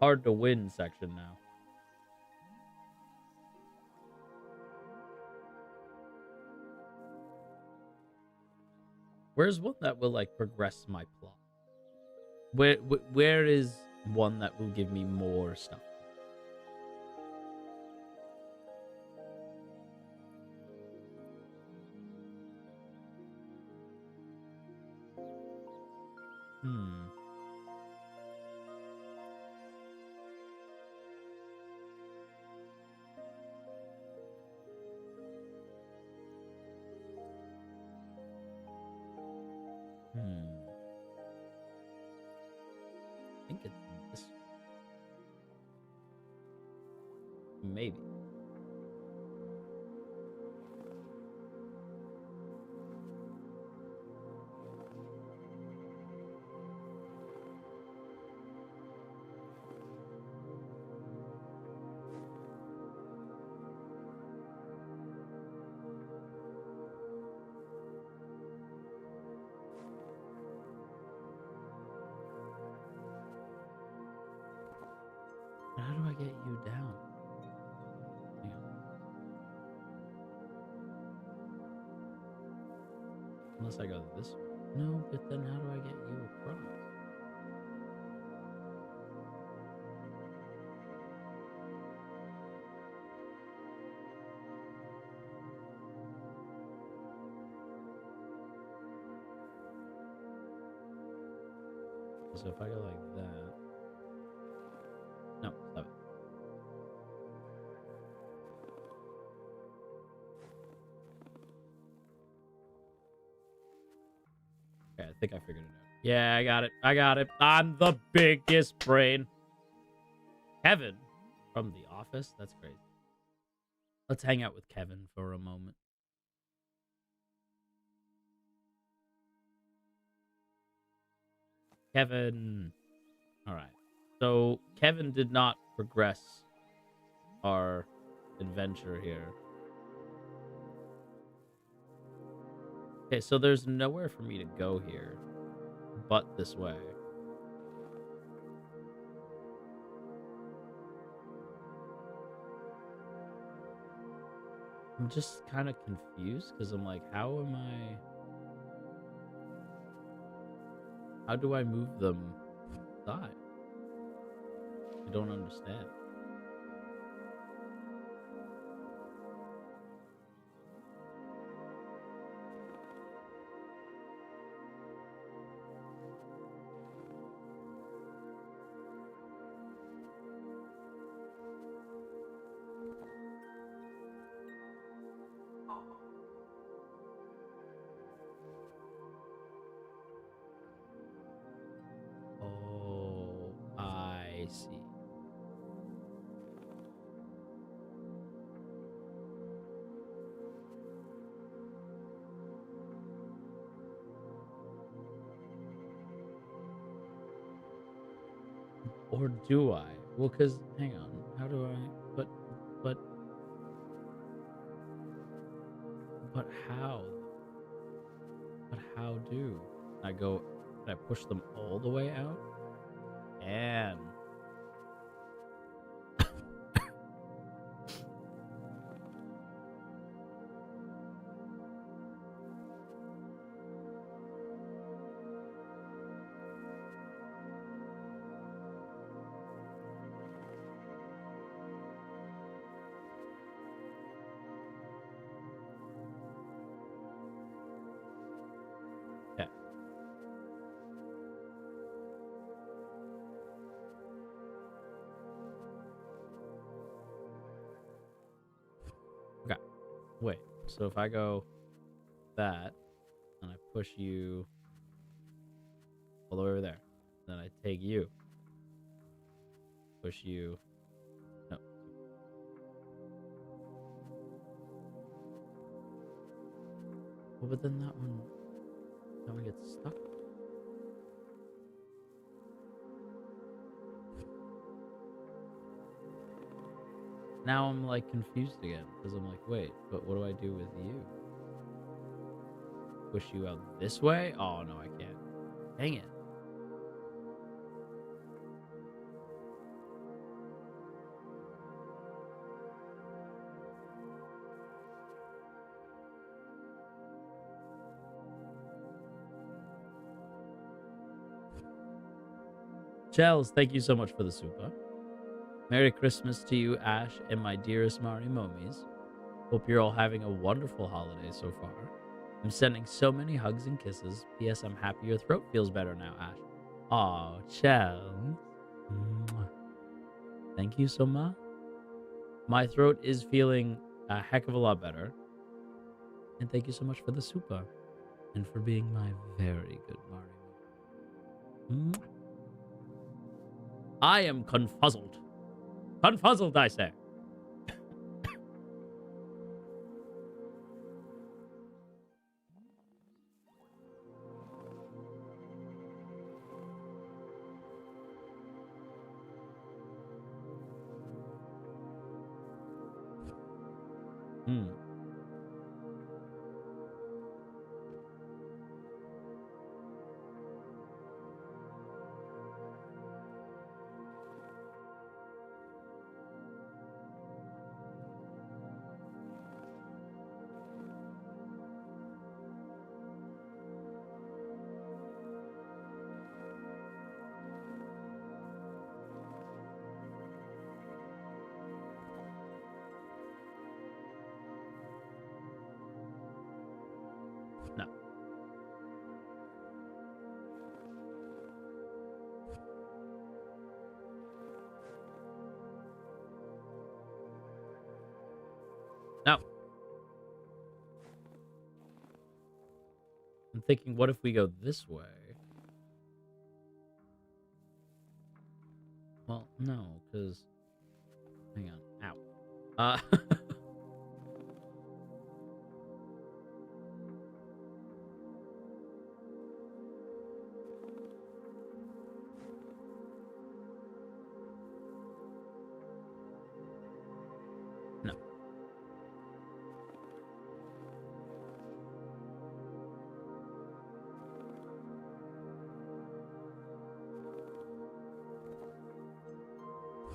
hard to win section now. Where's one that will like progress my plot? Where is one that will give me more stuff? Hmm. I think it's this. Maybe. How do I get you down? Hang on. Unless I go this way. No, but then how do I get you across? So if I go like that. No, stop it. Okay, I think I figured it out. Yeah, I got it. I got it. I'm the biggest brain. Kevin from The Office? That's crazy. Let's hang out with Kevin for a moment. Kevin. All right. So Kevin did not progress our adventure here. Okay, so there's nowhere for me to go here but this way. I'm just kind of confused because I'm like, how do I move them aside? I don't understand. Oh, I see. Or do I? Well, because, hang on. How do I? But how? But how do I go? Can I push them all the way out? And yeah. Okay. Wait. So if I go that, and I push you all the way over there, then I take you, push you. No. Well, but then that one gets stuck. Now I'm like confused again because I'm like, wait, but what do I do with you? Push you out this way? Oh no, I can't. Dang it. Chels, thank you so much for the super. Merry Christmas to you, Ash, and my dearest Marimomies. Hope you're all having a wonderful holiday so far. I'm sending so many hugs and kisses. P.S. I'm happy your throat feels better now, Ash. Aw, Chels. Thank you so much. My throat is feeling a heck of a lot better. And thank you so much for the super. And for being my very good Marimo. I am confuzzled. Confuzzled, I say. No. No. I'm thinking, what if we go this way? Well, no, because... Hang on. Ow. No.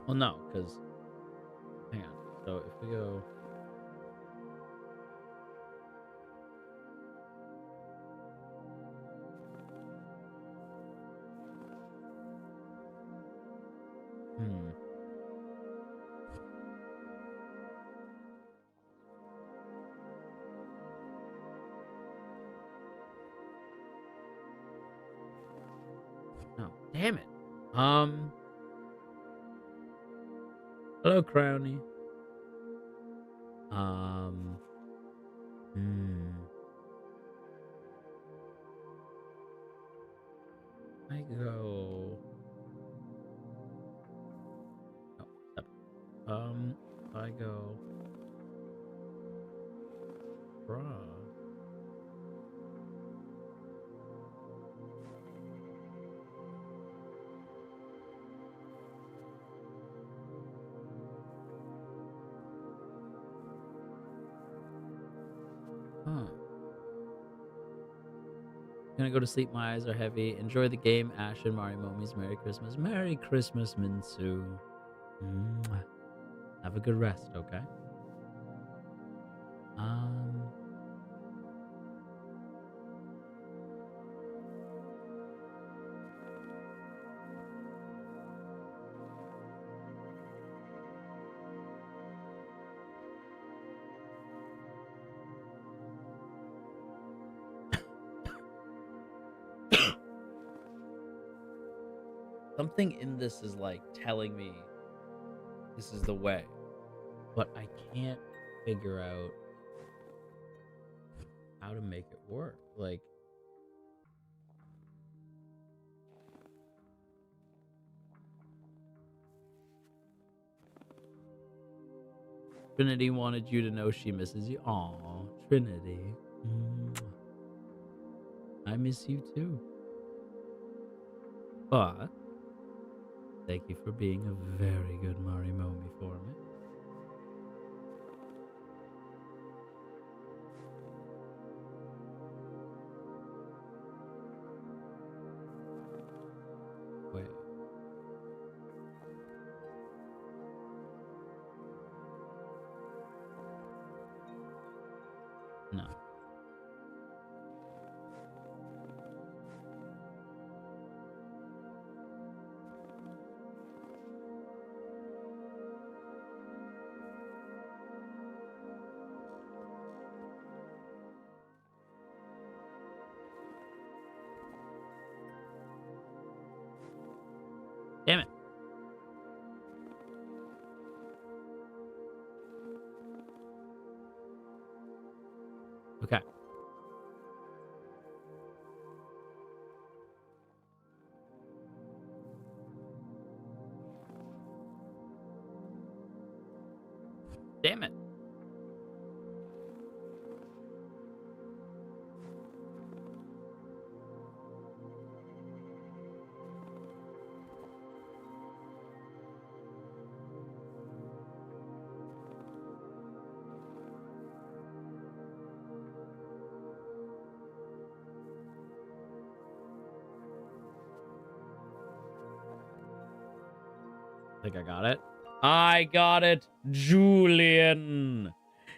Well, no, because... Hang on. So, if we go... No. Damn it. Hello, Crowny. I go... Oh, stop. I go... Bruh. Huh. Gonna go to sleep. My eyes are heavy. Enjoy the game, Ash and Marimomies. Merry Christmas. Merry Christmas, Minsu. Mwah. Have a good rest, okay? Something in this is like telling me this is the way, but I can't figure out how to make it work. Like, Trinity wanted you to know she misses you. Aw, Trinity. I miss you too. But thank you for being a very good Marimomie for me. Wait. No. Damn it. Okay. Damn it. I think I got it. I got it, Julian.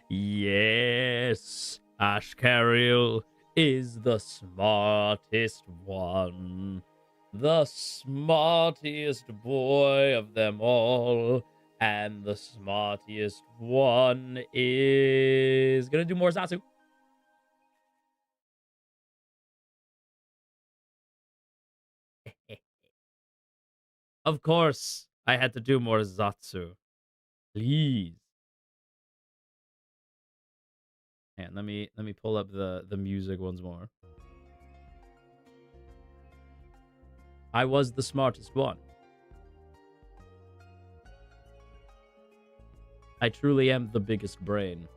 Yes, Ashkariel is the smartest one. The smartest boy of them all. And the smartest one is gonna do more Zatsu. Of course, I had to do more Zatsu. Please. And let me pull up the music once more. I was the smartest one. I truly am the biggest brain.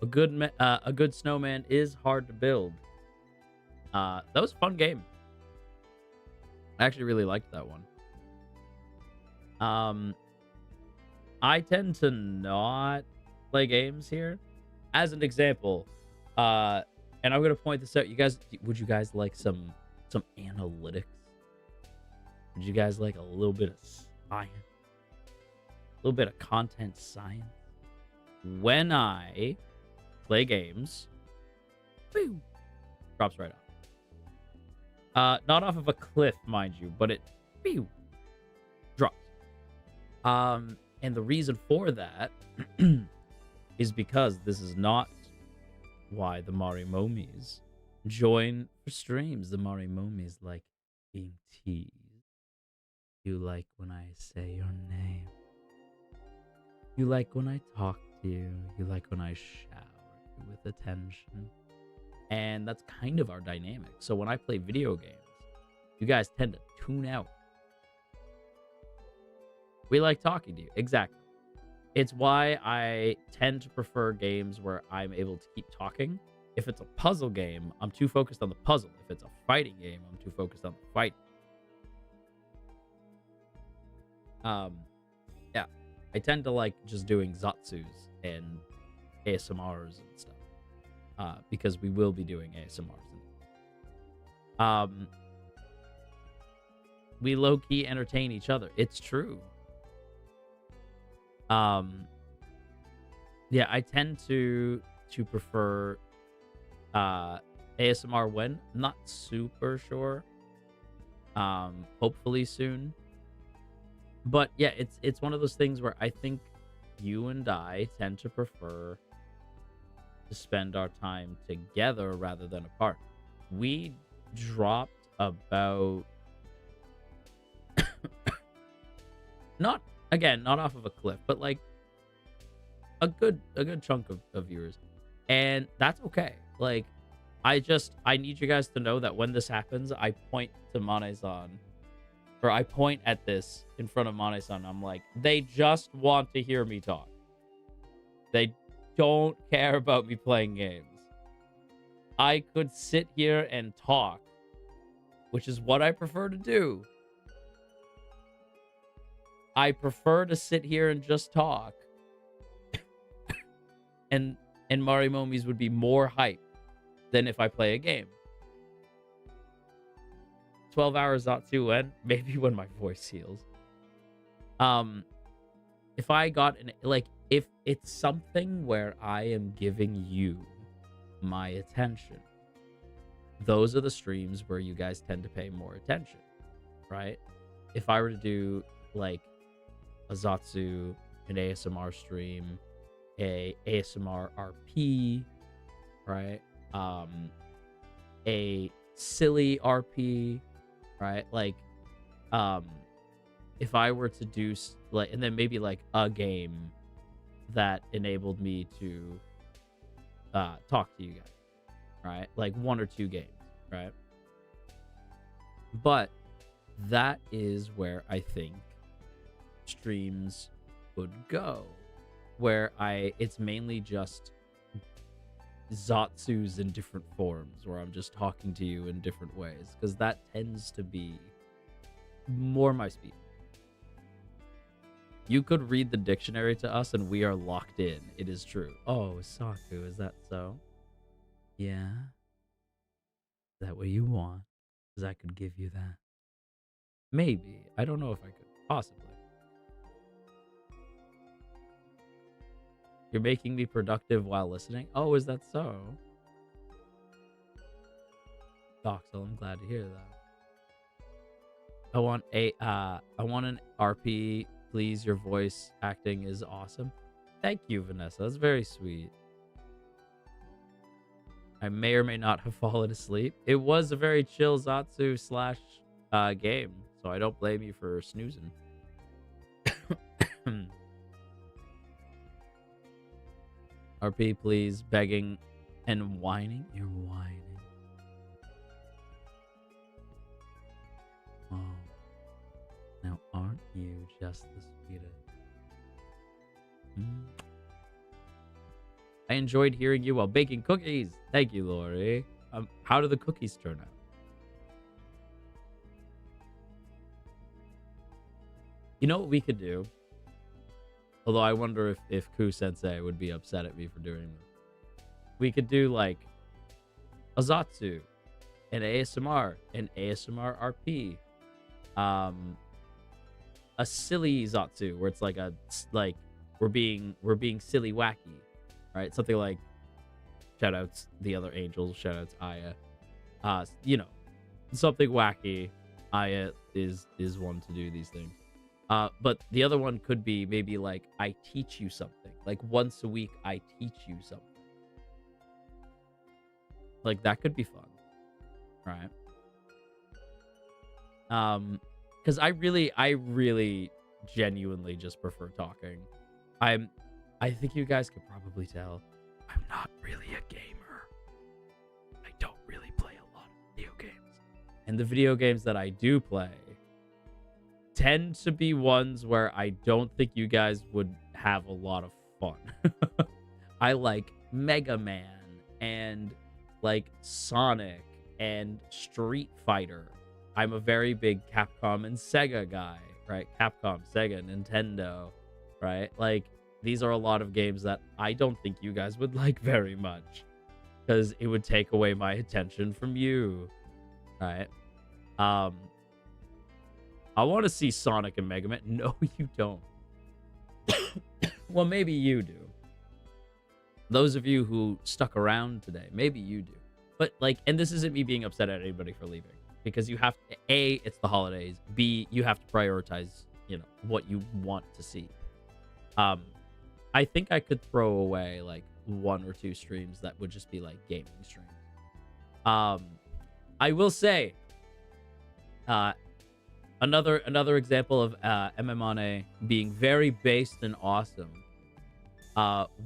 A good snowman is hard to build. That was a fun game. I actually really liked that one. I tend to not play games here. As an example, and I'm gonna point this out. Would you guys like some analytics? Would you guys like a little bit of science? A little bit of content science? When I play games, boom, drops right off. Not off of a cliff, mind you, but it pew, drops. And the reason for that is because this is not why the Marimomies join for streams. The Marimomies like being teased. You like when I say your name. You like when I talk to you. You like when I shower you with attention. And that's kind of our dynamic. So when I play video games, you guys tend to tune out. We like talking to you. Exactly. It's why I tend to prefer games where I'm able to keep talking. If it's a puzzle game, I'm too focused on the puzzle. If it's a fighting game, I'm too focused on the fight. Yeah. I tend to like just doing Zatsus and ASMRs and stuff. Because we will be doing ASMRs. We low-key entertain each other. It's true. Yeah, I tend to prefer ASMR when I'm not super sure. Hopefully soon. But yeah, it's one of those things where I think you and I tend to prefer to spend our time together rather than apart. We dropped about not off of a cliff, but like a good chunk of viewers. And that's okay. Like I need you guys to know that when this happens, I point to Mane-san, or I point at this in front of Mane-san. I'm like, they just want to hear me talk. They don't care about me playing games. I could sit here and talk, which is what I prefer to do. I prefer to sit here and just talk. and Marimomies would be more hype than if I play a game. 12 hours not too when, maybe when my voice heals. If I got if it's something where I am giving you my attention, those are the streams where you guys tend to pay more attention, right? If I were to do like a Zatsu, an ASMR stream, a ASMR RP, right? A silly RP, right? Like, if I were to do like, and then maybe like a game that enabled me to talk to you guys, right? Like 1 or 2 games, right? But that is where I think streams would go, where it's mainly just Zatsus in different forms, where I'm just talking to you in different ways, because that tends to be more my speed. You could read the dictionary to us and we are locked in. It is true. Oh, Saku, is that so? Yeah? Is that what you want? Because I could give you that. Maybe. I don't know if I could. Possibly. You're making me productive while listening? Oh, is that so? Doxel, I'm glad to hear that. I want an RP, please. Your voice acting is awesome. Thank you, Vanessa. That's very sweet. I may or may not have fallen asleep. It was a very chill Zatsu slash game, so I don't blame you for snoozing. RP, please. Begging and whining. You're whining. Oh. Now, aren't you just the sweetest? I enjoyed hearing you while baking cookies. Thank you, Lori. How do the cookies turn out? You know what we could do? Although I wonder if Ku-sensei would be upset at me for doing this. We could do like a Zatsu, an ASMR RP, a silly Zatsu where it's like we're being silly wacky, right? Something like shoutouts the other angels, shoutouts Aya, you know, something wacky. Aya is one to do these things. But the other one could be maybe like I teach you something. Like once a week I teach you something. Like that could be fun. Right? Cuz I really genuinely just prefer talking. I think you guys could probably tell I'm not really a gamer. I don't really play a lot of video games. And the video games that I do play tend to be ones where I don't think you guys would have a lot of fun. I like Mega Man and like Sonic and Street Fighter. I'm a very big Capcom and Sega guy, right? Capcom, Sega, Nintendo, right? Like these are a lot of games that I don't think you guys would like very much because it would take away my attention from you, right? I want to see Sonic and Mega Man. No, you don't. Well, maybe you do. Those of you who stuck around today, maybe you do. But like, and this isn't me being upset at anybody for leaving, because you have to, A, it's the holidays. B, you have to prioritize, you know, what you want to see. I think I could throw away like 1 or 2 streams that would just be like gaming streams. I will say, another example of MMONA being very based and awesome.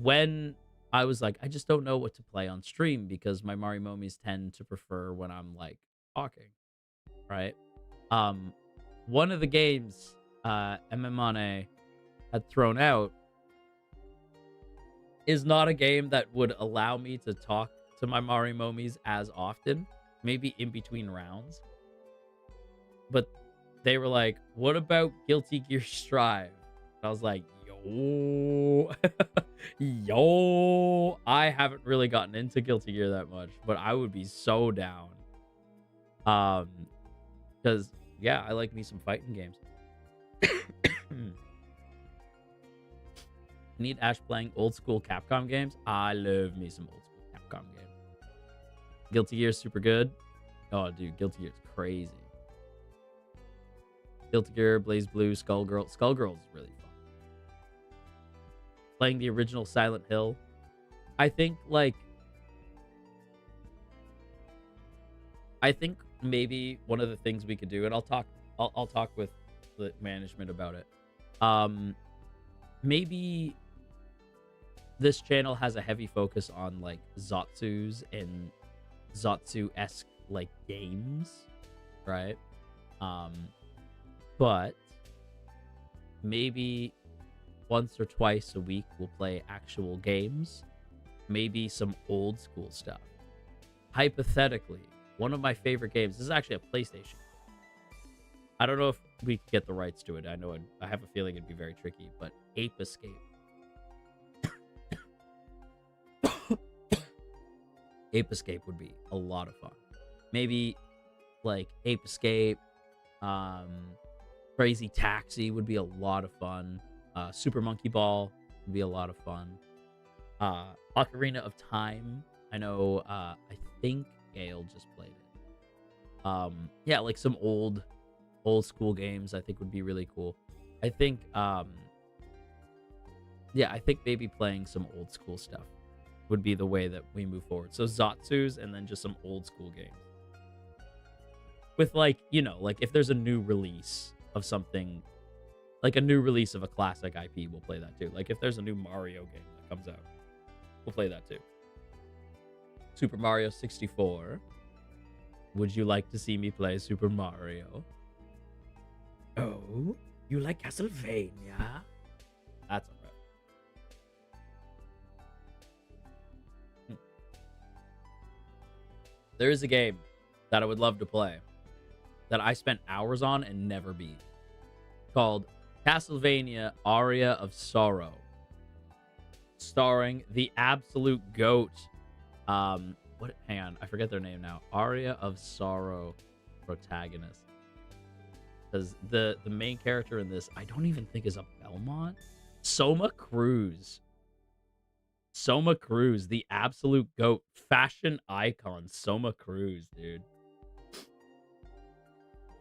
When I was like, I just don't know what to play on stream because my Marimomies tend to prefer when I'm like talking, right? One of the games MMONA had thrown out is not a game that would allow me to talk to my Marimomies as often, maybe in between rounds. But they were like, what about Guilty Gear Strive? And I was like, yo, yo, I haven't really gotten into Guilty Gear that much, but I would be so down. Because, yeah, I like me some fighting games. Need Ash playing old school Capcom games? I love me some old school Capcom games. Guilty Gear is super good. Oh, dude, Guilty Gear is crazy. Guilty Gear, Blaze Blue, Skullgirl. Skullgirl is really fun. Playing the original Silent Hill. I think maybe one of the things we could do, and I'll talk with management about it. Maybe this channel has a heavy focus on like Zatsus and Zatsu-esque like games, right? But maybe once or twice a week we'll play actual games, maybe some old school stuff. Hypothetically, one of my favorite games, this is actually a PlayStation. I don't know if we could get the rights to it. I have a feeling it'd be very tricky, but Ape Escape. Ape Escape would be a lot of fun. Maybe like Ape Escape, Crazy Taxi would be a lot of fun. Super Monkey Ball would be a lot of fun. Ocarina of Time. I know, I think Gale just played it. Yeah, like some old school games I think would be really cool. I think, yeah, I think maybe playing some old school stuff would be the way that we move forward. So Zatsus and then just some old school games. With like, you know, like if there's a new release of something, like a new release of a classic IP, we'll play that too. Like if there's a new Mario game that comes out, we'll play that too. Super Mario 64. Would you like to see me play Super Mario? Oh, you like Castlevania? That's all right. There is a game that I would love to play that I spent hours on and never beat, called Castlevania Aria of Sorrow, starring the absolute GOAT. What? Hang on, I forget their name now. Aria of Sorrow protagonist. Because the main character in this, I don't even think is a Belmont. Soma Cruz. Soma Cruz, the absolute GOAT, fashion icon. Soma Cruz, dude.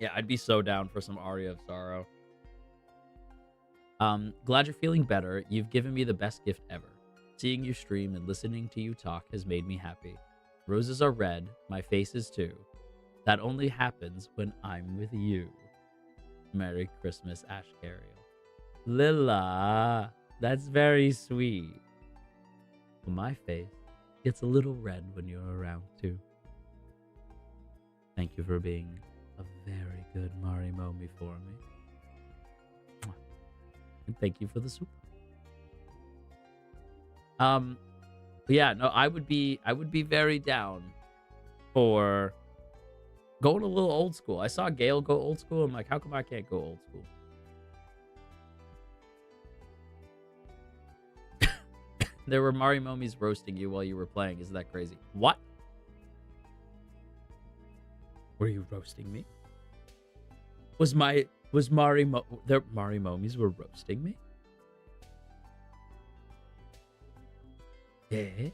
Yeah, I'd be so down for some Aria of Sorrow. Glad you're feeling better. You've given me the best gift ever. Seeing you stream and listening to you talk has made me happy. Roses are red, my face is too. That only happens when I'm with you. Merry Christmas, Ashkariel. Lila, that's very sweet. Well, my face gets a little red when you're around too. Thank you for being a very good Marimomie for me. And thank you for the soup. But yeah, no, I would be very down for going a little old school. I saw Gale go old school. I'm like, how come I can't go old school? There were Marimomies roasting you while you were playing. Isn't that crazy? What? Were you roasting me? Was their Marimomies were roasting me? Yeah.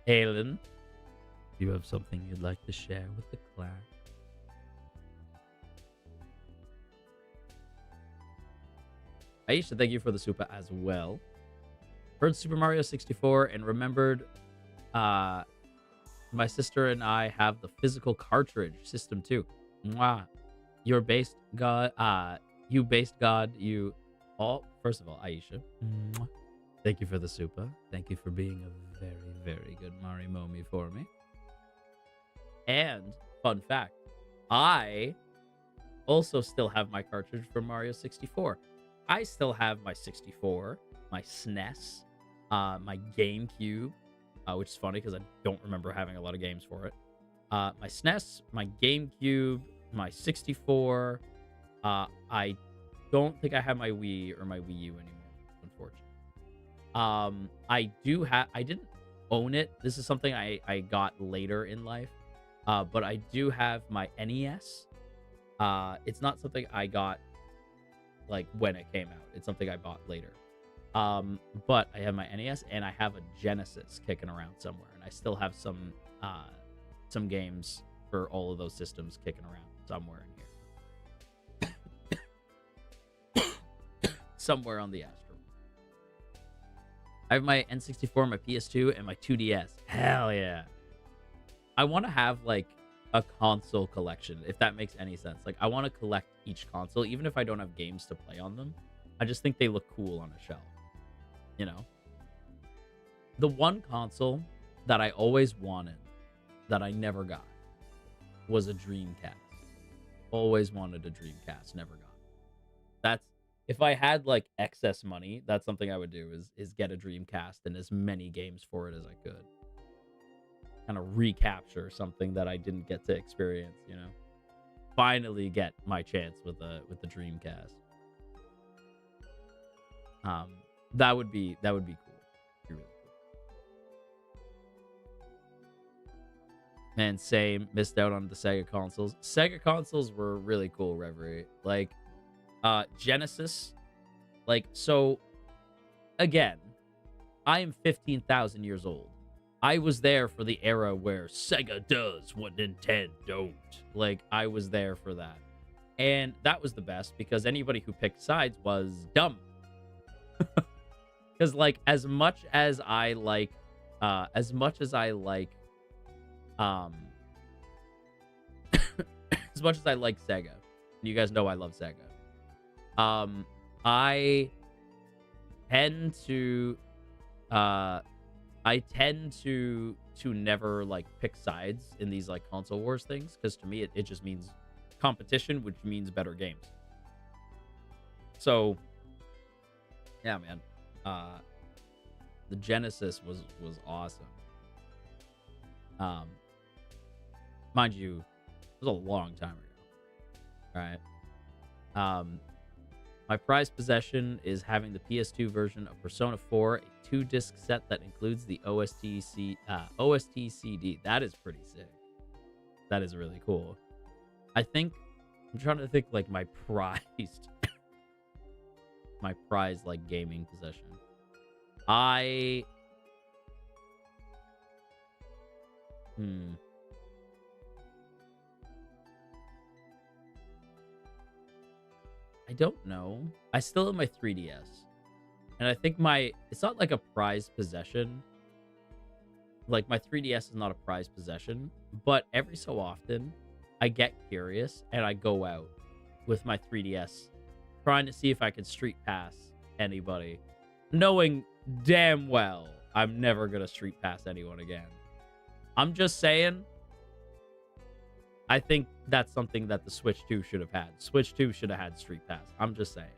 Aelin, do you have something you'd like to share with the clan? Aisha, thank you for the super as well. Heard Super Mario 64 and remembered my sister and I have the physical cartridge system too. Mwah. Your based god, you based god, you all. First of all, Aisha, mwah. Thank you for the super. Thank you for being a very, very good Marimomie for me. And fun fact, I also still have my cartridge for Mario 64. I still have my 64, my SNES, my GameCube, which is funny because I don't remember having a lot of games for it. My SNES, my GameCube, my 64. I don't think I have my Wii or my Wii U anymore, unfortunately. I didn't own it. This is something I got later in life. But I do have my NES. It's not something I got like when it came out. It's something I bought later. But I have my NES and I have a Genesis kicking around somewhere, and I still have some games for all of those systems kicking around somewhere in here. Somewhere on the Astro. I have my N64, my PS2, and my 2DS. Hell yeah. I want to have like a console collection, if that makes any sense. Like, I want to collect each console, even if I don't have games to play on them. I just think they look cool on a shelf, you know? The one console that I always wanted that I never got was a Dreamcast. Always wanted a Dreamcast, never got. That's, if I had like excess money, that's something I would do is get a Dreamcast and as many games for it as I could. Kind of recapture something that I didn't get to experience, you know. Finally get my chance with the Dreamcast. That would be cool. Be really cool. Man, same. Missed out on the Sega consoles. Sega consoles were really cool, Reverie. Like, Genesis. Like, so, again, I am 15,000 years old. I was there for the era where Sega does what Nintendo don't. Like, I was there for that. And that was the best because anybody who picked sides was dumb. Because, like, as much as I like as much as I like Sega, you guys know I love Sega. I tend to never like pick sides in these like console wars things because to me it just means competition, which means better games. So yeah, man. The Genesis was awesome. Mind you, it was a long time ago. Right. My prized possession is having the PS2 version of Persona 4, a 2-disc set that includes the OST CD. That is pretty sick. That is really cool. I'm trying to think like my prized like gaming possession. I don't know. I still have my 3DS. And I think it's not like a prized possession. Like, my 3DS is not a prized possession. But every so often, I get curious and I go out with my 3DS trying to see if I can street pass anybody, knowing damn well I'm never going to street pass anyone again. I'm just saying, I think that's something that the Switch 2 should have had. Switch 2 should have had Street Pass. I'm just saying.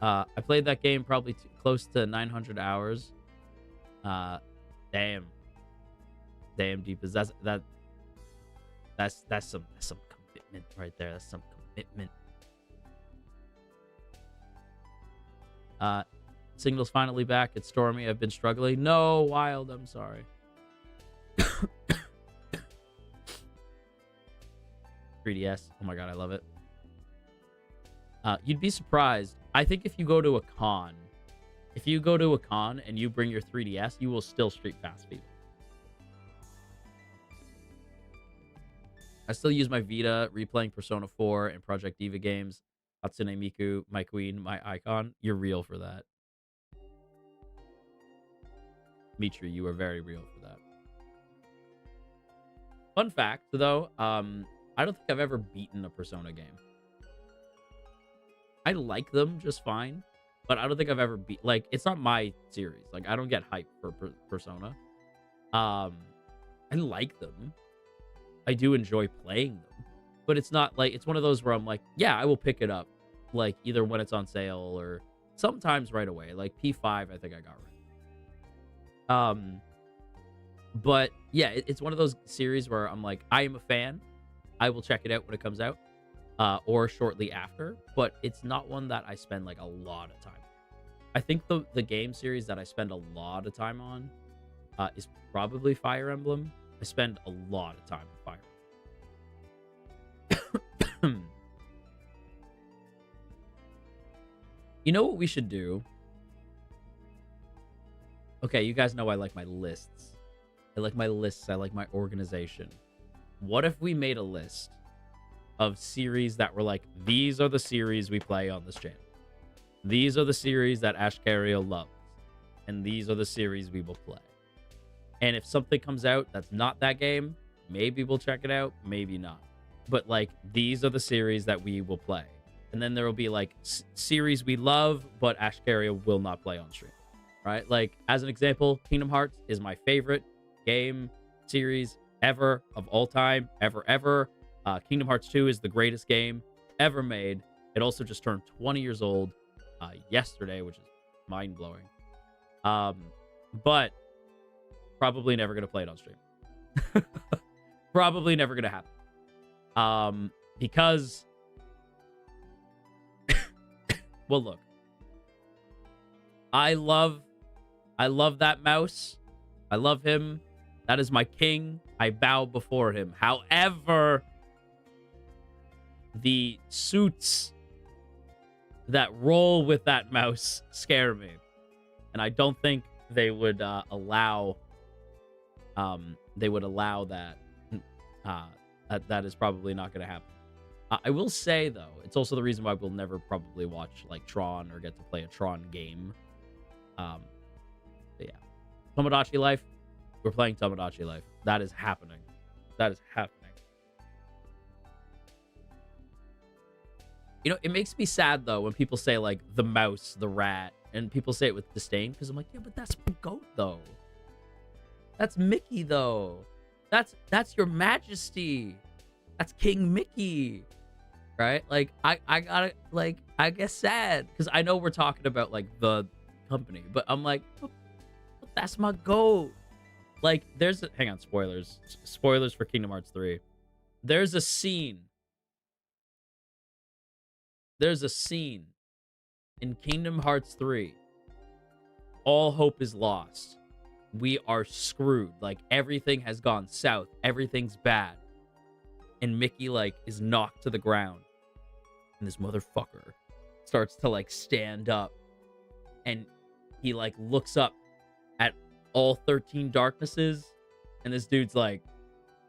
I played that game probably close to 900 hours. Damn, Deepers. That's some commitment right there. That's some commitment. Signal's finally back. It's Stormy. I've been struggling. No, Wild. I'm sorry. 3DS. Oh my god, I love it. You'd be surprised. I think if you go to a con and you bring your 3DS, you will still street pass people. I still use my Vita, replaying Persona 4 and Project Diva games. Hatsune Miku, my queen, my icon. You're real for that. Mitri, you are very real for that. Fun fact, though, I don't think I've ever beaten a Persona game. I like them just fine, but I don't think I've ever like, it's not my series. Like, I don't get hyped for Persona. I like them. I do enjoy playing them, but it's not like, it's one of those where I'm like, yeah, I will pick it up, like, either when it's on sale or sometimes right away. Like, P5, I think I got right. But yeah, it's one of those series where I'm like, I am a fan. I will check it out when it comes out, or shortly after, but it's not one that I spend like a lot of time. I think the game series that I spend a lot of time on is probably Fire Emblem. I spend a lot of time with Fire Emblem. You know what we should do? Okay, you guys know I like my lists. I like my lists. I like my organization. What if we made a list of series that were like, these are the series we play on this channel. These are the series that Ashkariel loves. And these are the series we will play. And if something comes out that's not that game, Maybe we'll check it out, maybe not. But like, these are the series that we will play. And then there will be like series we love, but Ashkariel will not play on stream, right? Like, as an example, Kingdom Hearts is my favorite game series ever of all time, ever. Kingdom Hearts 2 is the greatest game ever made. It also just turned 20 years old yesterday, which is mind-blowing. But probably never going to play it on stream. Probably never going to happen. Because... well, look. I love that mouse. I love him. That is my king. I bow before him. However, the suits that roll with that mouse scare me. And I don't think they would allow that. That is probably not going to happen. I will say, though, it's also the reason why we'll never probably watch, like, Tron or get to play a Tron game. But yeah. Tomodachi Life. We're playing Tomodachi Life. That is happening. That is happening. You know, it makes me sad, though, when people say, like, the mouse, the rat, and people say it with disdain, because I'm like, yeah, but that's my goat, though. That's Mickey, though. That's your majesty. That's King Mickey. Right? Like, I gotta, like, I get sad. Because I know we're talking about, like, the company. But I'm like, but that's my goat. Like, there's a... Hang on, spoilers. Spoilers for Kingdom Hearts 3. There's a scene. There's a scene in Kingdom Hearts 3. All hope is lost. We are screwed. Like, everything has gone south. Everything's bad. And Mickey, like, is knocked to the ground. And this motherfucker starts to, like, stand up. And he, like, looks up at all 13 darknesses. And this dude's like,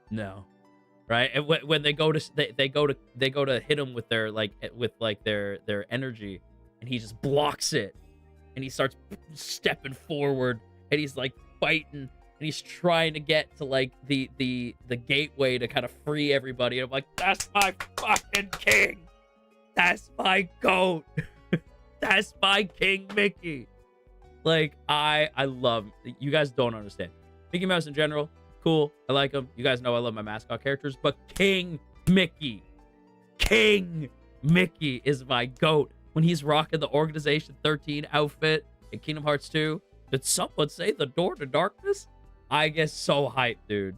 no. Right? And when they go to they go to hit him with their their energy, and he just blocks it. And he starts stepping forward, and he's like fighting, and he's trying to get to like the gateway to kind of free everybody. And I'm like, that's my fucking king. That's my goat. That's my King Mickey. Like, I love... You guys don't understand. Mickey Mouse in general, cool. I like him. You guys know I love my mascot characters. But King Mickey is my goat. When he's rocking the Organization 13 outfit in Kingdom Hearts 2. Did someone say the door to darkness? I get so hyped, dude.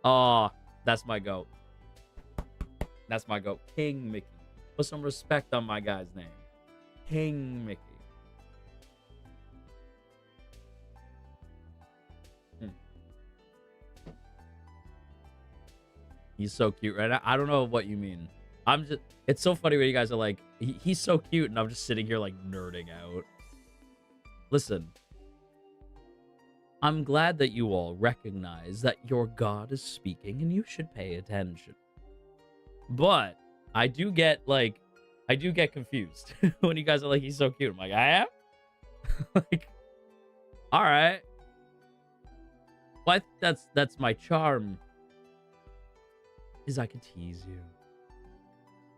Oh, that's my goat. That's my goat. King Mickey. Put some respect on my guy's name. King Mickey. He's so cute, right? I don't know what you mean. It's so funny when you guys are like, he's so cute, and I'm just sitting here like nerding out. Listen. I'm glad that you all recognize that your god is speaking and you should pay attention. But I do get confused when you guys are like, he's so cute. I'm like, I am? Like, all right. Well, I think that's my charm. Is I can tease you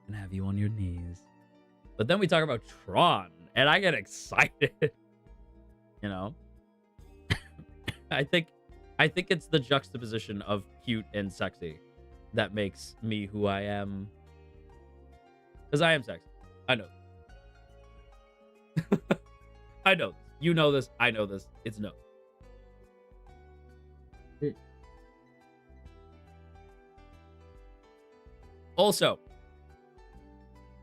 and have you on your knees. But then we talk about Tron, and I get excited. You know? I think it's the juxtaposition of cute and sexy that makes me who I am. Because I am sexy. I know. I know this. You know this. I know this. It's no. Also,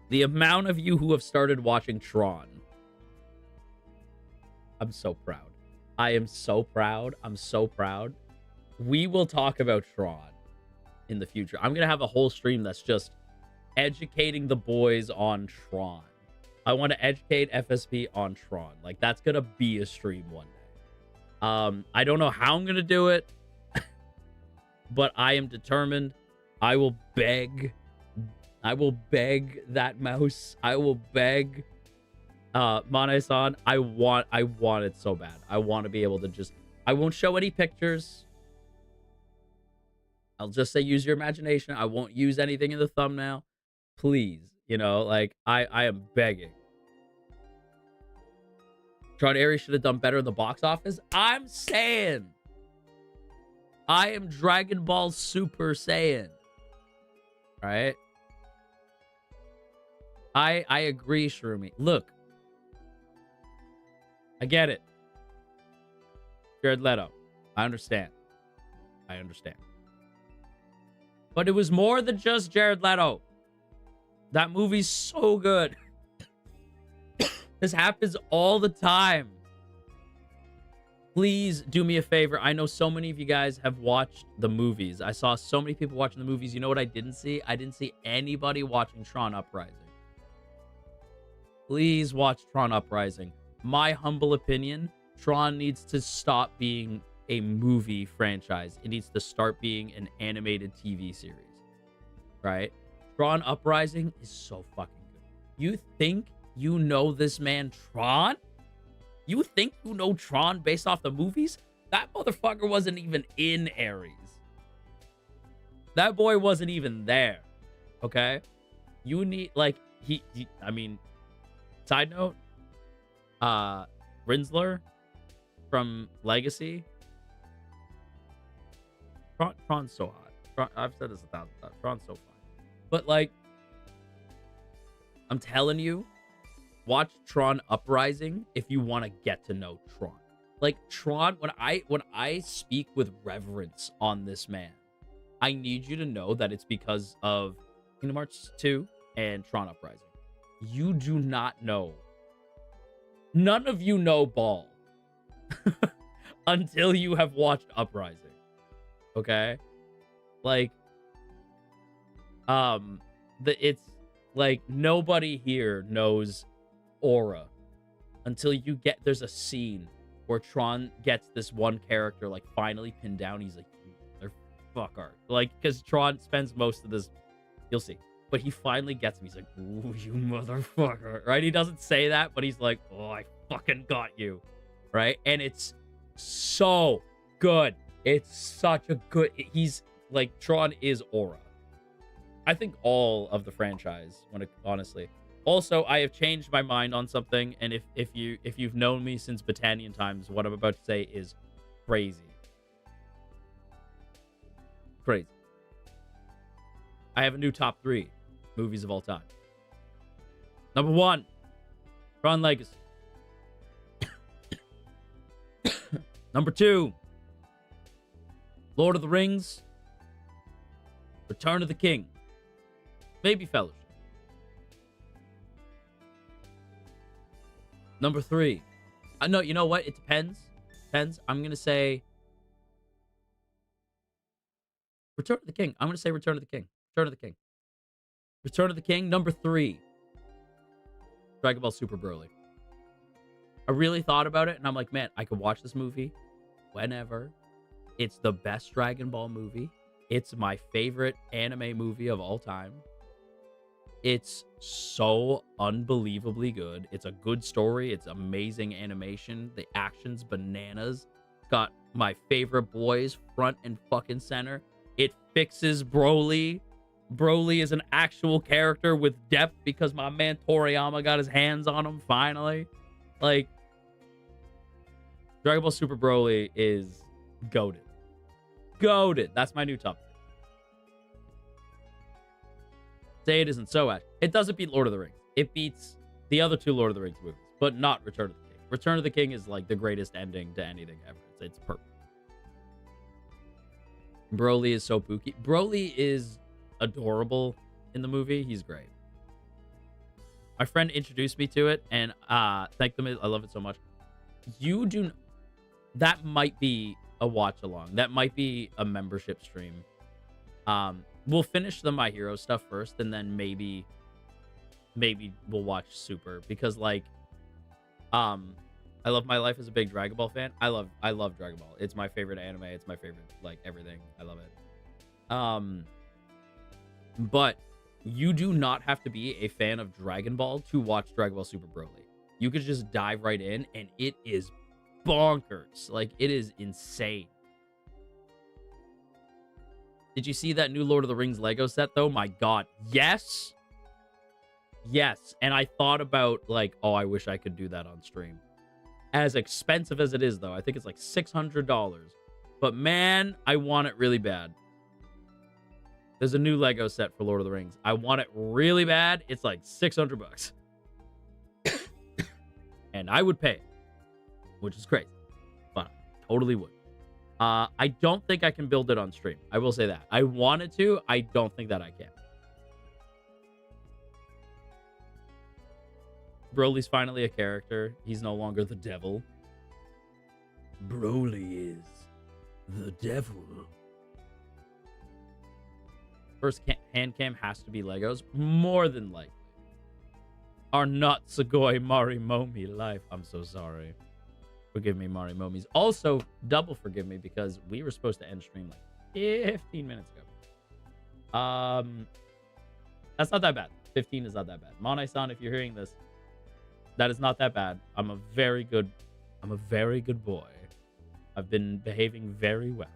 the amount of you who have started watching Tron. I'm so proud. I am so proud. I'm so proud. We will talk about Tron in the future. I'm going to have a whole stream that's just educating the boys on Tron. I want to educate FSP on Tron. Like, that's going to be a stream one day. I don't know how I'm going to do it, but I am determined. I will beg that mouse. I will beg Mane-san. I want it so bad. I want to be able to just... I won't show any pictures. I'll just say use your imagination. I won't use anything in the thumbnail. Please, you know, like I am begging. Tron Ares should have done better in the box office. I'm saying I am Dragon Ball Super Saiyan. Right? I agree, Shroomy. Look. I get it. Jared Leto. I understand. I understand. But it was more than just Jared Leto. That movie's so good. This happens all the time. Please do me a favor. I know so many of you guys have watched the movies. I saw so many people watching the movies. You know what I didn't see? I didn't see anybody watching Tron Uprising. Please watch Tron Uprising. My humble opinion, Tron needs to stop being a movie franchise. It needs to start being an animated TV series. Right? Tron Uprising is so fucking good. You think you know this man Tron? You think you know Tron based off the movies? That motherfucker wasn't even in Ares. That boy wasn't even there. Okay? You need, like, I mean, side note, Rinsler from Legacy. Tron's so hot. I've said this 1,000 times. Tron's so fun. But, like, I'm telling you, watch Tron Uprising if you want to get to know Tron. Like, Tron, when I speak with reverence on this man, I need you to know that it's because of Kingdom Hearts 2 and Tron Uprising. You do not know. None of you know Ball until you have watched Uprising. Okay? Like, it's like nobody here knows Aura until you get, there's a scene where Tron gets this one character like finally pinned down. He's like, they're fuck art. Like, because Tron spends most of this, you'll see, but he finally gets him. He's like, ooh, you motherfucker, right? He doesn't say that, but he's like, oh, I fucking got you, right? And it's so good. It's such a good, he's like, Tron is Aura. I think all of the franchise, honestly. Also, I have changed my mind on something, and if you've known me since Battanian times, what I'm about to say is crazy. Crazy. I have a new top 3 movies of all time. Number 1, Tron Legacy. Number 2, Lord of the Rings, Return of the King. Maybe Fellowship. Number 3. No, you know what? It depends. I'm going to say Return of the King. I'm going to say Return of the King. Return of the King. Return of the King. Number 3. Dragon Ball Super Broly. I really thought about it, and I'm like, man, I could watch this movie whenever. It's the best Dragon Ball movie. It's my favorite anime movie of all time. It's so unbelievably good. It's a good story. It's amazing animation. The action's bananas. It's got my favorite boys front and fucking center. It fixes Broly. Broly is an actual character with depth because my man Toriyama got his hands on him finally. Like, Dragon Ball Super Broly is goated. Goated. That's my new top 3. Say it isn't so, Ash. It doesn't beat Lord of the Rings. It beats the other 2 Lord of the Rings movies, but not Return of the King. Return of the King is like the greatest ending to anything ever. It's perfect. Broly is so pooky. Broly is adorable in the movie. He's great. My friend introduced me to it, and thank them. I love it so much. You do. That might be a watch along. That might be a membership stream. We'll finish the My Hero stuff first, and then maybe we'll watch Super, because like, I love my life as a big Dragon Ball fan. I love Dragon Ball. It's my favorite anime. It's my favorite, like, everything. I love it. But you do not have to be a fan of Dragon Ball to watch Dragon Ball Super Broly. You could just dive right in, and it is bonkers. Like, it is insane. Did you see that new Lord of the Rings Lego set, though? My God. Yes. Yes. And I thought about, like, oh, I wish I could do that on stream. As expensive as it is, though. I think it's like $600. But, man, I want it really bad. There's a new Lego set for Lord of the Rings. I want it really bad. It's like $600. And I would pay it, which is crazy. But I totally would. I don't think I can build it on stream. I will say that. I wanted to. I don't think that I can. Broly's finally a character. He's no longer the devil. Broly is the devil. First hand cam has to be Legos. More than likely. Our natsumeko Marimomie life. I'm so sorry. Forgive me, Marimomies. Also, double forgive me because we were supposed to end stream like 15 minutes ago. That's not that bad. 15 is not that bad. Monai-san, if you're hearing this, that is not that bad. I'm a very good boy. I've been behaving very well.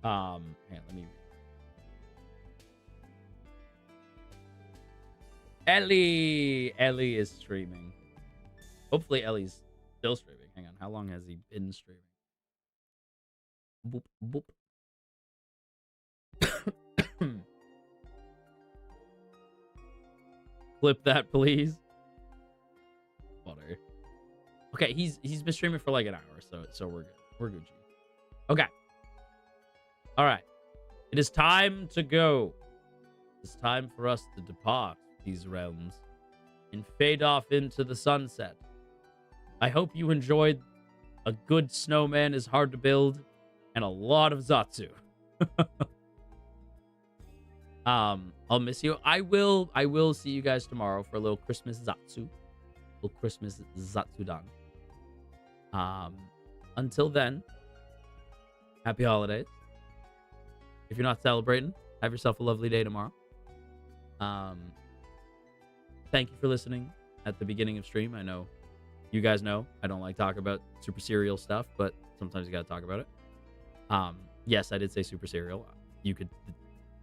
Let me. Ellie is streaming. Hopefully Ellie's still streaming. Hang on. How long has he been streaming? Boop, boop. Flip that, please. Butter. Okay, he's been streaming for like an hour, so we're good. We're good. Okay. All right. It is time to go. It's time for us to depart these realms and fade off into the sunset. I hope you enjoyed. A good snowman is hard to build, and a lot of Zatsu. I'll miss you. I will see you guys tomorrow for a little Christmas Zatsu. Little Christmas Zatsudan. Until then, happy holidays. If you're not celebrating, have yourself a lovely day tomorrow. Thank you for listening at the beginning of stream. I know you guys know I don't like talking about super serial stuff, but sometimes you gotta talk about it. Yes, I did say super serial. Can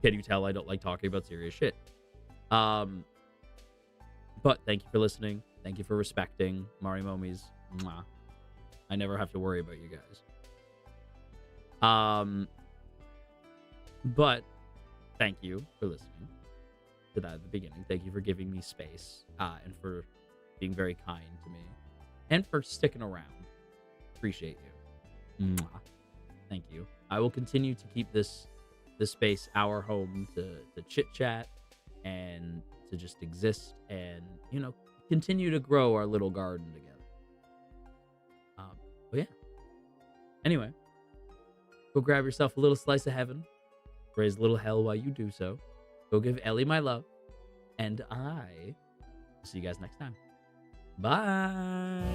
you tell I don't like talking about serious shit? But thank you for listening. Thank you for respecting Marimomies. Mwah. I never have to worry about you guys. But thank you for listening to that at the beginning. Thank you for giving me space and for being very kind to me and for sticking around. Appreciate you. Mwah. Thank you. I will continue to keep this space our home to chit chat and to just exist and, you know, continue to grow our little garden together. But yeah. Anyway, go grab yourself a little slice of heaven. Raise a little hell while you do so. Go give Ellie my love. And I will see you guys next time. Bye.